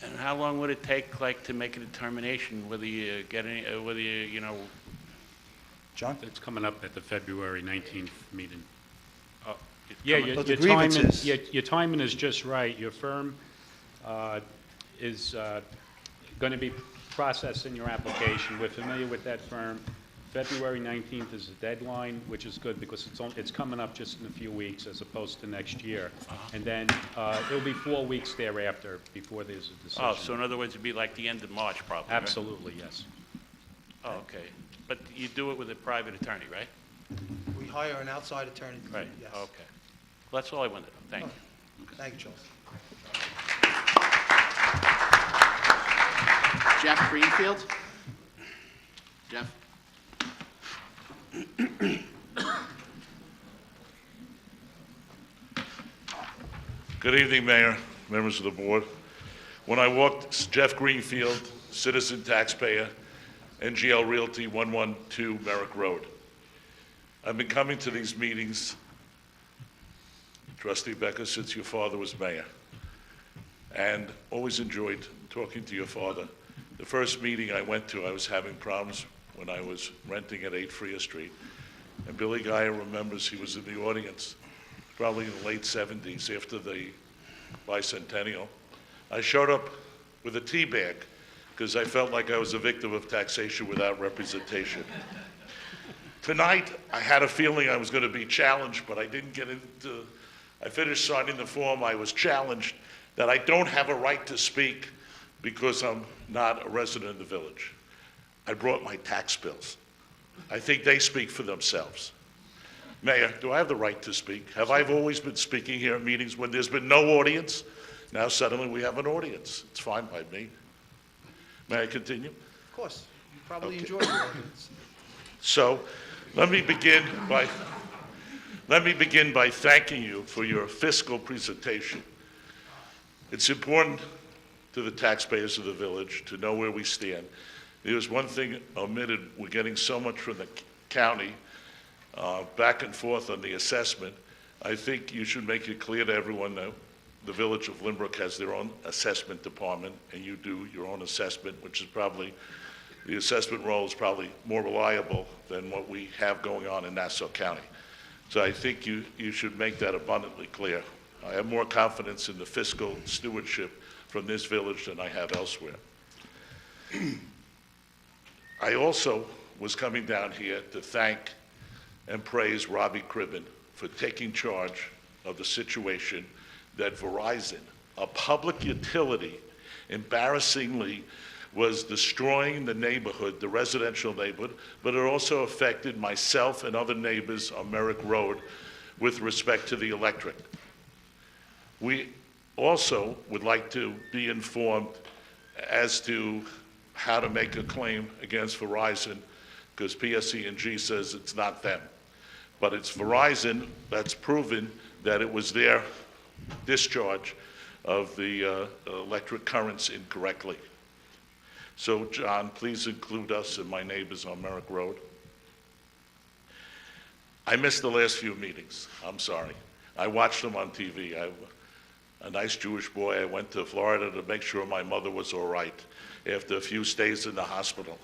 And how long would it take, like, to make a determination whether you get any, whether you know? John? It's coming up at the February 19th meeting. Oh, Yeah, coming- But the grievances- your timing is just right. Your firm is going to be processing your application. We're familiar with that firm. February 19th is the deadline, which is good because it's coming up just in a few weeks as opposed to next year. And then it'll be 4 weeks thereafter before there's a decision. Oh, so in other words, it'd be like the end of March, probably, right? Absolutely, yes. Oh, okay. But you do it with a private attorney, right? We hire an outside attorney. Right, Yes. okay. Well, that's all I wanted to know. Thank you. Thank you, Charles. Jeff Greenfield? Jeff? Good evening, Mayor, members of the board. When I walked, Jeff Greenfield, citizen taxpayer, NGL Realty, 112 Merrick Road. I've been coming to these meetings, Trustee Becker, since your father was mayor, and always enjoyed talking to your father. The first meeting I went to, I was having problems when I was renting at 8 Freer Street, and Billy Geyer remembers he was in the audience, probably in the late 70s after the bicentennial. I showed up with a tea bag because I felt like I was a victim of taxation without representation. Tonight, I had a feeling I was going to be challenged, but I didn't get into, I finished signing the form, I was challenged that I don't have a right to speak because I'm not a resident of the village. I brought my tax bills. I think they speak for themselves. Mayor, do I have the right to speak? Have I always been speaking here at meetings when there's been no audience? Now suddenly we have an audience. It's fine by me. May I continue? Of course, you probably Okay. enjoy your audience. So let me begin by thanking you for your fiscal presentation. It's important to the taxpayers of the village to know where we stand. There's one thing omitted. We're getting so much from the county back and forth on the assessment. I think you should make it clear to everyone that the Village of Lynbrook has their own assessment department, and you do your own assessment, which is probably, the assessment role is probably more reliable than what we have going on in Nassau County. So I think you should make that abundantly clear. I have more confidence in the fiscal stewardship from this village than I have elsewhere. I also was coming down here to thank and praise Robbie Cribben for taking charge of the situation that Verizon, a public utility, embarrassingly was destroying the neighborhood, the residential neighborhood, but it also affected myself and other neighbors on Merrick Road with respect to the electric. We also would like to be informed as to how to make a claim against Verizon, because PSE&G says it's not them. But it's Verizon that's proven that it was their discharge of the electric currents incorrectly. So, John, please include us and my neighbors on Merrick Road. I missed the last few meetings. I'm sorry. I watched them on TV. I'm a nice Jewish boy. I went to Florida to make sure my mother was all right after a few stays in the hospital.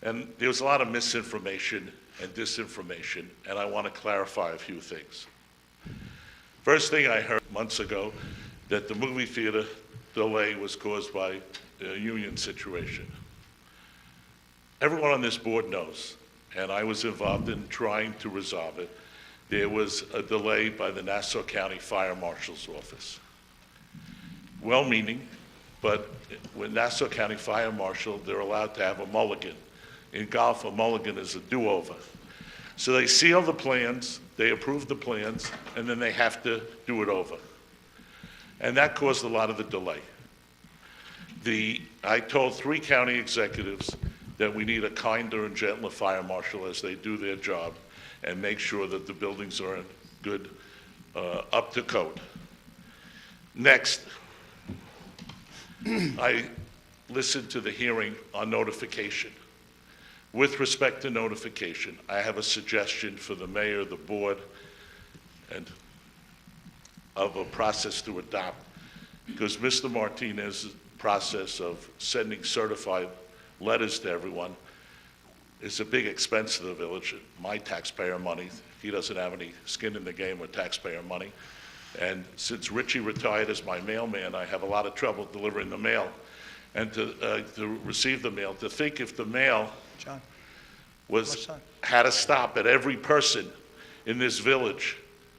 And there was a lot of misinformation and disinformation, and I want to clarify a few things. First thing I heard months ago, that the movie theater delay was caused by a union situation. Everyone on this board knows, and I was involved in trying to resolve it, there was a delay by the Nassau County Fire Marshal's office. Well-meaning, but with Nassau County Fire Marshal, they're allowed to have a mulligan. In golf, a mulligan is a do-over. So they seal the plans, they approve the plans, and then they have to do it over. And that caused a lot of the delay. I told 3 county executives that we need a kinder and gentler fire marshal as they do their job and make sure that the buildings are in good, up to code. Next, I listened to the hearing on notification. With respect to notification, I have a suggestion for the mayor, the board, and of a process to adopt, because Mr. Martinez's process of sending certified letters to everyone is a big expense to the village, my taxpayer money. He doesn't have any skin in the game with taxpayer money. And since Richie retired as my mailman, I have a lot of trouble delivering the mail and to receive the mail. To think if the mail John, had to stop at every person in this village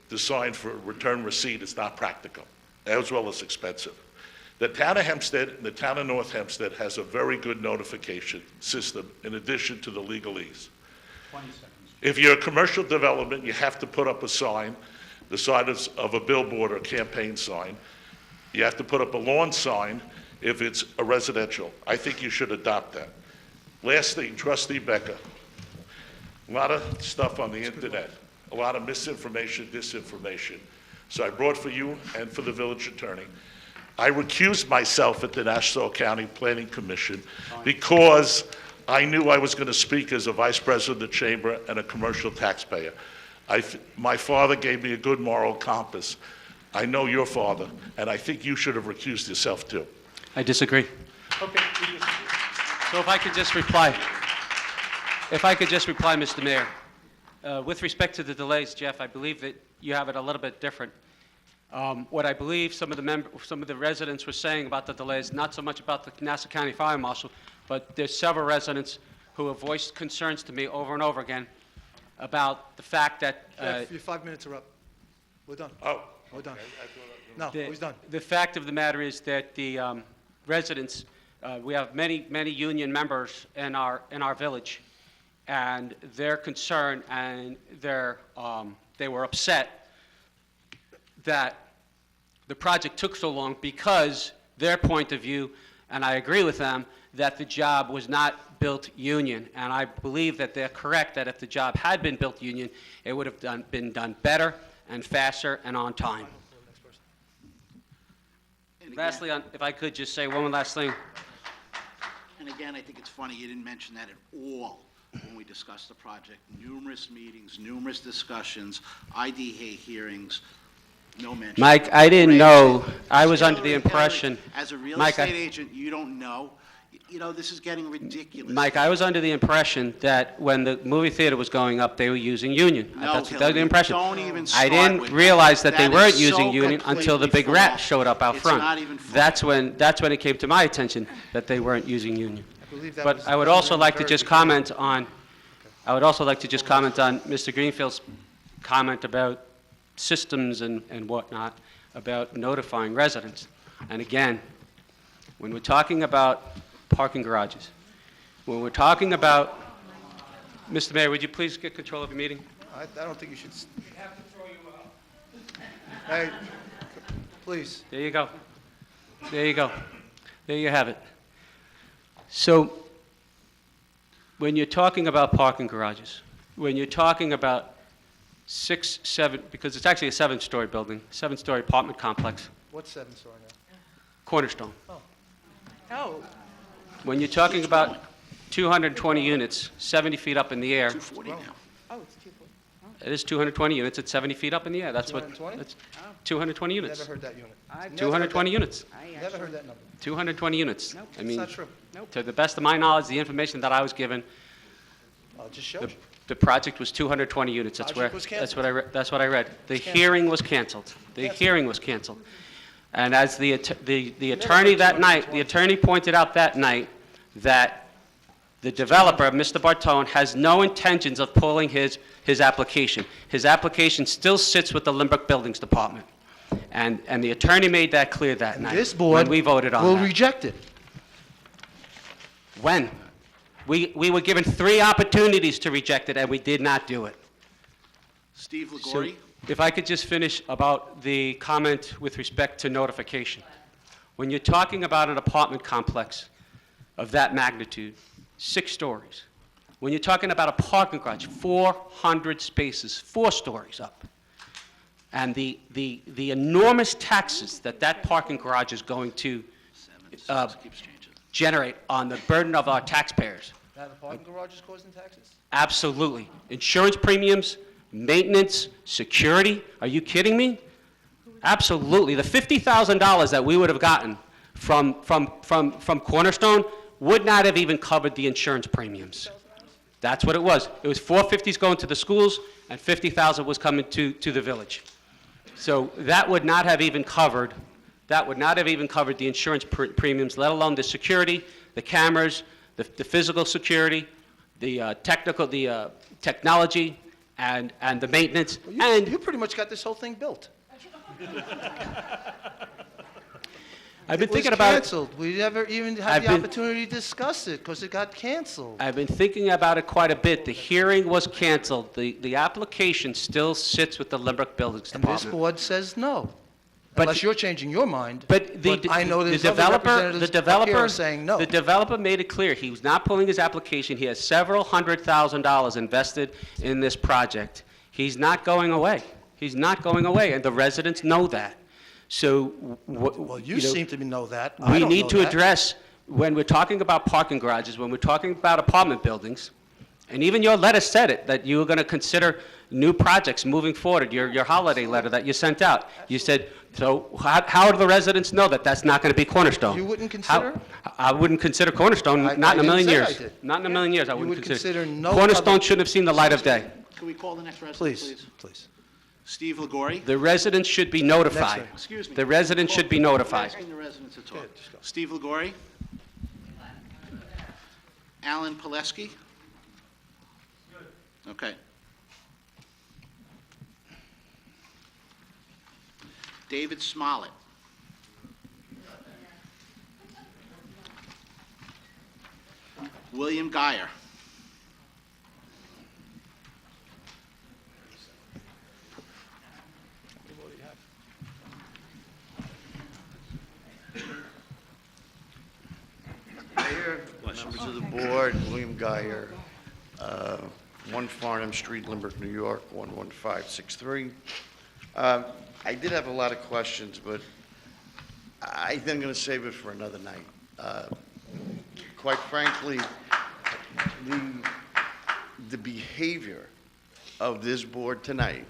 to sign for return receipt, it's not practical, as well as expensive. The town of Hempstead and the town of North Hempstead has a very good notification system in addition to the legalese. 20 seconds. If you're a commercial development, you have to put up a sign, the size of a billboard or campaign sign. You have to put up a lawn sign if it's a residential. I think you should adopt that. Last thing, Trustee Becker. A lot of stuff on the internet, a lot of misinformation, disinformation. So I brought for you and for the village attorney. I recused myself at the Nassau County Planning Commission because I knew I was going to speak as a vice president of the chamber and a commercial taxpayer. My father gave me a good moral compass. I know your father, and I think you should have recused yourself too. I disagree. Okay. So if I could just reply. Mr. Mayor. With respect to the delays, Jeff, I believe that you have it a little bit different. What I believe some of the residents were saying about the delays, not so much about the Nassau County Fire Marshal, but there's several residents who have voiced concerns to me over and over again about the fact that... Jeff, your 5 minutes are up. We're done. Oh. We're done. No, he's done. The fact of the matter is that the residents, we have many union members in our village, and their concern and they were upset that the project took so long because their point of view, and I agree with them, that the job was not built union. And I believe that they're correct, that if the job had been built union, it would have been done better and faster and on time. Lastly, if I could just say one last thing. And again, I think it's funny you didn't mention that at all when we discussed the project. Numerous meetings, numerous discussions, IDA hearings. No mention. Mike, I didn't know, I was under the Hillary, impression, As a real Mike, estate agent, you don't know. You know, this is getting ridiculous. Mike, I was under the impression that when the movie theater was going up, they were using Union. No, That's the Hillary, impression. don't even I start didn't with realize that they That weren't is using so Union until the big completely rat false. showed up out It's front. not even That's when it came to my attention that they weren't using Union. believe that But was I would done also in like to very just beginning. comment on, I would also like to just comment on Mr. Greenfield's comment about systems and whatnot, about notifying residents. And again, when we're talking about parking garages, when we're talking about, Mr. Mayor, would you please get control of the meeting? I don't think you should. We have to throw you out. Hey, please. There you go. There you go. There you have it. So, when you're talking about parking garages, when you're talking about 6, 7, because it's actually a 7-story building, 7-story apartment complex, What's 7-story now? Cornerstone. Oh, When you're talking about 220 units, 70 feet up in the air, 240 now. oh, it's 240. it is 220 units at 70 feet up in the air. That's what, 220? that's 220 units. Never heard that unit. I've Never heard 220 that- units. Never heard that number. 220 units. Nope. I It's mean, not true. to the best of my knowledge, the information that I was given, Just showed the, you. the project was 220 units. That's Project where, was that's canceled. what I read. That's what I read. The canceled. hearing was canceled. The Canceled. hearing was canceled. And as the attorney that night, the attorney pointed out that night that the developer, Mr. Bartone, has no intentions of pulling his application. His application still sits with the Lynbrook Buildings Department. And the attorney made that clear that night. This board when we voted on will that. reject it. When? We were given 3 opportunities to reject it, and we did not do it. Steve So, Ligori? if I could just finish about the comment with respect to notification. When you're talking about an apartment complex of that magnitude, 6 stories, when you're talking about a parking garage, 400 spaces, 4 stories up, and the enormous taxes that parking garage is going to Keeps changing. generate on the burden of our taxpayers. Now the parking garage is causing taxes? Absolutely. Insurance premiums, maintenance, security. Are you kidding me? Absolutely. The $50,000 that we would have gotten from Cornerstone would not have even covered the insurance premiums. That's what it was. It was $450s going to the schools, and $50,000 was coming to the village. So that would not have even covered. That would not have even covered the insurance premiums, let alone the security, the cameras, the physical security, the technology, and the maintenance. Well, you pretty much got this whole thing built. I've been thinking about It it. was canceled. We never even had the opportunity to discuss it because it got canceled. I've been thinking about it quite a bit. The hearing was canceled. The application still sits with the Lynbrook Buildings And this Department. board says no. But Unless you're changing your mind. But I know the there's other developer, representatives up here saying no. the developer made it clear he was not pulling his application. He has several $100,000 invested in this project. He's not going away. He's not going away, and the residents know that. So, Well, you know, seem to know that. I we don't need know to that. address, when we're talking about parking garages, when we're talking about apartment buildings, and even your letter said it, that you were going to consider new projects moving forward, your holiday letter that you sent out. You said, so how do the residents know that that's not going to be Cornerstone? You wouldn't consider? I wouldn't consider Cornerstone, I not in a didn't million say years. I did. Not in a million years, I You wouldn't would consider. consider no Cornerstone public- shouldn't have seen the light of day. Can we call the next resident, Please, please? please. Steve Ligori? The residents should be notified. Next Excuse me. The residents should be notified. I'm asking the residents to talk. Good, just go. Steve Ligori? Alan Pileski? Okay. David Smollett? William Geyer? Mayor, members of the board, William Geyer, 1 Farnham Street, Lynbrook, New York, 11563. I did have a lot of questions, but I think I'm going to save it for another night. Quite frankly, the behavior of this board tonight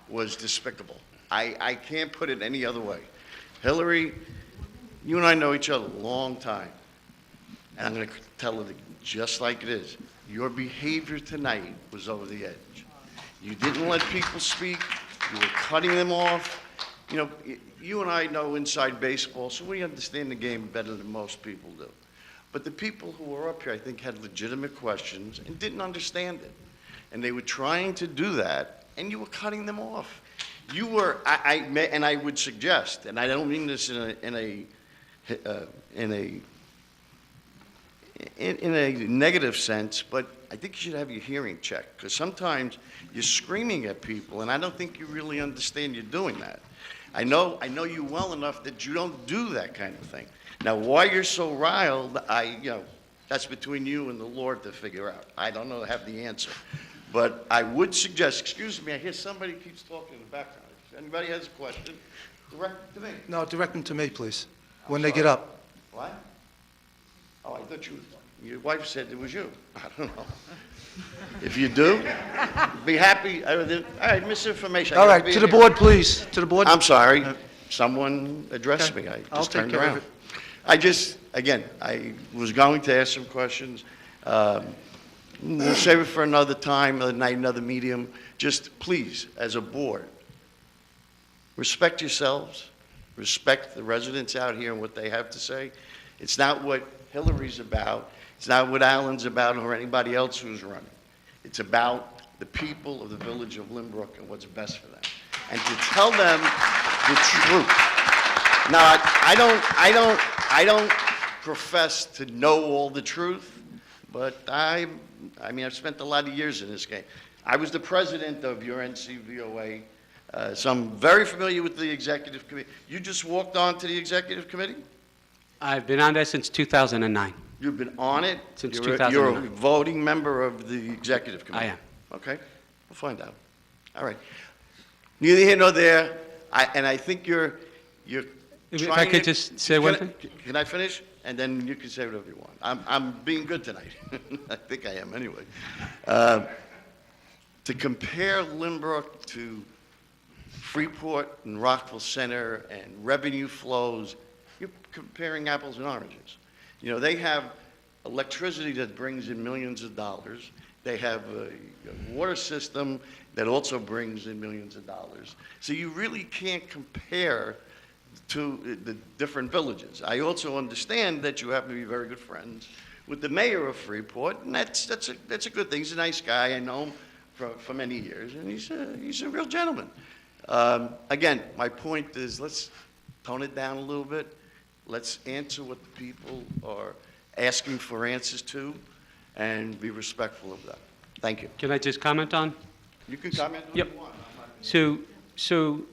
was despicable. I can't put it any other way. Hillary, you and I know each other a long time, and I'm going to tell it just like it is. Your behavior tonight was over the edge. You didn't let people speak. You were cutting them off. You know, you and I know inside baseball, so we understand the game better than most people do. But the people who were up here, I think, had legitimate questions and didn't understand it. And they were trying to do that, and you were cutting them off. You were, and I would suggest, and I don't mean this in a negative sense, but I think you should have your hearing checked, because sometimes you're screaming at people, and I don't think you really understand you're doing that. I know you well enough that you don't do that kind of thing. Now, why you're so riled, that's between you and the Lord to figure out. I don't know, have the answer. But I would suggest, excuse me, I hear somebody keeps talking in the background. If anybody has a question, direct it to me. No, direct them to me, please, when they get up. What? Oh, I thought your wife said it was you. I don't know. If you do, be happy. All right, misinformation. All right, to the board, please, to the board. I'm sorry. Someone addressed Okay. me. I I'll just take turned care of around. it. Again, I was going to ask some questions. We'll save it for another time, another night, another medium. Just please, as a board, respect yourselves, respect the residents out here and what they have to say. It's not what Hillary's about. It's not what Alan's about or anybody else who's running. It's about the people of the village of Lynbrook and what's best for them. And to tell them the truth. Now, I don't profess to know all the truth, but I mean, I've spent a lot of years in this game. I was the president of your NCVOA, so I'm very familiar with the executive committee. You just walked on to the executive committee? I've been on there since 2009. You've been on it? Since You're 2009. a voting member of the executive committee? I am. Okay, we'll find out. All right. Neither here nor there, and I think you're If trying I could it- just say one thing? Can I finish? And then you can say whatever you want. I'm being good tonight. I think I am anyway. To compare Lynbrook to Freeport and Rockville Center and revenue flows, you're comparing apples and oranges. You know, they have electricity that brings in millions of dollars. They have a water system that also brings in millions of dollars. So you really can't compare to the different villages. I also understand that you happen to be very good friends with the mayor of Freeport, and that's a good thing. He's a nice guy. I know him for many years, and he's a real gentleman. Again, my point is, let's tone it down a little bit. Let's answer what the people are asking for answers to, and be respectful of that. Thank you. Can I just comment on? You can comment on Yep. what you want. So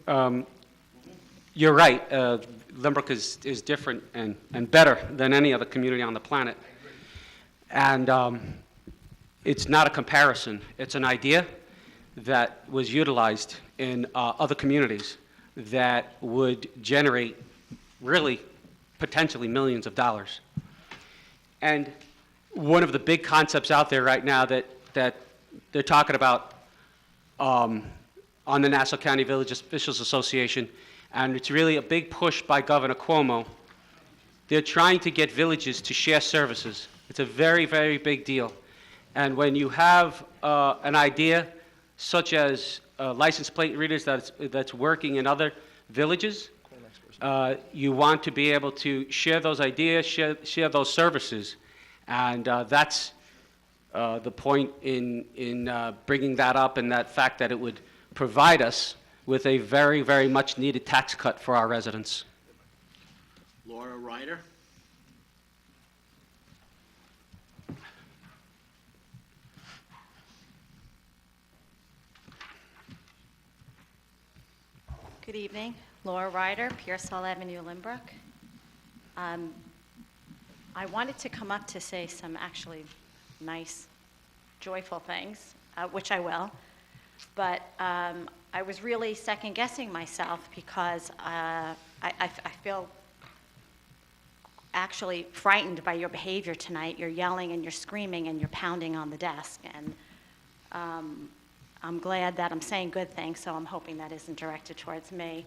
you're right. Lynbrook is different and better than any other community on the planet. And it's not a comparison. It's an idea that was utilized in other communities that would generate really potentially millions of dollars. And one of the big concepts out there right now that they're talking about on the Nassau County Village Officials Association, and it's really a big push by Governor Cuomo. They're trying to get villages to share services. It's a very, very big deal. And when you have an idea such as license plate readers that's working in other villages, you want to be able to share those ideas, share those services. And that's the point in bringing that up, and that fact that it would provide us with a very, very much needed tax cut for our residents. Laura Ryder? Good evening. Laura Ryder, Pearsall Avenue, Lynbrook. I wanted to come up to say some actually nice, joyful things, which I will, but I was really second-guessing myself because I feel actually frightened by your behavior tonight. You're yelling and you're screaming and you're pounding on the desk, and I'm glad that I'm saying good things, so I'm hoping that isn't directed towards me.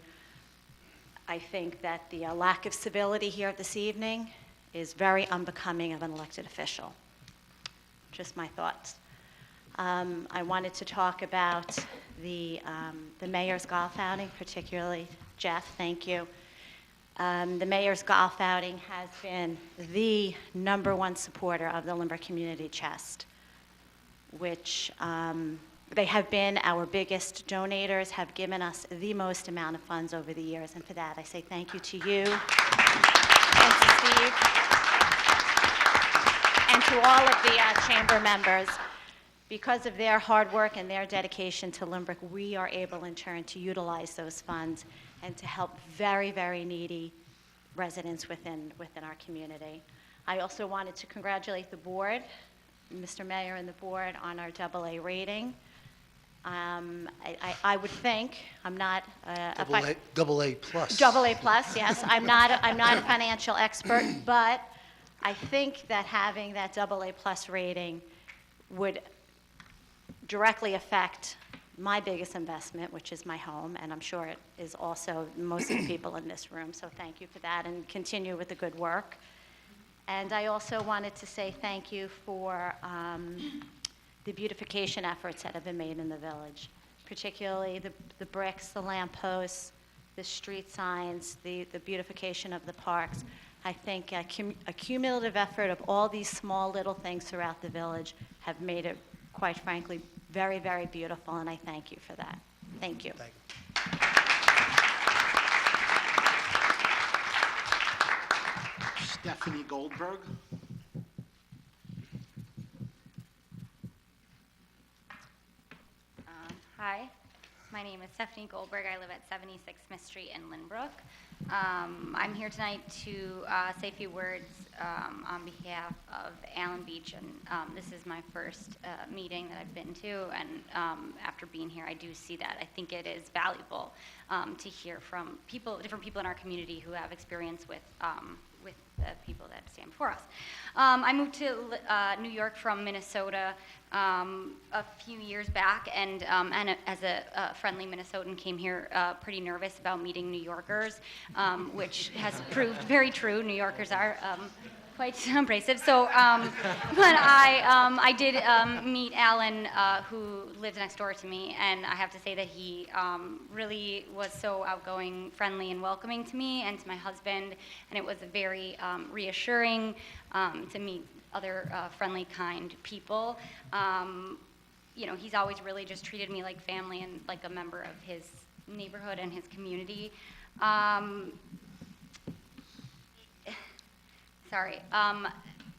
I think that the lack of civility here this evening is very unbecoming of an elected official. Just my thoughts. I wanted to talk about the mayor's golf outing, particularly Jeff, thank you. The mayor's golf outing has been the #1 supporter of the Lynbrook Community Chest, which they have been our biggest donators, have given us the most amount of funds over the years, and for that I say thank you to you and to Steve and to all of the chamber members. Because of their hard work and their dedication to Lynbrook, we are able in turn to utilize those funds and to help very, very needy residents within our community. I also wanted to congratulate the board, Mr. Mayor and the board, on our AA rating. I would think, I'm not Double A plus. AA plus, yes. I'm not a financial expert, but I think that having that AA plus rating would directly affect my biggest investment, which is my home, and I'm sure it is also most of the people in this room, so thank you for that, and continue with the good work. And I also wanted to say thank you for the beautification efforts that have been made in the village, particularly the bricks, the lampposts, the street signs, the beautification of the parks. I think a cumulative effort of all these small little things throughout the village have made it, quite frankly, very, very beautiful, and I thank you for that. Thank you. Thank you. Stephanie Goldberg. Hi, my name is Stephanie Goldberg. I live at 76 Smith Street in Lynbrook. I'm here tonight to say a few words on behalf of Allen Beach, and this is my first meeting that I've been to, and after being here, I do see that. I think it is valuable to hear from different people in our community who have experience with the people that stand before us. I moved to New York from Minnesota a few years back, and as a friendly Minnesotan came here pretty nervous about meeting New Yorkers, which has proved very true. New Yorkers are quite abrasive. So, but I did meet Alan, who lives next door to me, and I have to say that he really was so outgoing, friendly, and welcoming to me and to my husband, and it was very reassuring to meet other friendly, kind people. You know, he's always really just treated me like family and like a member of his neighborhood and his community.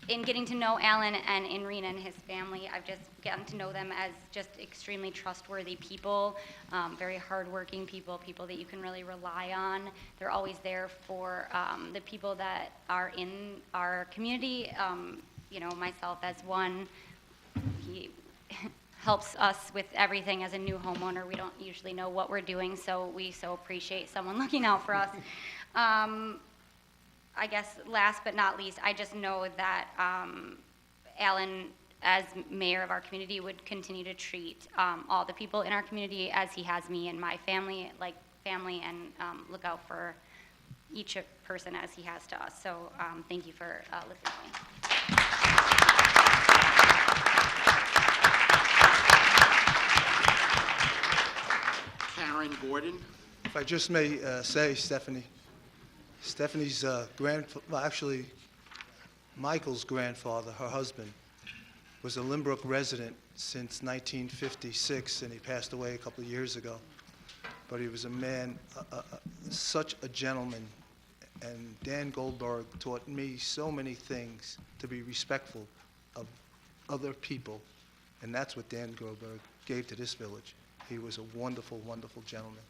In getting to know Alan and in Rena and his family, I've just gotten to know them as just extremely trustworthy people, very hardworking people, people that you can really rely on. They're always there for the people that are in our community. You know, myself as one, he helps us with everything as a new homeowner. We don't usually know what we're doing, so we so appreciate someone looking out for us. I guess last but not least, I just know that Alan, as mayor of our community, would continue to treat all the people in our community as he has me and my family, like family, and look out for each person as he has to us. So thank you for listening to me. Karen Gordon. If I just may say, Stephanie's actually, Michael's grandfather, her husband, was a Lynbrook resident since 1956, and he passed away a couple of years ago. But he was a man, such a gentleman, and Dan Goldberg taught me so many things, to be respectful of other people, and that's what Dan Goldberg gave to this village. He was a wonderful, wonderful gentleman.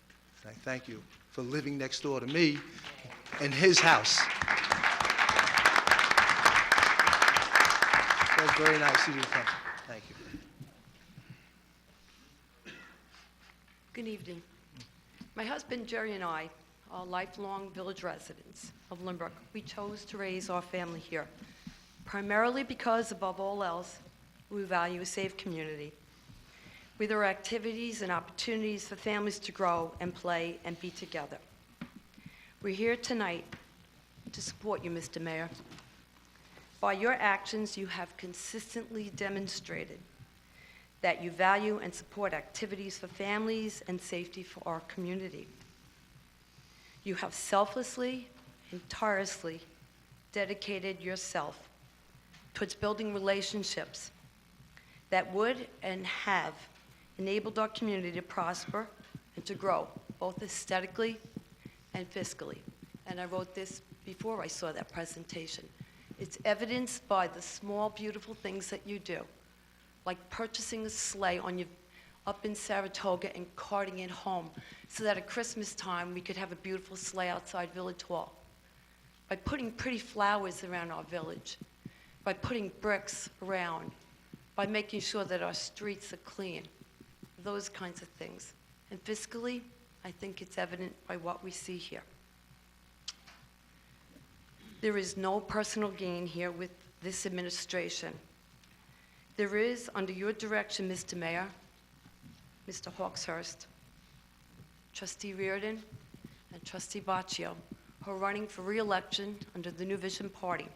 And I thank you for living next door to me in his house. That was very nice of you to come. Thank you. Good evening. My husband Jerry and I are lifelong village residents of Lynbrook. We chose to raise our family here, primarily because, above all else, we value a safe community. where there are activities and opportunities for families to grow and play and be together. We're here tonight to support you, Mr. Mayor. By your actions, you have consistently demonstrated that you value and support activities for families and safety for our community. You have selflessly and tirelessly dedicated yourself towards building relationships that would and have enabled our community to prosper and to grow, both aesthetically and fiscally. And I wrote this before I saw that presentation. It's evidenced by the small, beautiful things that you do, like purchasing a sleigh up in Saratoga and carting it home so that at Christmas time we could have a beautiful sleigh outside Village Hall. By putting pretty flowers around our village, by putting bricks around, by making sure that our streets are clean, those kinds of things. And fiscally, I think it's evident by what we see here. There is no personal gain here with this administration. There is, under your direction, Mr. Mayor, Mr. Hawkshurst, Trustee Reardon, and Trustee Baccio, who are running for re-election under the New Vision Party.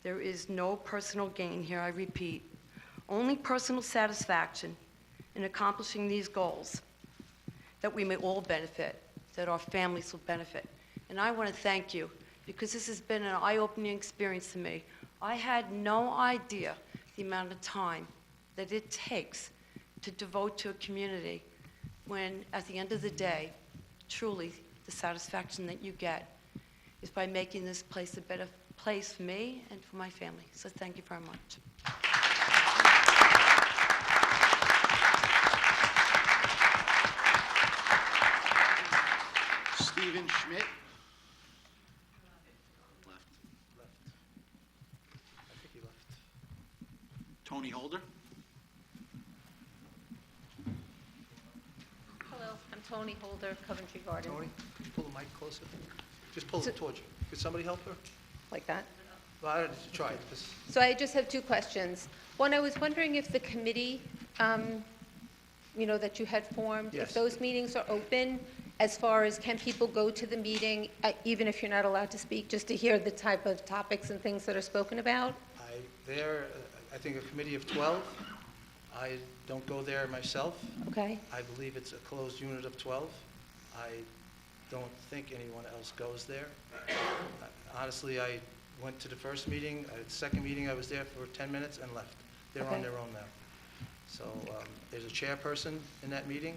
There is no personal gain here, I repeat. Only personal satisfaction in accomplishing these goals, that we may all benefit, that our families will benefit. And I want to thank you, because this has been an eye-opening experience to me. I had no idea the amount of time that it takes to devote to a community when, at the end of the day, truly the satisfaction that you get is by making this place a better place for me and for my family. So thank you very much. Stephen Schmidt. Left. I think he left. Tony Holder. Hello, I'm Tony Holder, Coventry Garden. Tony, could you pull the mic closer? Just pull it towards you. Could somebody help her? Like that? Well, I don't need to try it. Just So I just have two questions. One, I was wondering if the committee, that you had formed, Yes. if those meetings are open, as far as can people go to the meeting, even if you're not allowed to speak, just to hear the type of topics and things that are spoken about? I think a committee of 12. I don't go there myself. Okay. I believe it's a closed unit of 12. I don't think anyone else goes there. Honestly, I went to the first meeting. The second meeting, I was there for 10 minutes and left. They're on Okay. their own now. So there's a chairperson in that meeting.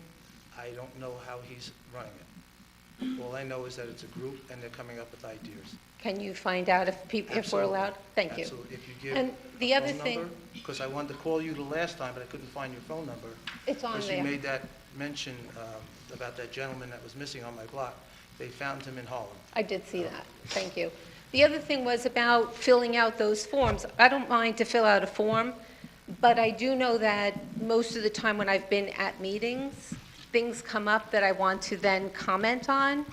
I don't know how he's running it. All I know is that it's a group and they're coming up with ideas. Can you find out if we're allowed? Thank you. Absolutely. If you give And the a other phone thing- number, because I wanted to call you the last time, but I couldn't find your phone number. It's on Because there. you made that mention about that gentleman that was missing on my block. They found him in Harlem. I did see that. Thank you. The other thing was about filling out those forms. I don't mind to fill out a form, but I do know that most of the time when I've been at meetings, things come up that I want to then comment on.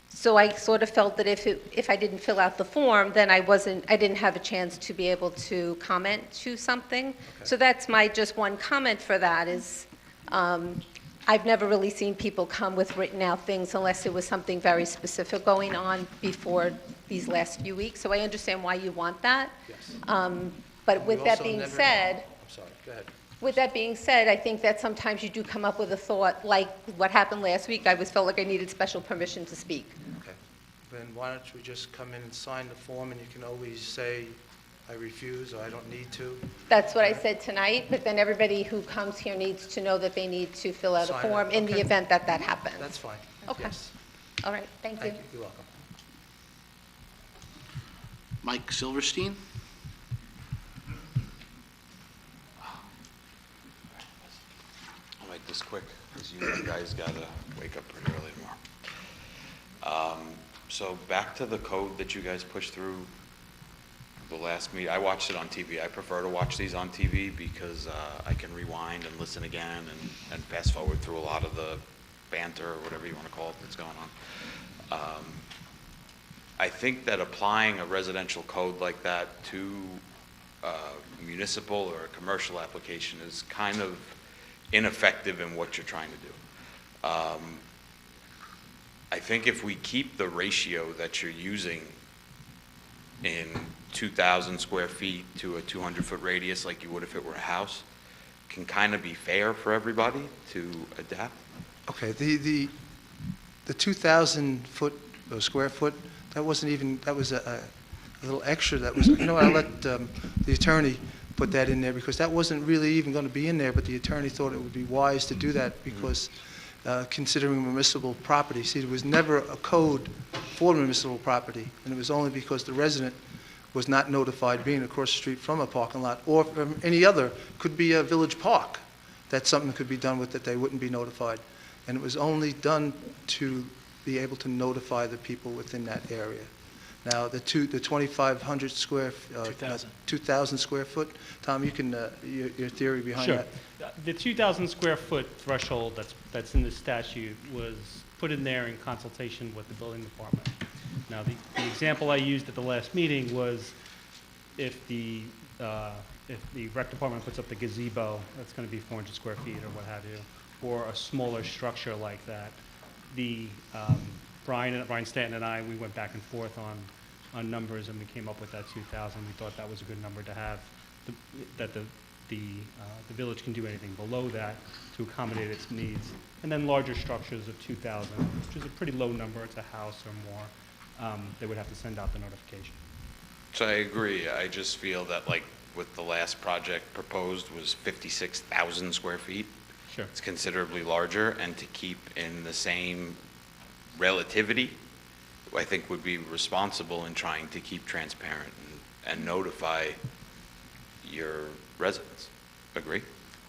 So I sort of felt that if I didn't fill out the form, then I didn't have a chance to be able to comment to something. So that's my just one comment for that is, I've never really seen people come with written out things unless there was something very specific going on before these last few weeks. So I understand why you want that. Yes. But with You that also being never- said, I'm sorry, go ahead. with that being said, I think that sometimes you do come up with a thought, like what happened last week. I felt like I needed special permission to speak. Okay. Then why don't we just come in and sign the form, and you can always say, I refuse, or I don't need to. That's what I said tonight, but then everybody who comes here needs to know that they need to fill out a Sign it. form in the Okay. event that that happens. That's fine. Okay. Yes. All right, thank you. Thank you. You're welcome. Mike Silverstein. I'll make this quick, because you guys gotta wake up pretty early tomorrow. So back to the code that you guys pushed through the last meeting. I watched it on TV. I prefer to watch these on TV because I can rewind and listen again and fast forward through a lot of the banter or whatever you want to call it that's going on. I think that applying a residential code like that to municipal or a commercial application is kind of ineffective in what you're trying to do. I think if we keep the ratio that you're using in 2,000 square feet to a 200-foot radius like you would if it were a house, can kind of be fair for everybody to adapt. Okay, the 2,000 foot, or square foot, that wasn't even, that was a little extra that was, you know, I'll let the attorney put that in there because that wasn't really even going to be in there, but the attorney thought it would be wise to do that because considering municipal property. See, there was never a code for municipal property, and it was only because the resident was not notified being across the street from a parking lot or from any other, could be a village park, that something could be done with it, they wouldn't be notified. And it was only done to be able to notify the people within that area. Now, the 2,500 square, 2,000 square foot, Tom, you can, your theory behind Sure. that? The 2,000 square foot threshold that's in the statute was put in there in consultation with the building department. Now, the example I used at the last meeting was if the rec department puts up the gazebo, that's going to be 400 square feet or what have you, or a smaller structure like that. Brian Stanton and I, we went back and forth on numbers, and we came up with that 2,000. We thought that was a good number to have, that the village can do anything below that to accommodate its needs. And then larger structures of 2,000, which is a pretty low number, it's a house or more, they would have to send out the notification. So I agree. I just feel that like with the last project proposed was 56,000 square feet. Sure. It's considerably larger, and to keep in the same relativity, I think would be responsible in trying to keep transparent and notify your residents. Agree?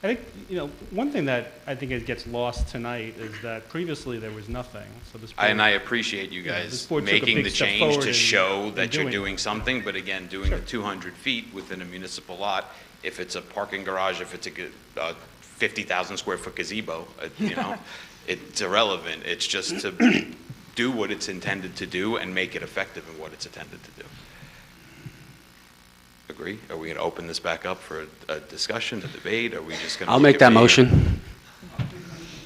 I think, you know, one thing that I think it gets lost tonight is that previously there was nothing, so this board, And I appreciate you this guys board took a making big the step change forward to in- show in that you're doing doing something, but again, doing the 200 feet within a municipal lot, if it's a parking garage, if it's a 50,000 square foot gazebo, you know, it's irrelevant. It's just to do what it's intended to do and make it effective in what it's intended to do. Agree? Are we going to open this back up for a discussion, a debate? Are we just going to? I'll make that motion.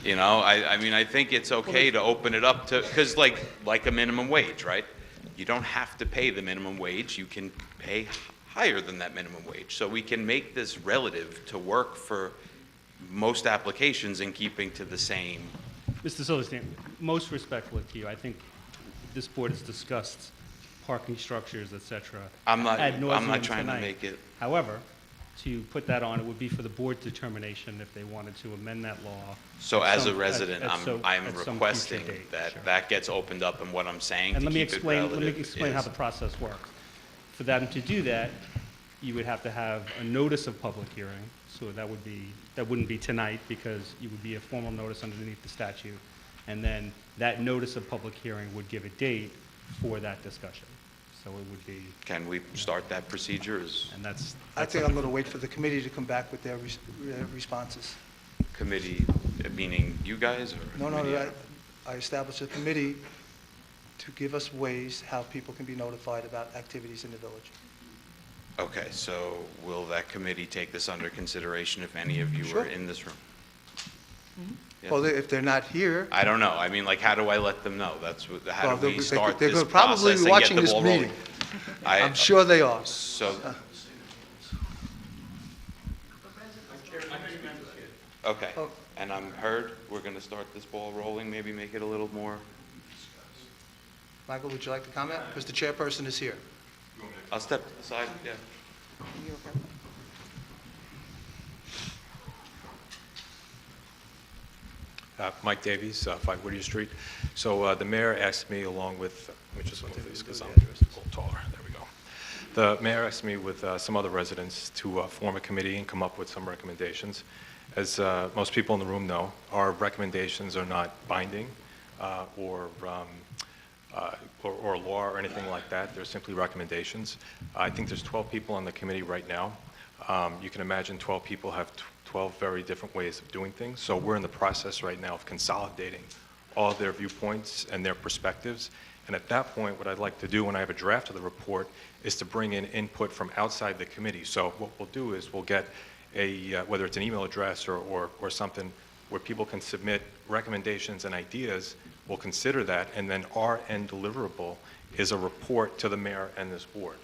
You know, I mean, I think it's okay to open it up to, because like a minimum wage, right? You don't have to pay the minimum wage. You can pay higher than that minimum wage. So we can make this relative to work for most applications in keeping to the same. Mr. Silverstein, most respectfully to you, I think this board has discussed parking structures, et cetera. I'm not ad nauseam trying to tonight. make it. However, to put that on, it would be for the board determination if they wanted to amend that law. So at as some- a resident, at I'm some requesting future date. that Sure. that gets opened up, and what I'm saying And to let me keep it explain, relative how is- the process works. For them to do that, you would have to have a notice of public hearing. So that wouldn't be tonight because it would be a formal notice underneath the statute. And then that notice of public hearing would give a date for that discussion. So it would be, Can we start that procedure? and that's. I think I'm going to wait for the committee to come back with their responses. Committee, meaning you guys or? No, committee? I established a committee to give us ways how people can be notified about activities in the village. Okay, so will that committee take this under consideration if any of you Sure. are in this room? Yeah. Well, if they're not here, I don't know. I mean, like, how do I let them know? That's what, how well, do we start they're this probably process and watching get the this ball rolling? meeting. I'm sure they are. So, okay, and I'm heard. We're going to start this ball rolling, maybe make it a little more. Michael, would you like to comment? Because the chairperson is here. I'll step aside, yeah. Mike Davies, 5 Whittier Street. So the mayor asked me along with, let me just move this because I'm a little taller. There we go. The mayor asked me with some other residents to form a committee and come up with some recommendations. As most people in the room know, our recommendations are not binding or law or anything like that. They're simply recommendations. I think there's 12 people on the committee right now. You can imagine 12 people have 12 very different ways of doing things. So we're in the process right now of consolidating all of their viewpoints and their perspectives. And at that point, what I'd like to do when I have a draft of the report is to bring in input from outside the committee. So what we'll do is we'll get whether it's an email address or something where people can submit recommendations and ideas, we'll consider that, and then our end deliverable is a report to the mayor and this board.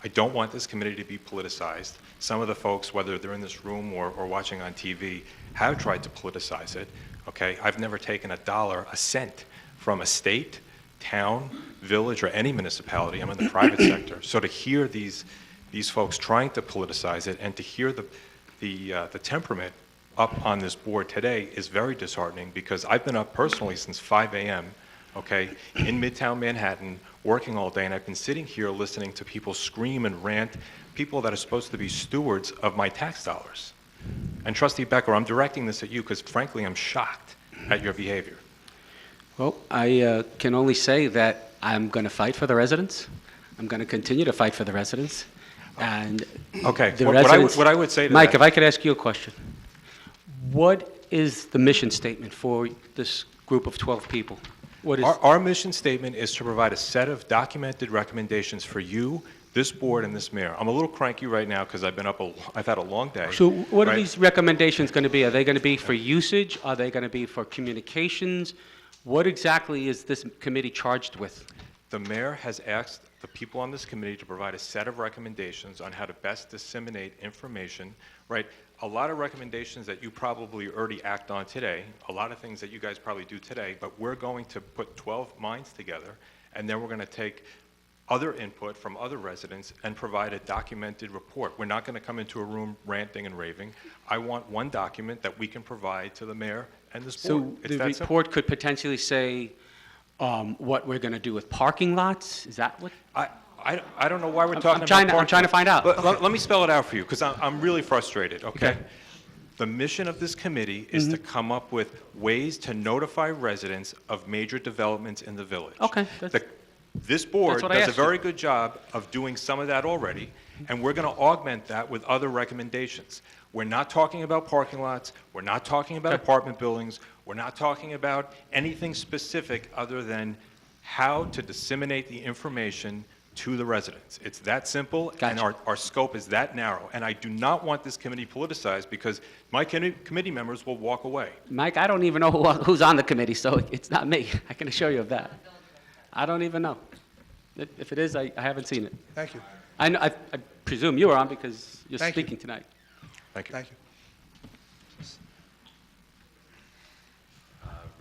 I don't want this committee to be politicized. Some of the folks, whether they're in this room or watching on TV, have tried to politicize it, okay? I've never taken a cent from a state, town, village, or any municipality. I'm in the private sector. So to hear these folks trying to politicize it and to hear the temperament up on this board today is very disheartening, because I've been up personally since 5 a.m., okay, in Midtown Manhattan, working all day, and I've been sitting here listening to people scream and rant, people that are supposed to be stewards of my tax dollars. And Trustee Becker, I'm directing this at you because frankly, I'm shocked at your behavior. Well, I can only say that I'm going to fight for the residents. I'm going to continue to fight for the residents. And okay, the what I would say to Mike, that, if I could ask you a question. What is the mission statement for this group of 12 people? What is our mission statement is to provide a set of documented recommendations for you, this board, and this mayor. I'm a little cranky right now because I've had a long day. So what are right? these recommendations going to be? Are they going to be for usage? Are they going to be for communications? What exactly is this committee charged with? The mayor has asked the people on this committee to provide a set of recommendations on how to best disseminate information, right? A lot of recommendations that you probably already act on today, a lot of things that you guys probably do today, but we're going to put 12 minds together, and then we're going to take other input from other residents and provide a documented report. We're not going to come into a room ranting and raving. I want one document that we can provide to the mayor and this board. So It's the that simple. report could potentially say what we're going to do with parking lots? Is that what? I don't know why we're talking about I'm trying to find out. Let me spell it out for you, because I'm really frustrated, okay? The mission of this committee is to come up with ways to notify residents of major developments in the village. Okay. This board That's what I does a asked you. very good job of doing some of that already, and we're going to augment that with other recommendations. We're not talking about parking lots. We're not talking about apartment buildings. We're not talking about anything specific other than how to disseminate the information to the residents. It's that simple, and our scope is that narrow. And I do not want this committee politicized, because my committee members will walk away. Mike, I don't even know who's on the committee, so it's not me. I can assure you of that. I don't even know. If it is, I haven't seen it. Thank you. I presume you are on because you're Thank you. speaking tonight. Thank you. Thank you.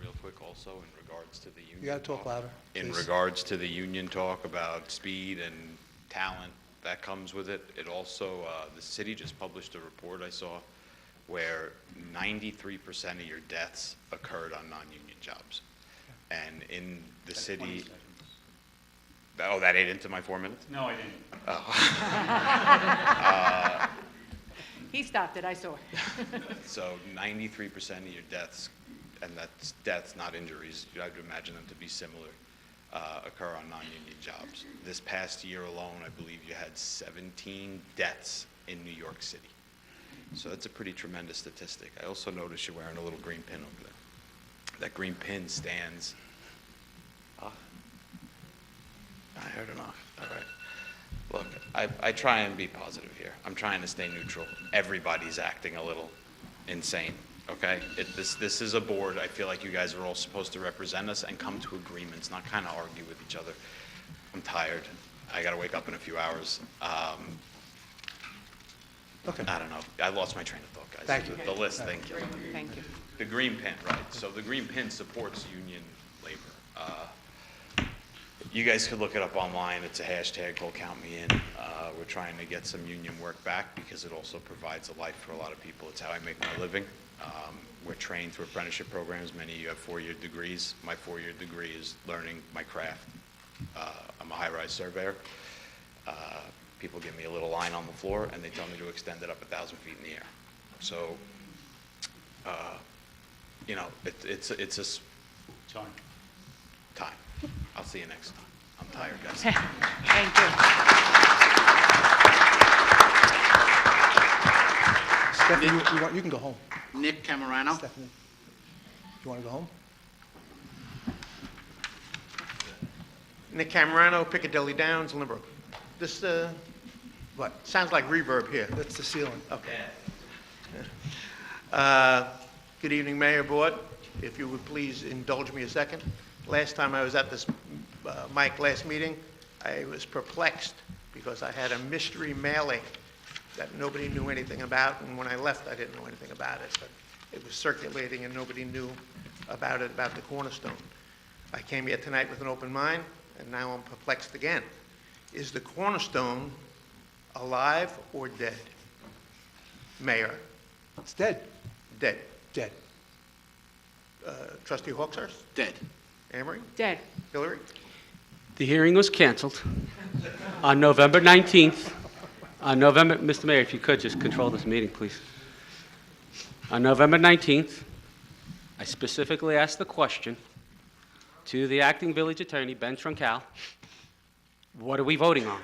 Real quick also, in regards to the union. You got to talk louder. In please. regards to the union talk about speed and talent that comes with it, it also, the city just published a report I saw where 93% of your deaths occurred on non-union jobs. And in the city, oh, that ate into my 4 minutes? No, I didn't. Oh. He stopped it, I saw. So 93% of your deaths, and that's deaths, not injuries, I would imagine them to be similar, occur on non-union jobs. This past year alone, I believe you had 17 deaths in New York City. So that's a pretty tremendous statistic. I also noticed you're wearing a little green pin over there. That green pin stands. I heard enough. All right. Look, I try and be positive here. I'm trying to stay neutral. Everybody's acting a little insane, okay? This is a board. I feel like you guys are all supposed to represent us and come to agreements, not kind of argue with each other. I'm tired. I got to wake up in a few hours. Okay. I don't know. I lost my train of thought, guys. Thank you. The list, thank you. Thank you. The green pin, right. So the green pin supports union labor. You guys could look it up online. It's a hashtag called Count Me In. We're trying to get some union work back because it also provides a life for a lot of people. It's how I make my living. We're trained through apprenticeship programs. Many of you have 4-year degrees. My 4-year degree is learning my craft. I'm a high-rise surveyor. People give me a little line on the floor, and they tell me to extend it up 1,000 feet in the air. So, you know, it's a time. I'll see you next time. I'm tired, guys. Thank you. Stephanie, you can go home. Nick Camerano. Stephanie, you want to go home? Nick Camerano, Piccadilly Downs, Lynbrook. This What? sounds like reverb here. That's the ceiling. Okay. Good evening, Mayor, Board. If you would please indulge me a second. Last time I was at this mic last meeting, I was perplexed because I had a mystery mailing that nobody knew anything about, and when I left, I didn't know anything about it, but it was circulating and nobody knew about it, about the Cornerstone. I came here tonight with an open mind, and now I'm perplexed again. Is the Cornerstone alive or dead? Mayor? It's dead. Dead. Dead. Trustee Hawkshurst? Dead. Amory? Dead. Hillary? The hearing was canceled on November 19th. Mr. Mayor, if you could just control this meeting, please. On November 19th, I specifically asked the question to the acting village attorney, Ben Troncal, what are we voting on?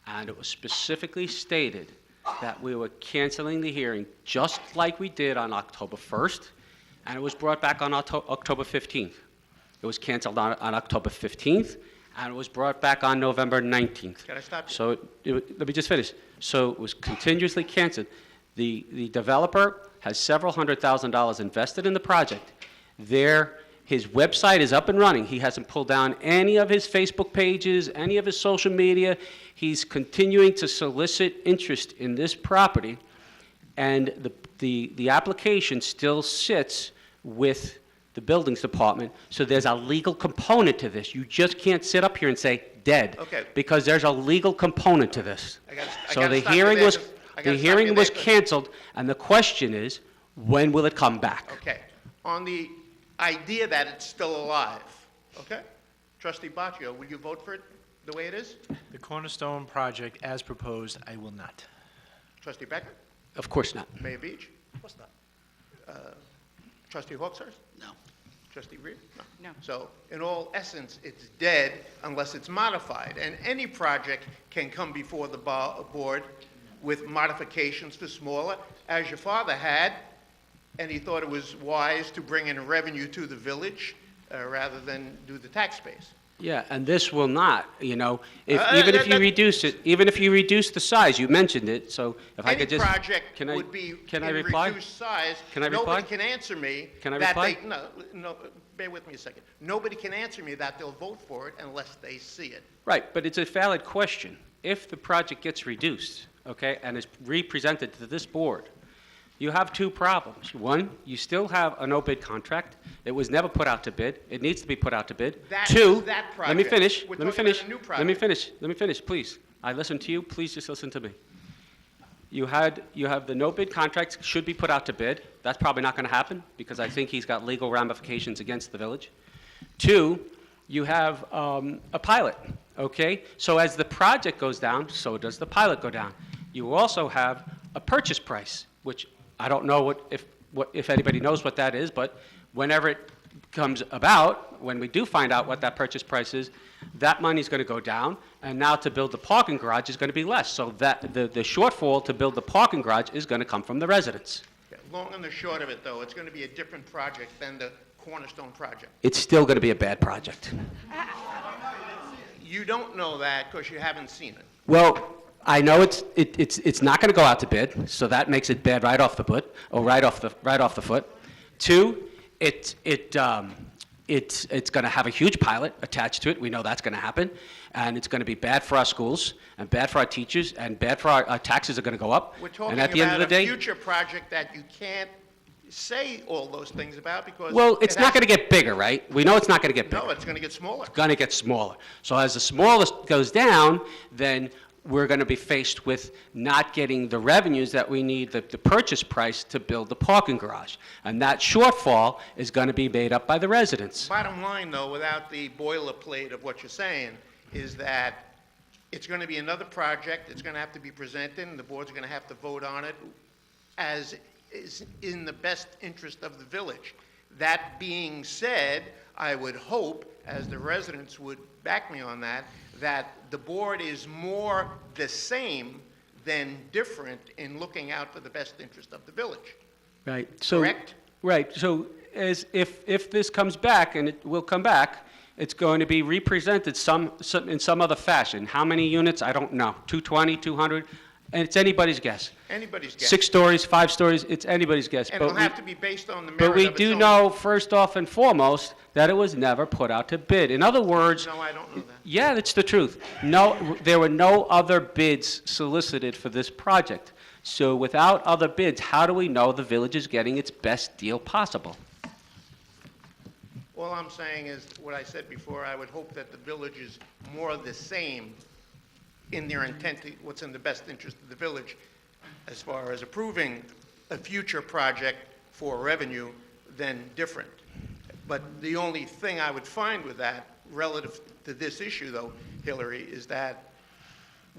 And it was specifically stated that we were canceling the hearing just like we did on October 1st, and it was brought back on October 15th. It was canceled on October 15th, and it was brought back on November 19th. Can I stop you? So let me just finish. So it was continuously canceled. The developer has several $100,000 invested in the project. His website is up and running. He hasn't pulled down any of his Facebook pages, any of his social media. He's continuing to solicit interest in this property, and the application still sits with the buildings department, so there's a legal component to this. You just can't sit up here and say dead, Okay. because there's a legal component to this. I So gotta the stop you hearing there, was, 'cause I the gotta stop hearing you was there, 'cause- canceled, and the question is, when will it come back? Okay. On the idea that it's still alive, okay? Trustee Baccio, will you vote for it the way it is? The Cornerstone project, as proposed, I will not. Trustee Becker? Of course not. Mayor Beach? Of course not. Trustee Hawkshurst? No. Trustee Reed? No. So, in all essence, it's dead unless it's modified. And any project can come before the board with modifications for smaller, as your father had, and he thought it was wise to bring in revenue to the village rather than do the tax base. Yeah, and this will not, even if you that- reduce it, even if you reduce the size, you mentioned it, so if I Any could just. project can I- would be can I in reply? reduced size. Can I reply? Nobody can answer me. Can I that reply? No, bear with me a second. Nobody can answer me that they'll vote for it unless they see it. Right, but it's a valid question. If the project gets reduced, okay, and is re-presented to this board, you have two problems. One, you still have a no-bid contract. It was never put out to bid. It needs to be put out to bid. Two, that let me project. finish, We're let me talking about finish, a new let me project. finish, please. I listened to you, please just listen to me. You have the no-bid contracts should be put out to bid. That's probably not going to happen because I think he's got legal ramifications against the village. Two, you have a pilot, okay? So as the project goes down, so does the pilot go down. You also have a purchase price, which I don't know if anybody knows what that is, but whenever it comes about, when we do find out what that purchase price is, that money's going to go down, and now to build the parking garage is going to be less. So that the shortfall to build the parking garage is going to come from the residents. Long and the short of it, though, it's going to be a different project than the Cornerstone project. It's still going to be a bad project. You don't know that because you haven't seen it. Well, I know it's not going to go out to bid, so that makes it bad right off the foot, or right off the foot. Two, it's going to have a huge pilot attached to it. We know that's going to happen, and it's going to be bad for our schools, and bad for our teachers, and bad for our taxes are going to go up. We're talking And at the end about of the a day, future project that you can't say all those things about because... well, it's it not has- going to get bigger, right? We know it's not going to get bigger. No, it's going to get smaller. It's going to get smaller. So as the smallest goes down, then we're going to be faced with not getting the revenues that we need, the purchase price to build the parking garage. And that shortfall is going to be made up by the residents. Bottom line, though, without the boilerplate of what you're saying, is that it's going to be another project, it's going to have to be presented, and the board's going to have to vote on it as is in the best interest of the village. That being said, I would hope, as the residents would back me on that the board is more the same than different in looking out for the best interest of the village. Right. So, Correct? Right. So as if this comes back, and it will come back, it's going to be represented in some other fashion. How many units? I don't know. 220, 200? And it's anybody's guess. Anybody's guess. 6 stories, 5 stories, it's anybody's guess. And But it'll we- have to be based on the merit But we of its do own. know, first off and foremost, that it was never put out to bid. In other words, No, I don't know that. yeah, that's the truth. No, there were no other bids solicited for this project. So without other bids, how do we know the village is getting its best deal possible? All I'm saying is, what I said before, I would hope that the village is more the same in their intent, to what's in the best interest of the village, as far as approving a future project for revenue than different. But the only thing I would find with that, relative to this issue though, Hillary, is that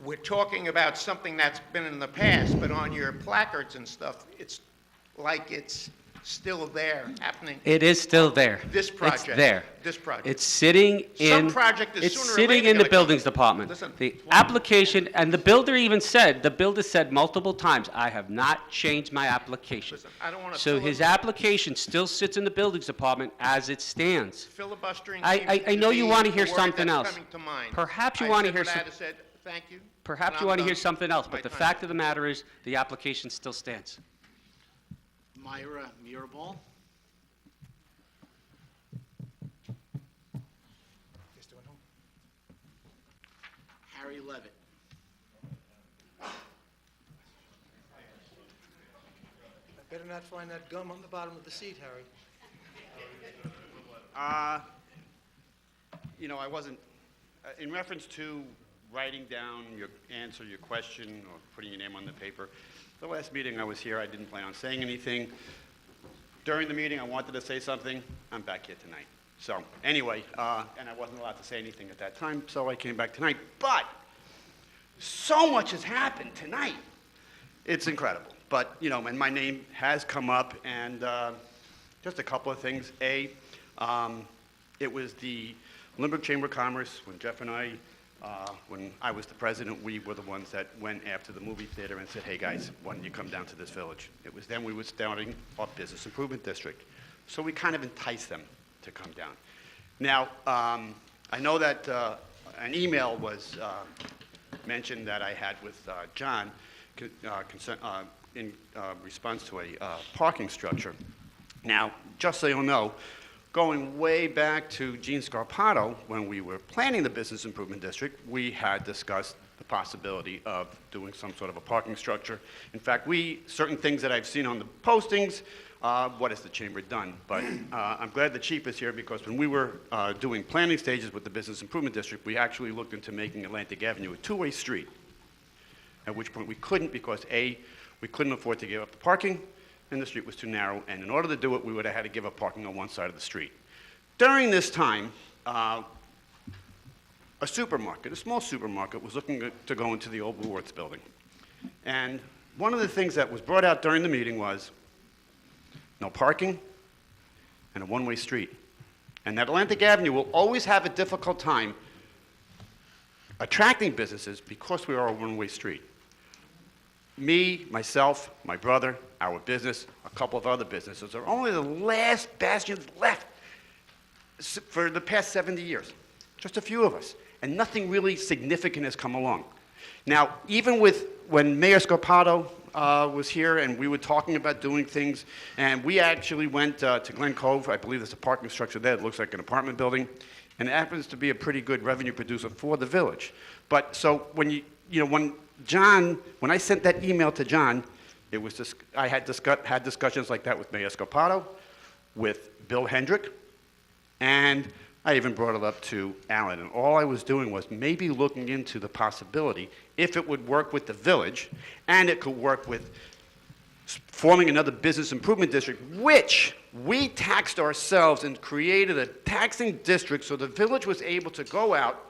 we're talking about something that's been in the past, but on your placards and stuff, it's like it's still there, happening. It is still there. This project. It's there. This project. It's sitting in. Some project is It's sooner or sitting later in the gonna buildings come. department. Listen. The application, and the builder even said, the builder said multiple times, I have not changed my application. Listen, I don't want to So his application still sits in the buildings department as it stands. filibustering. I know you want to hear something that's else. coming to mind. Perhaps you I want to said hear what I some. had said. Thank you. Perhaps and you I'm want to hear done. something else, My but the time's fact of the matter is, the application still stands. Myra Mirabal. Harry Levitt. I better not find that gum on the bottom of the seat, Harry. I wasn't, in reference to writing down your answer, your question, or putting your name on the paper, the last meeting I was here, I didn't plan on saying anything. During the meeting, I wanted to say something. I'm back here tonight. So, anyway, and I wasn't allowed to say anything at that time, so I came back tonight. But so much has happened tonight. It's incredible. But, and my name has come up, and just a couple of things. A, it was the Lynbrook Chamber of Commerce, when Jeff and I, when I was the president, we were the ones that went after the movie theater and said, hey guys, why don't you come down to this village? It was then we were starting our business improvement district. So we kind of enticed them to come down. Now, I know that an email was mentioned that I had with John in response to a parking structure. Now, just so you'll know, going way back to Gene Scarpato, when we were planning the business improvement district, we had discussed the possibility of doing some sort of a parking structure. In fact, certain things that I've seen on the postings, what has the chamber done? But I'm glad the chief is here, because when we were doing planning stages with the business improvement district, we actually looked into making Atlantic Avenue a two-way street, at which point we couldn't, because A, we couldn't afford to give up the parking, and the street was too narrow, and in order to do it, we would have had to give up parking on one side of the street. During this time, a supermarket, a small supermarket, was looking to go into the old Woolworths building. And one of the things that was brought out during the meeting was no parking and a one-way street. And that Atlantic Avenue will always have a difficult time attracting businesses because we are a one-way street. Me, myself, my brother, our business, a couple of other businesses are only the last bastions left for the past 70 years. Just a few of us. And nothing really significant has come along. Now, even when Mayor Scarpato was here and we were talking about doing things, and we actually went to Glen Cove, I believe there's a parking structure there that looks like an apartment building, and it happens to be a pretty good revenue producer for the village. But so when when I sent that email to John, it was just, I had discussions like that with Mayor Scarpato, with Bill Hendrick, and I even brought it up to Alan. And all I was doing was maybe looking into the possibility, if it would work with the village, and it could work with forming another business improvement district, which we taxed ourselves and created a taxing district so the village was able to go out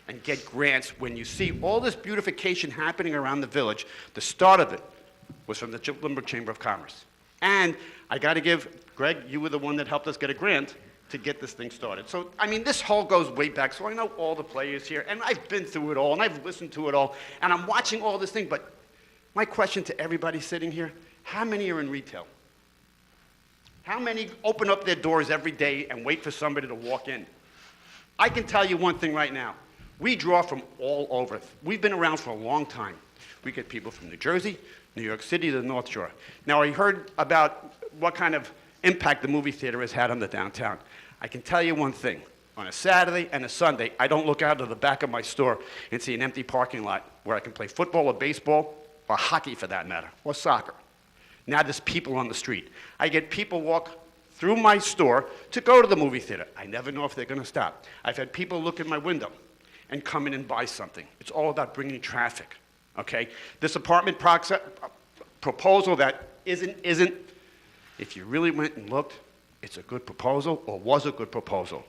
and get grants. When you see all this beautification happening around the village, the start of it was from the Lynbrook Chamber of Commerce. And I got to give, Greg, you were the one that helped us get a grant to get this thing started. So, I mean, this whole goes way back, so I know all the players here, and I've been through it all, and I've listened to it all, and I'm watching all this thing, but my question to everybody sitting here, how many are in retail? How many open up their doors every day and wait for somebody to walk in? I can tell you one thing right now. We draw from all over. We've been around for a long time. We get people from New Jersey, New York City, to the North Shore. Now, I heard about what kind of impact the movie theater has had on the downtown. I can tell you one thing. On a Saturday and a Sunday, I don't look out of the back of my store and see an empty parking lot where I can play football or baseball or hockey for that matter, or soccer. Now there's people on the street. I get people walk through my store to go to the movie theater. I never know if they're going to stop. I've had people look in my window and come in and buy something. It's all about bringing traffic, okay? This apartment proposal that isn't, if you really went and looked, it's a good proposal or was a good proposal.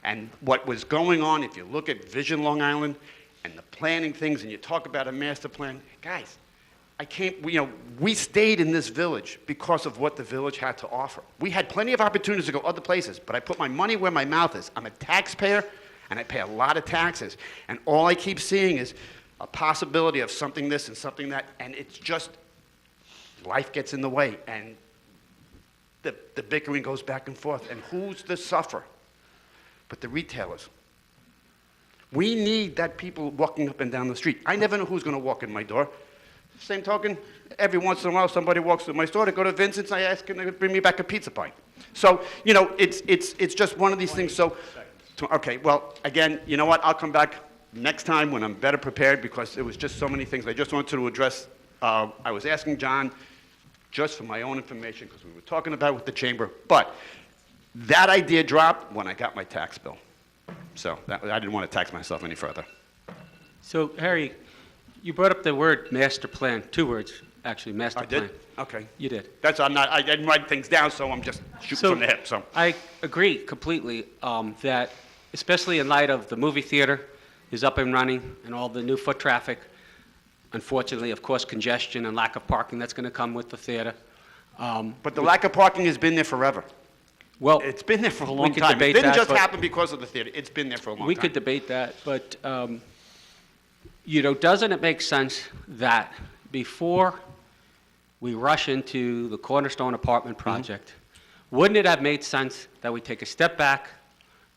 And what was going on, if you look at Vision Long Island and the planning things and you talk about a master plan, guys, we stayed in this village because of what the village had to offer. We had plenty of opportunities to go other places, but I put my money where my mouth is. I'm a taxpayer, and I pay a lot of taxes. And all I keep seeing is a possibility of something this and something that, and it's just, life gets in the way, and the bickering goes back and forth. And who's the sufferer? But the retailers. We need that people walking up and down the street. I never know who's going to walk in my door. Same token, every once in a while somebody walks through my store to go to Vincent's, I ask them to bring me back a pizza pie. So, it's just one of these things. So, okay, well, again, you know what? I'll come back next time when I'm better prepared because it was just so many things. I just wanted to address, I was asking John just for my own information because we were talking about it with the chamber, but that idea dropped when I got my tax bill. So I didn't want to tax myself any further. So, Harry, you brought up the word master plan, 2 words, actually, master plan. I did? Okay. You did. I didn't write things down, so I'm just shooting from the hip. So I agree completely that, especially in light of the movie theater is up and running and all the new foot traffic, unfortunately, of course, congestion and lack of parking that's going to come with the theater. But the lack of parking has been there forever. Well, it's been there for a we long could time. It debate didn't that, just but happen because of the theater. It's been there for a long time. we could debate that, but doesn't it make sense that before we rush into the Cornerstone apartment project, wouldn't it have made sense that we take a step back,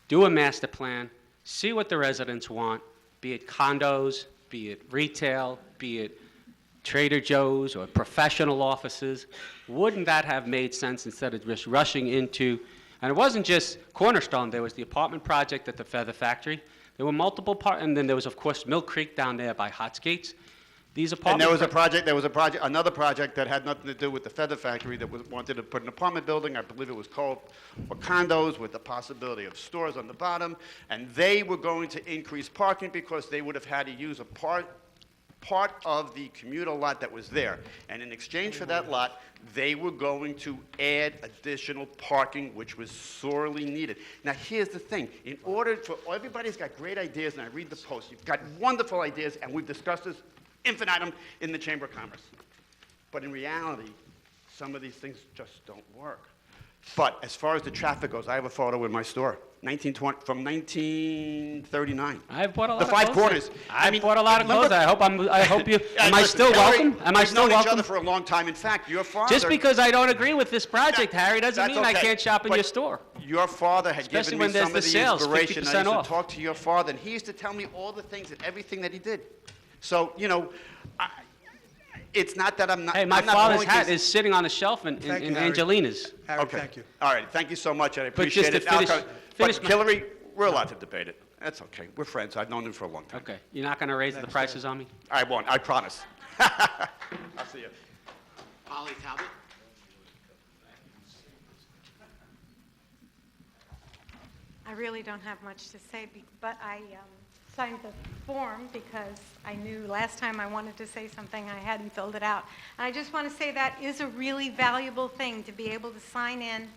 do a master plan, see what the residents want, be it condos, be it retail, be it Trader Joe's or professional offices? Wouldn't that have made sense instead of just rushing into, and it wasn't just Cornerstone, there was the apartment project at the Feather Factory. There were multiple and then there was, of course, Mill Creek down there by Hotskates. These apartment And there was another project that had nothing to do with the Feather Factory that wanted to put an apartment building, I believe it was called, or condos with the possibility of stores on the bottom, and they were going to increase parking because they would have had to use a part of the commuter lot that was there. And in exchange for that lot, they were going to add additional parking, which was sorely needed. Now, here's the thing. In order for, everybody's got great ideas, and I read the post. You've got wonderful ideas, and we've discussed this infinitum in the Chamber of Commerce. But in reality, some of these things just don't work. But as far as the traffic goes, I have a photo in my store, from 1939. I've bought a lot the of five clothes. corners. I've bought a lot of clothes. I hope you. Am I still Harry, welcome? Am I we've still known each welcome? other for a long time. In fact, your father. Just because I don't agree with this project, Harry, doesn't That's mean I okay. can't shop in But your store. Your father had Especially given when me there's some the of the sales, inspiration. I 50% used off. to talk to your father, and he used to tell me all the things and everything that he did. So, it's not that I'm not. Hey, my I'm not father's going hat to- is sitting on a shelf in Thank you, Harry. Angelina's. Harry, Okay. thank you. All right, thank you so much, I But appreciate just to it. finish But my- Hillary, we're allowed to debate it. That's okay. We're friends. I've known him for a long time. Okay, you're not going to raise the prices on me? I won't. I promise. I'll see you. Polly Talbot? I really don't have much to say, but I signed the form because I knew last time I wanted to say something, I hadn't filled it out. And I just want to say that is a really valuable thing to be able to sign in,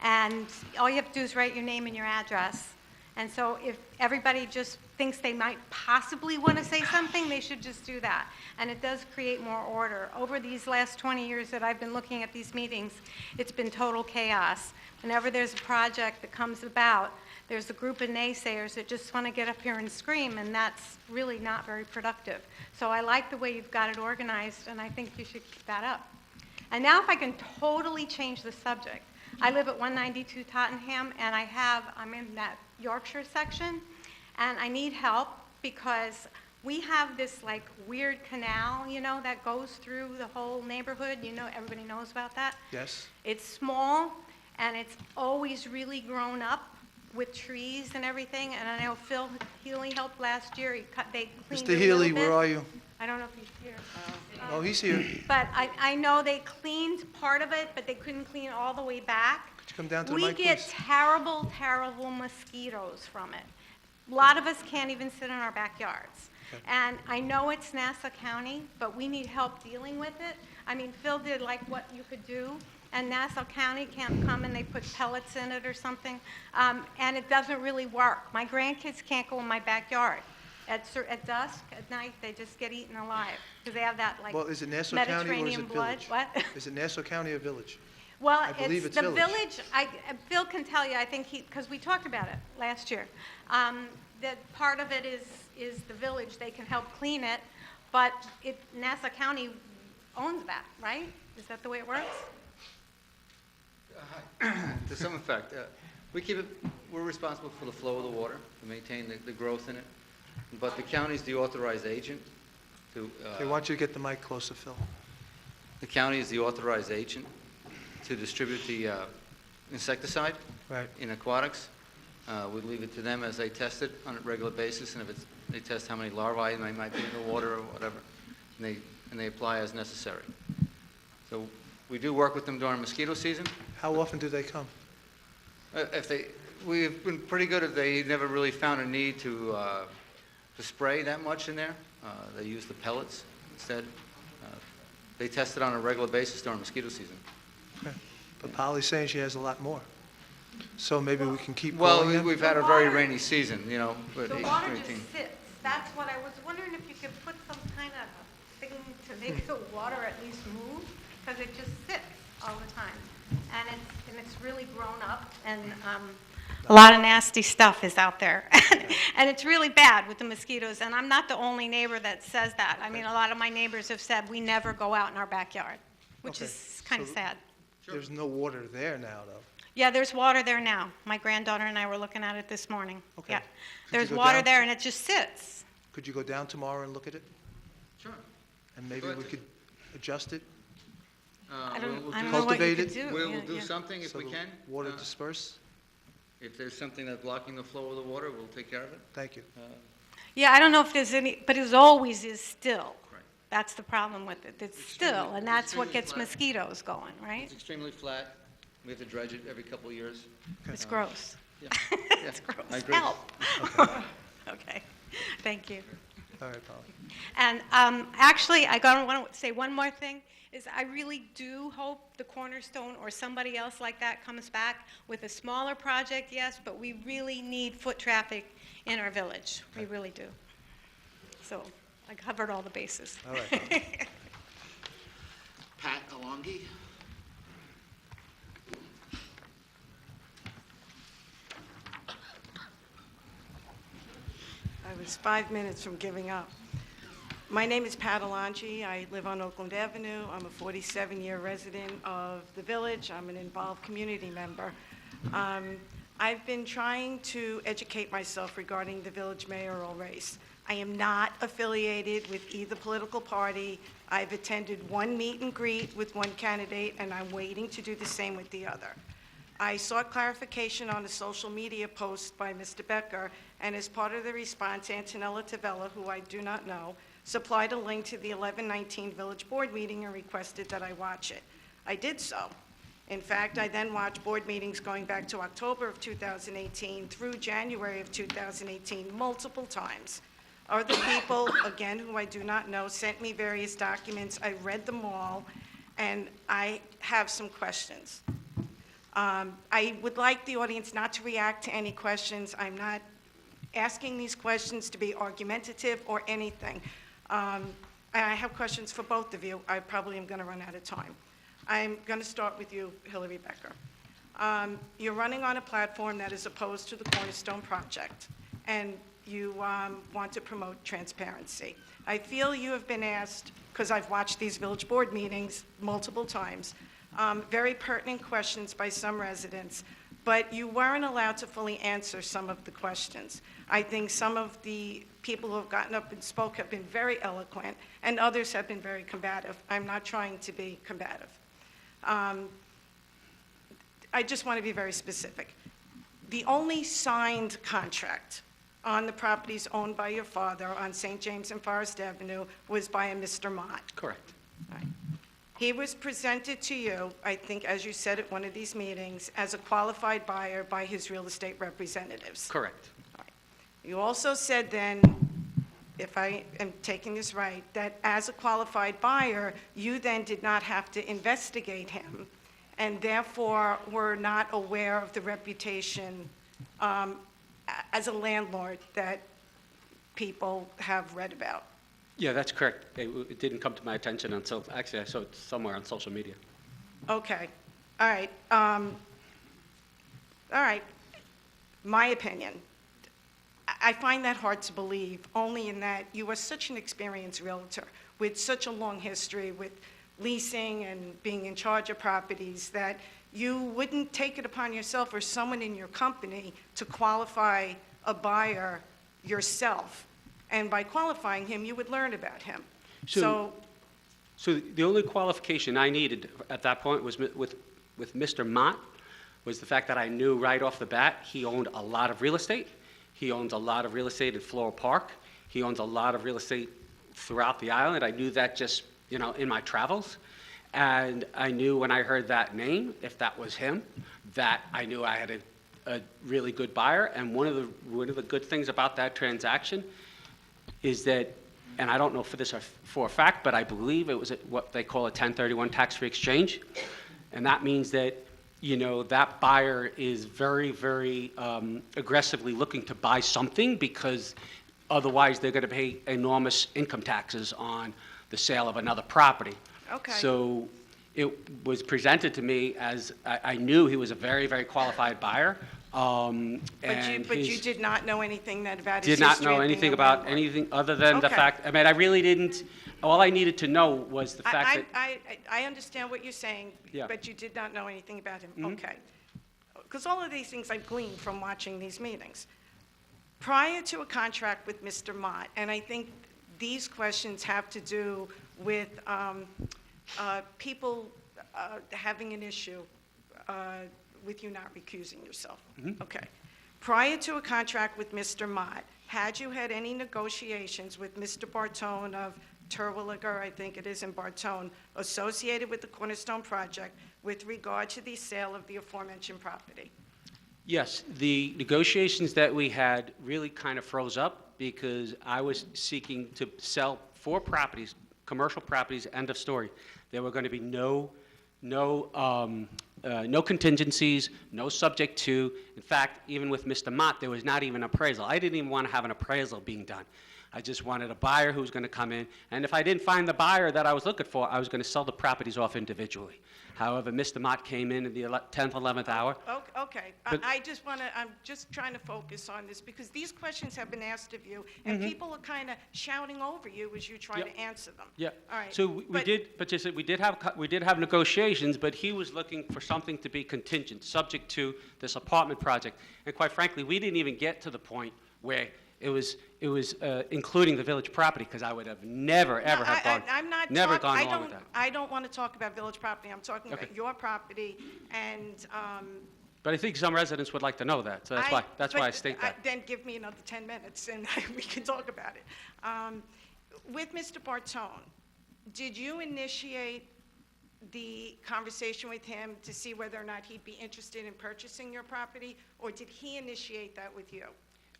and all you have to do is write your name and your address. And so if everybody just thinks they might possibly want to say something, they should just do that. And it does create more order. Over these last 20 years that I've been looking at these meetings, it's been total chaos. Whenever there's a project that comes about, there's a group of naysayers that just want to get up here and scream, and that's really not very productive. So I like the way you've got it organized, and I think you should keep that up. And now if I can totally change the subject. I live at 192 Tottenham, and I'm in that Yorkshire section, and I need help because we have this like weird canal, you know, that goes through the whole neighborhood. You know, everybody knows about that. Yes? It's small, and it's always really grown up with trees and everything. And I know Phil Healy helped last year. They cleaned it Mr. a Healy, little bit. where are you? I don't know if he's here. Oh, he's here. But I know they cleaned part of it, but they couldn't clean all the way back. Could you come down to the We mic, get please? terrible, terrible mosquitoes from it. A lot of us can't even sit in our backyards. Okay. And I know it's Nassau County, but we need help dealing with it. I mean, Phil did like what you could do, and Nassau County can't come and they put pellets in it or something, and it doesn't really work. My grandkids can't go in my backyard. At dusk, at night, they just get eaten alive, because they have that, like, Well, is it Nassau County or is Mediterranean it blood. village? What? Is it Nassau County or village? Well, I believe it's it's the village. village, Phil can tell you, I think because we talked about it last year, that part of it is the village, they can help clean it, but Nassau County owns that, right? Is that the way it works? To some effect. We're responsible for the flow of the water, to maintain the growth in it, but the county's the authorized agent to... They want you to get the mic closer, Phil. The county is the authorized agent to distribute the insecticide Right. in aquatics. We leave it to them as they test it on a regular basis, and if they test how many larvae might be in the water or whatever, and they apply as necessary. So we do work with them during mosquito season. How often do they come? We've been pretty good at they never really found a need to spray that much in there. They use the pellets instead. They test it on a regular basis during mosquito season. Okay. But Polly's saying she has a lot more. So maybe we can keep Well, calling them? we've had a very rainy season, you know. But The water just sits. That's what I was wondering, if you could put some kind of thing to make the water at least move, because it just sits all the time. And it's really grown up, and a lot of nasty stuff is out there. And it's really bad with the mosquitoes, and I'm not the only neighbor that says that. I mean, a lot of my neighbors have said we never go out in our backyard, which Okay. is kind of So sad. There's no water there now, though. Yeah, there's water there now. My granddaughter and I were looking at it this morning. Okay. Yeah. Could you There's go water down there, to- and it just sits. Could you go down tomorrow and look at it? Sure. And maybe Go ahead. we could adjust it? I don't know what you Cultivate could it? do. We'll Yeah, do yeah. something if So we the can. water disperse? If there's something that's blocking the flow of the water, we'll take care of it. Thank you. Yeah, I don't know if there's any, but it always is still. Right. That's the problem with it. It's Extremely- still, and that's what extremely gets flat. mosquitoes going, right? It's extremely flat. We have to dredge it every couple of years. It's gross. Yeah. It's I gross. agree. Help. Okay, thank you. All right, Polly. And actually, I want to say one more thing, is I really do hope the Cornerstone or somebody else like that comes back with a smaller project, yes, but we really need foot traffic in our village. We really do. So I covered all the bases. All right. Pat Alongi? I was 5 minutes from giving up. My name is Pat Alongi. I live on Oakland Avenue. I'm a 47-year resident of the village. I'm an involved community member. I've been trying to educate myself regarding the village mayoral race. I am not affiliated with either political party. I've attended one meet and greet with one candidate, and I'm waiting to do the same with the other. I sought clarification on a social media post by Mr. Becker, and as part of the response, Antonella Tavella, who I do not know, supplied a link to the 11/19 Village Board meeting and requested that I watch it. I did so. In fact, I then watched board meetings going back to October of 2018 through January of 2018 multiple times. Other people, again, who I do not know, sent me various documents. I read them all, and I have some questions. I would like the audience not to react to any questions. I'm not asking these questions to be argumentative or anything. And I have questions for both of you. I probably am going to run out of time. I'm going to start with you, Hillary Becker. You're running on a platform that is opposed to the Cornerstone project, and you want to promote transparency. I feel you have been asked, because I've watched these village board meetings multiple times, very pertinent questions by some residents, but you weren't allowed to fully answer some of the questions. I think some of the people who have gotten up and spoke have been very eloquent, and others have been very combative. I'm not trying to be combative. I just want to be very specific. The only signed contract on the properties owned by your father on St. James and Forest Avenue was by a Mr. Mott. Correct. He was presented to you, I think, as you said at one of these meetings, as a qualified buyer by his real estate representatives. Correct. You also said then, if I am taking this right, that as a qualified buyer, you then did not have to investigate him, and therefore were not aware of the reputation as a landlord that people have read about. Yeah, that's correct. It didn't come to my attention until, actually, I saw it somewhere on social media. Okay, all right. All right, my opinion. I find that hard to believe, only in that you are such an experienced realtor with such a long history with leasing and being in charge of properties, that you wouldn't take it upon yourself or someone in your company to qualify a buyer yourself. And by qualifying him, you would learn about him. So the only qualification I needed at that point was with Mr. Mott, was the fact that I knew right off the bat he owned a lot of real estate. He owns a lot of real estate at Floral Park. He owns a lot of real estate throughout the island. I knew that just, you know, in my travels. And I knew when I heard that name, if that was him, that I knew I had a really good buyer. And one of the good things about that transaction is that, and I don't know for this for a fact, but I believe it was what they call a 1031 tax-free exchange. And that means that, you know, that buyer is very, very aggressively looking to buy something, because otherwise they're going to pay enormous income taxes on the sale of another property. Okay. So it was presented to me as I knew he was a very, very qualified buyer. But you did not know anything about his did not history know of being anything a about landlord. anything other than the Okay. fact, I mean, I really didn't, all I needed to know was the fact that, I understand what you're saying, Yeah. but you did not know anything about him. Mhm. Okay. Because all of these things I've gleaned from watching these meetings. Prior to a contract with Mr. Mott, and I think these questions have to do with people having an issue with you not recusing yourself. Mhm. Okay. Prior to a contract with Mr. Mott, had you had any negotiations with Mr. Bartone of Terwilliger, I think it is in Bartone, associated with the Cornerstone project with regard to the sale of the aforementioned property? yes, the negotiations that we had really kind of froze up because I was seeking to sell 4 properties, commercial properties, end of story. There were going to be no contingencies, no subject to. In fact, even with Mr. Mott, there was not even appraisal. I didn't even want to have an appraisal being done. I just wanted a buyer who was going to come in, and if I didn't find the buyer that I was looking for, I was going to sell the properties off individually. However, Mr. Mott came in the 10th, 11th hour. Okay. But- I'm just trying to focus on this because these questions have been asked of you, and Mhm. people are kind of shouting over you as you try to answer them. Yeah. All right. So we did have negotiations, but he was looking for something to be contingent, subject to this apartment project. And quite frankly, we didn't even get to the point where it was including the village property, because I would have never, ever have gone, I'm not never talk- gone I along with don't- that. I don't want to talk about village property. I'm talking Okay. about your property, and But I think some residents would like to know that, so that's why I state that. Then give me another 10 minutes, and we can talk about it. With Mr. Bartone, did you initiate the conversation with him to see whether or not he'd be interested in purchasing your property, or did he initiate that with you?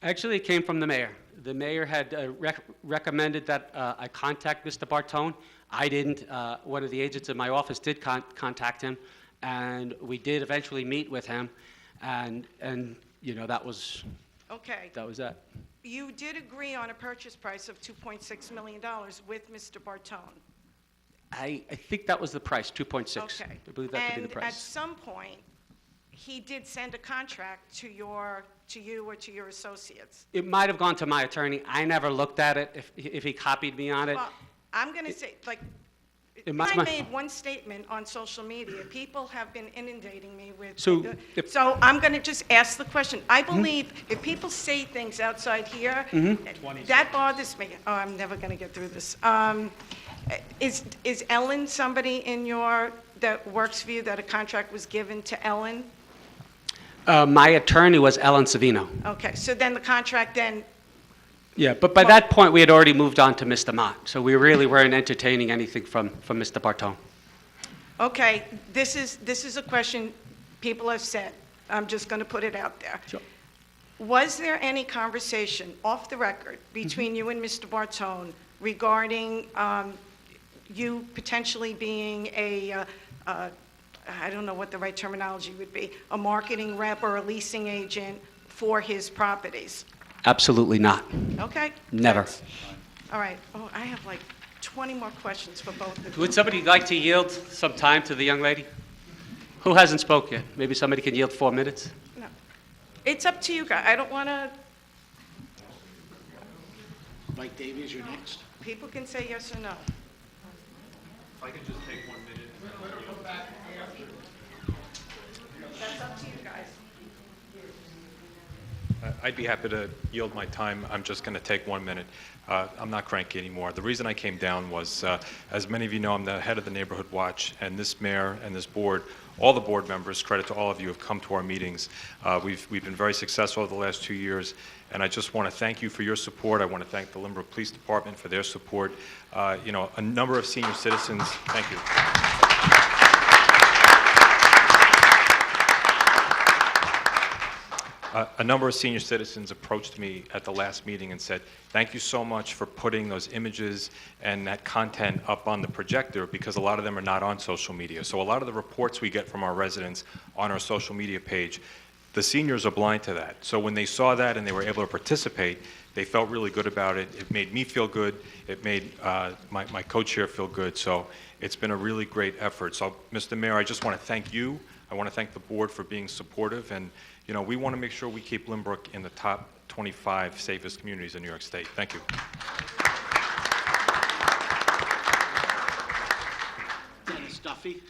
Actually, it came from the mayor. The mayor had recommended that I contact Mr. Bartone. I didn't. One of the agents in my office did contact him, and we did eventually meet with him, and you know, that was Okay. that. You did agree on a purchase price of $2.6 million with Mr. Bartone. I think that was the price, 2.6. Okay. I believe that to be the And at price. some point, he did send a contract to you or to your associates. It might have gone to my attorney. I never looked at it, if he copied me on it. Well, I'm going to say, like, I made one statement on social media. People have been inundating me with. So, So I'm going to just ask the question. I believe if people say things outside here, that bothers me. Oh, I'm never going to get through this. Is Ellen somebody that works for you, that a contract was given to Ellen? My attorney was Ellen Savino. Okay, so then the contract then. Yeah, but by that point, we had already moved on to Mr. Mott, so we really weren't entertaining anything from Mr. Bartone. Okay, this is a question people have said. I'm just going to put it out there. Sure. Was there any conversation off the record between you and Mr. Bartone regarding you potentially being I don't know what the right terminology would be, a marketing rep or a leasing agent for his properties? Absolutely not. Okay. Never. All right. Oh, I have like 20 more questions for both of you. Would somebody like to yield some time to the young lady? Who hasn't spoke yet? Maybe somebody can yield 4 minutes? No. It's up to you guys. I don't want to, Mike Davies, you're next. people can say yes or no. If I could just take 1 minute. That's up to you guys. I'd be happy to yield my time. I'm just going to take 1 minute. I'm not cranky anymore. The reason I came down was, as many of you know, I'm the head of the Neighborhood Watch, and this mayor and this board, all the board members, credit to all of you, have come to our meetings. We've been very successful over the last 2 years, and I just want to thank you for your support. I want to thank the Lynbrook Police Department for their support. You know, a number of senior citizens, thank you. A number of senior citizens approached me at the last meeting and said, thank you so much for putting those images and that content up on the projector, because a lot of them are not on social media. So a lot of the reports we get from our residents on our social media page, the seniors are blind to that. So when they saw that and they were able to participate, they felt really good about it. It made me feel good. It made my co-chair feel good. So it's been a really great effort. So, Mr. Mayor, I just want to thank you. I want to thank the board for being supportive. And, you know, we want to make sure we keep Lynbrook in the top 25 safest communities in New York State. Thank you. Dennis Duffy.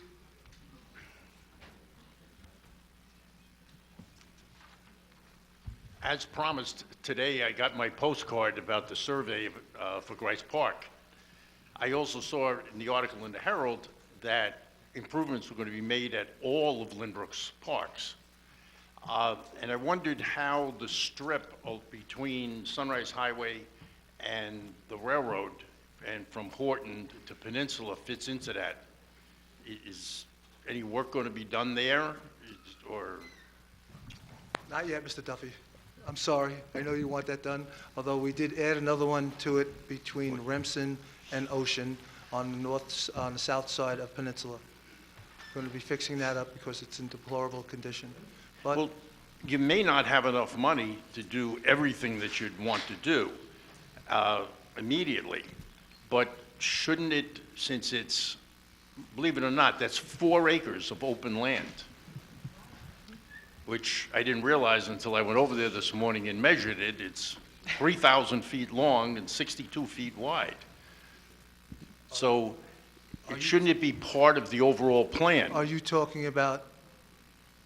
As promised, today I got my postcard about the survey for Grice Park. I also saw in the article in the Herald that improvements were going to be made at all of Lynbrook's parks. And I wondered how the strip between Sunrise Highway and the railroad and from Horton to Peninsula fits into that. Is any work going to be done there, or? Not yet, Mr. Duffy. I'm sorry. I know you want that done, although we did add another one to it between Remsen and Ocean on the south side of Peninsula. We're going to be fixing that up because it's in deplorable condition. But Well, you may not have enough money to do everything that you'd want to do immediately, but shouldn't it, since it's, believe it or not, that's 4 acres of open land, which I didn't realize until I went over there this morning and measured it. It's 3,000 feet long and 62 feet wide. So shouldn't it be part of the overall plan? are you talking about,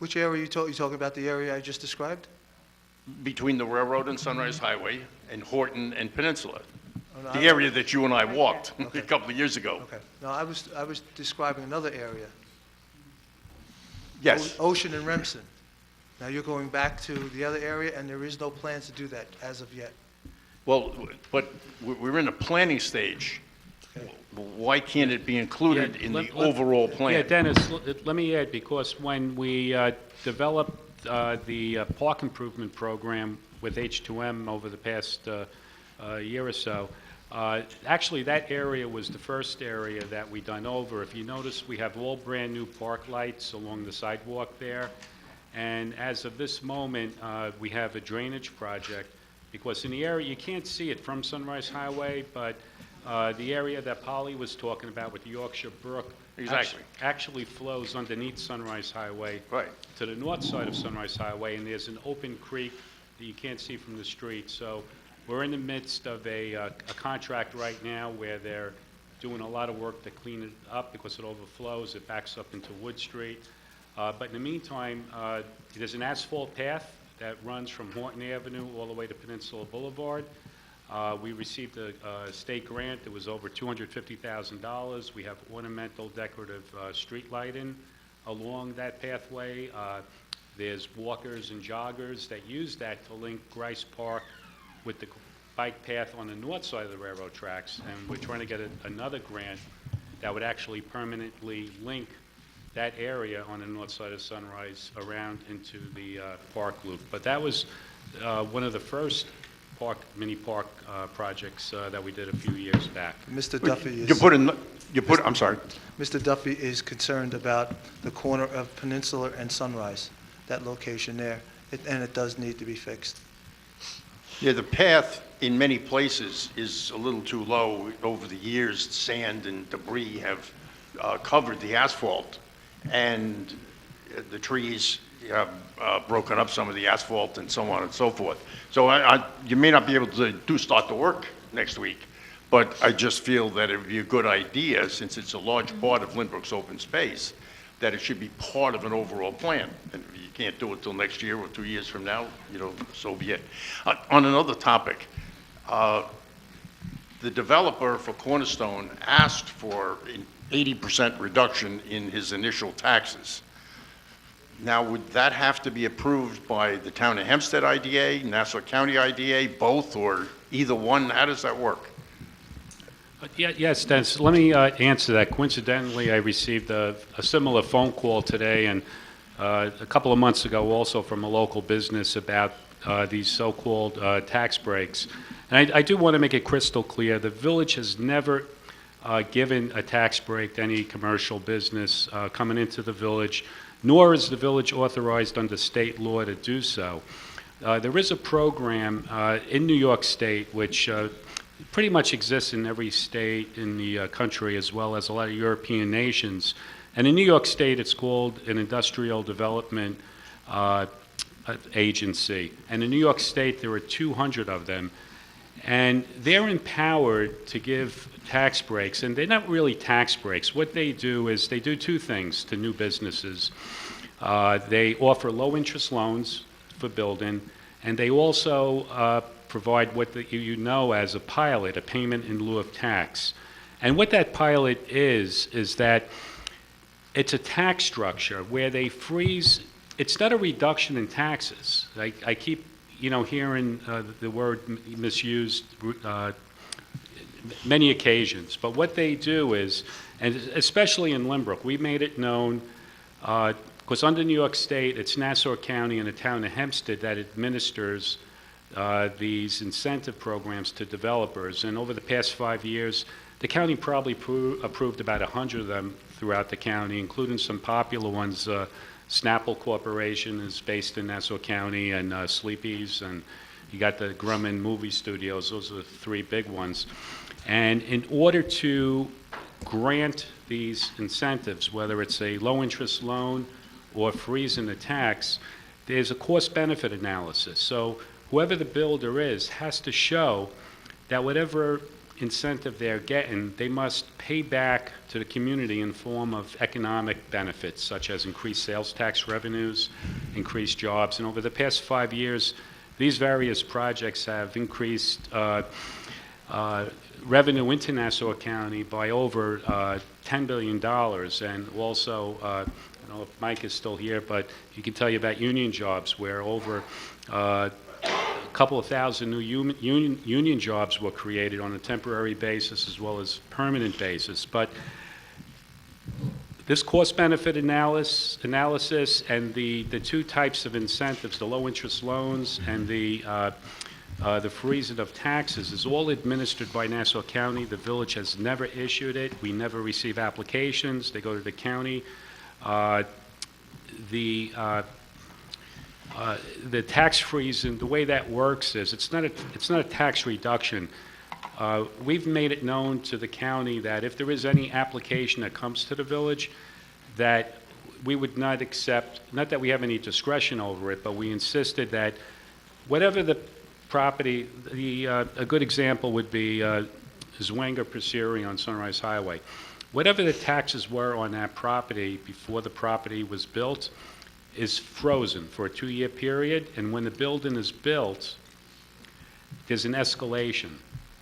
which area are you talking about the area I just described? Between the railroad and Sunrise Highway and Horton and Peninsula, Oh, no, the area that you and I walked a couple of years ago. Okay. No, I was describing another area. Yes. Ocean and Remsen. Now you're going back to the other area, and there is no plans to do that as of yet. Well, but we're in a planning stage. Why can't it be included in the overall plan? Yeah, Dennis, let me add, because when we developed the park improvement program with H2M over the past year or so, actually that area was the first area that we done over. If you notice, we have all brand-new park lights along the sidewalk there. And as of this moment, we have a drainage project, because in the area, you can't see it from Sunrise Highway, but the area that Polly was talking about with the Yorkshire Brook Exactly. actually flows underneath Sunrise Highway to the north side of Sunrise Highway, and there's an open creek that you can't see from the street. So we're in the midst of a contract right now where they're doing a lot of work to clean it up because it overflows. It backs up into Wood Street. But in the meantime, there's an asphalt path that runs from Horton Avenue all the way to Peninsula Boulevard. We received a state grant. It was over $250,000. We have ornamental decorative street lighting along that pathway. There's walkers and joggers that use that to link Grice Park with the bike path on the north side of the railroad tracks. And we're trying to get another grant that would actually permanently link that area on the north side of Sunrise around into the park loop. But that was one of the first mini park projects that we did a few years back. Mr. Duffy is... I'm sorry. Mr. Duffy is concerned about the corner of Peninsula and Sunrise, that location there, and it does need to be fixed. Yeah, the path in many places is a little too low. Over the years, sand and debris have covered the asphalt, and the trees have broken up some of the asphalt and so on and so forth. So you may not be able to start the work next week, but I just feel that it would be a good idea, since it's a large part of Lynbrook's open space, that it should be part of an overall plan. And if you can't do it till next year or 2 years from now, so be it. On another topic, the developer for Cornerstone asked for an 80% reduction in his initial taxes. Now, would that have to be approved by the Town of Hempstead IDA, Nassau County IDA, both, or either one? How does that work? Yes, Dennis, let me answer that. Coincidentally, I received a similar phone call today and a couple of months ago also from a local business about these so-called tax breaks. And I do want to make it crystal clear, the village has never given a tax break to any commercial business coming into the village, nor is the village authorized under state law to do so. There is a program in New York State which pretty much exists in every state in the country, as well as a lot of European nations. And in New York State, it's called an industrial development agency. And in New York State, there are 200 of them. And they're empowered to give tax breaks, and they're not really tax breaks. What they do is they do two things to new businesses. They offer low-interest loans for building, and they also provide what you know as a pilot, a payment in lieu of tax. And what that pilot is that it's a tax structure where they freeze. It's not a reduction in taxes. I keep hearing the word misused many occasions. But what they do is, and especially in Lynbrook, we made it known, because under New York State, it's Nassau County and the Town of Hempstead that administers these incentive programs to developers. And over the past 5 years, the county probably approved about 100 of them throughout the county, including some popular ones. Snapple Corporation is based in Nassau County, and Sleepy's, and you got the Grumman Movie Studios. Those are the three big ones. And in order to grant these incentives, whether it's a low-interest loan or freezing the tax, there's a cost-benefit analysis. So whoever the builder is has to show that whatever incentive they're getting, they must pay back to the community in the form of economic benefits, such as increased sales tax revenues, increased jobs. And over the past 5 years, these various projects have increased revenue into Nassau County by over $10 billion. And also, I don't know if Mike is still here, but he can tell you about union jobs, where over a couple of thousand new union jobs were created on a temporary basis as well as permanent basis. But this cost-benefit analysis and the two types of incentives, the low-interest loans and the freezing of taxes, is all administered by Nassau County. The village has never issued it. We never receive applications. They go to the county. The tax freeze, and the way that works is it's not a tax reduction. We've made it known to the county that if there is any application that comes to the village, that we would not accept, not that we have any discretion over it, but we insisted that whatever the property, a good example would be Zwanger Pursery on Sunrise Highway. Whatever the taxes were on that property before the property was built is frozen for a 2-year period, and when the building is built, there's an escalation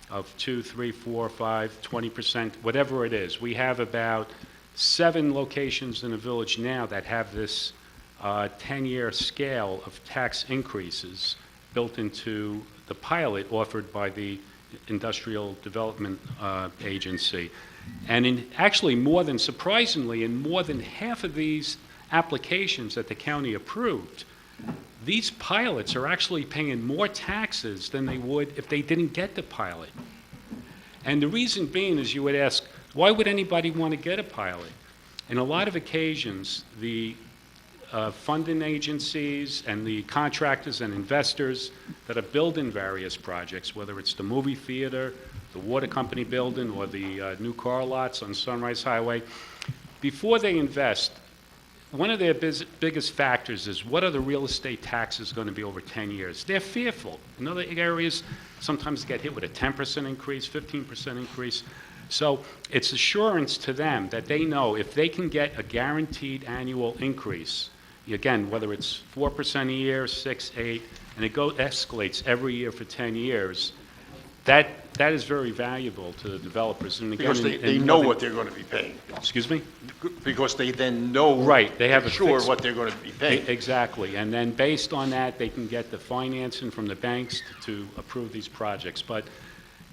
of 2, 3, 4, 5, 20%, whatever it is. We have about 7 locations in the village now that have this 10-year scale of tax increases built into the pilot offered by the Industrial Development Agency. And actually, surprisingly, in more than half of these applications that the county approved, these pilots are actually paying more taxes than they would if they didn't get the pilot. And the reason being is, you would ask, why would anybody want to get a pilot? In a lot of occasions, the funding agencies and the contractors and investors that are building various projects, whether it's the movie theater, the water company building, or the new car lots on Sunrise Highway, before they invest, one of their biggest factors is, what are the real estate taxes going to be over 10 years? They're fearful. In other areas, sometimes they get hit with a 10% increase, 15% increase. So it's assurance to them that they know if they can get a guaranteed annual increase, again, whether it's 4% a year, 6, 8, and it escalates every year for 10 years, that is very valuable to the developers. And again, Because they know what they're going to be paying. Excuse me? Because they then know. Right, they have sure what they're going to be paying. Exactly, and then based on that, they can get the financing from the banks to approve these projects. But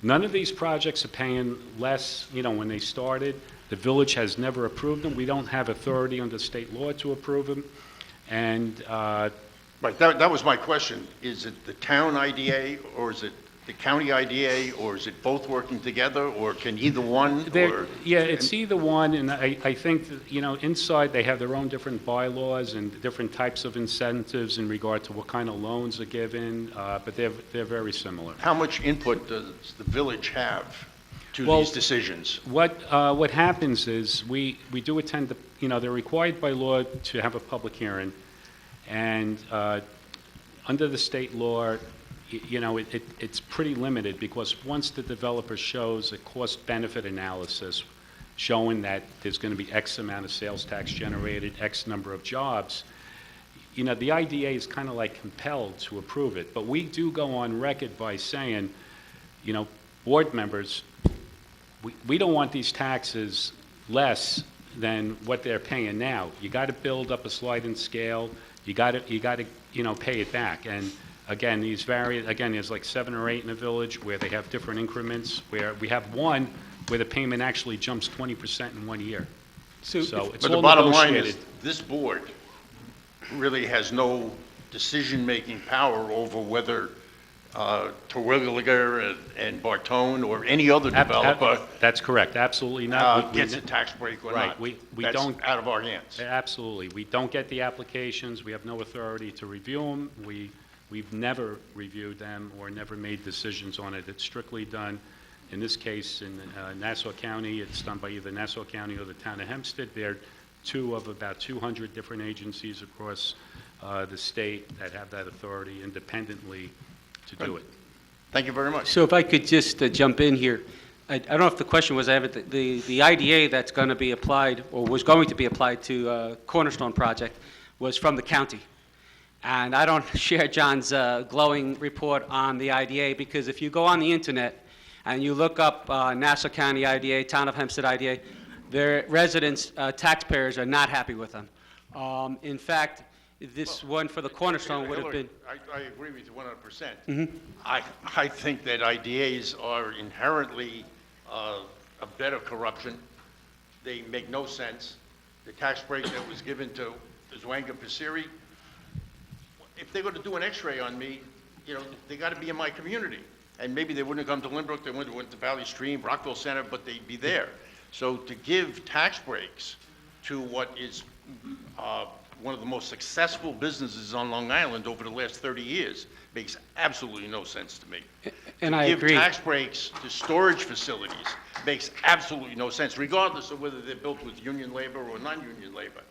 none of these projects are paying less, when they started. The village has never approved them. We don't have authority under state law to approve them. And Right, that was my question. Is it the town IDA, or is it the county IDA, or is it both working together, or can either one? Yeah, it's either one, and I think that, inside they have their own different bylaws and different types of incentives in regard to what kind of loans are given, but they're very similar. How much input does the village have to these decisions? What happens is, we do attend they're required by law to have a public hearing, and under the state law, it's pretty limited, because once the developer shows a cost-benefit analysis showing that there's going to be X amount of sales tax generated, X number of jobs, the IDA is kind of like compelled to approve it. But we do go on record by saying, board members, we don't want these taxes less than what they're paying now. You got to build up a sliding scale. You got to pay it back. And again, there's like 7 or 8 in the village where they have different increments, where we have one where the payment actually jumps 20% in 1 year. So it's But all the bottom line negotiated. is, this board really has no decision-making power over whether Terwilliger and Bartone or any other developer That's correct, absolutely not. gets a tax break or not. We That's don't. out of our hands. Absolutely. We don't get the applications. We have no authority to review them. We've never reviewed them or never made decisions on it. It's strictly done, in this case, in Nassau County. It's done by either Nassau County or the town of Hempstead. They're 2 of about 200 different agencies across the state that have that authority independently to do it. Thank you very much. So if I could just jump in here. I don't know if the question was, the IDA that's going to be applied, or was going to be applied to Cornerstone project, was from the county. And I don't share John's glowing report on the IDA, because if you go on the internet and you look up Nassau County IDA, Town of Hempstead IDA, their residents, taxpayers, are not happy with them. In fact, this one for the Cornerstone would have been... I agree with you 100%. Mhm. I think that IDAs are inherently a bed of corruption. They make no sense. The tax break that was given to Zwanger Pursery, if they're going to do an x-ray on me, they got to be in my community. And maybe they wouldn't have come to Lynbrook, they wouldn't have went to Valley Stream, Rockville Center, but they'd be there. So to give tax breaks to what is one of the most successful businesses on Long Island over the last 30 years makes absolutely no sense to me. And To I agree. give tax breaks to storage facilities makes absolutely no sense, regardless of whether they're built with union labor or non-union labor.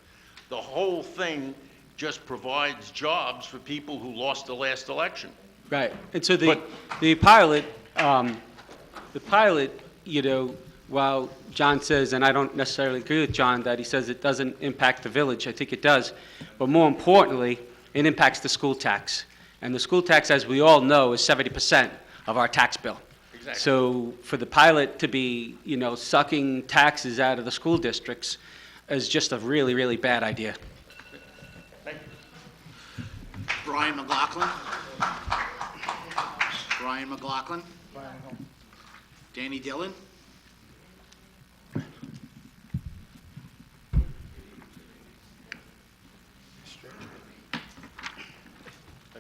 The whole thing just provides jobs for people who lost the last election. Right. And so the pilot while John says, and I don't necessarily agree with John, that he says it doesn't impact the village, I think it does. But more importantly, it impacts the school tax. And the school tax, as we all know, is 70% of our tax bill. Exactly. So for the pilot to be, sucking taxes out of the school districts is just a really, really bad idea. Brian McLaughlin. Brian McLaughlin. Danny Dillon.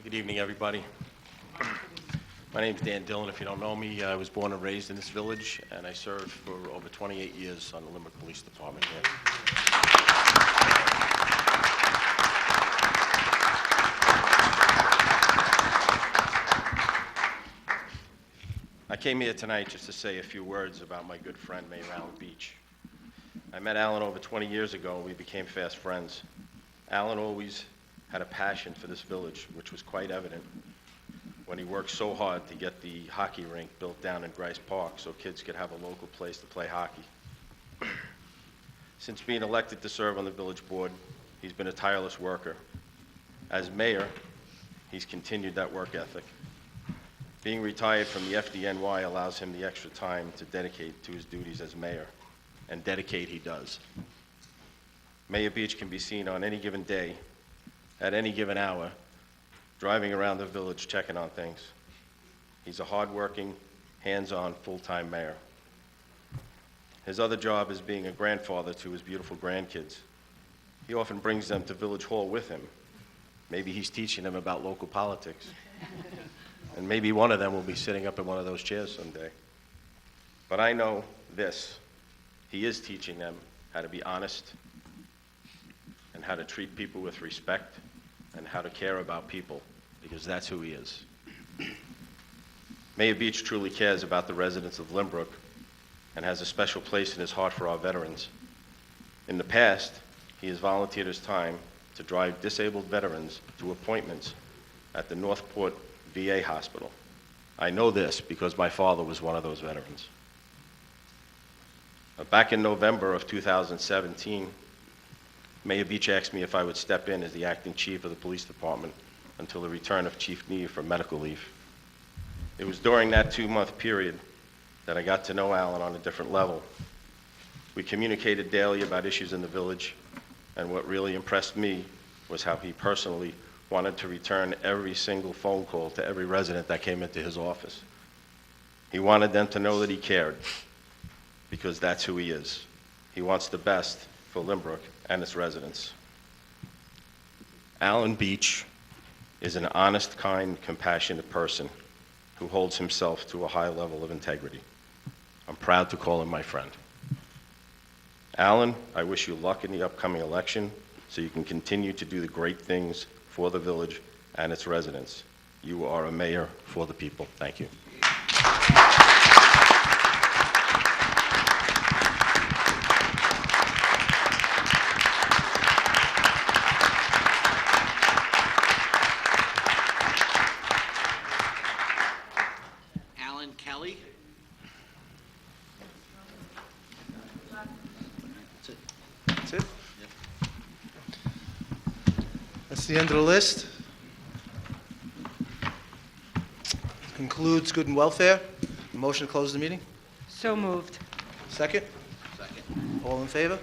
Good evening, everybody. My name's Dan Dillon. If you don't know me, I was born and raised in this village, and I served for over 28 years on the Lynbrook Police Department here. I came here tonight just to say a few words about my good friend, Mayor Alan Beach. I met Alan over 20 years ago, and we became fast friends. Alan always had a passion for this village, which was quite evident when he worked so hard to get the hockey rink built down in Grice Park so kids could have a local place to play hockey. Since being elected to serve on the village board, he's been a tireless worker. As mayor, he's continued that work ethic. Being retired from the FDNY allows him the extra time to dedicate to his duties as mayor, and dedicate he does. Mayor Beach can be seen on any given day, at any given hour, driving around the village checking on things. He's a hard-working, hands-on, full-time mayor. His other job is being a grandfather to his beautiful grandkids. He often brings them to Village Hall with him. Maybe he's teaching them about local politics. And maybe one of them will be sitting up in one of those chairs someday. But I know this, he is teaching them how to be honest, and how to treat people with respect, and how to care about people, because that's who he is. Mayor Beach truly cares about the residents of Lynbrook and has a special place in his heart for our veterans. In the past, he has volunteered his time to drive disabled veterans to appointments at the Northport VA hospital. I know this because my father was one of those veterans. Back in November of 2017, Mayor Beach asked me if I would step in as the acting chief of the police department until the return of Chief Neve from medical leave. It was during that 2-month period that I got to know Alan on a different level. We communicated daily about issues in the village, and what really impressed me was how he personally wanted to return every single phone call to every resident that came into his office. He wanted them to know that he cared, because that's who he is. He wants the best for Lynbrook and its residents. Alan Beach is an honest, kind, compassionate person who holds himself to a high level of integrity. I'm proud to call him my friend. Alan, I wish you luck in the upcoming election so you can continue to do the great things for the village and its residents. You are a mayor for the people. Thank you. Alan Kelly. That's it. That's it? That's the end of the list. Concludes good and welfare. Motion to close the meeting? So moved. Second? Second. All in favor?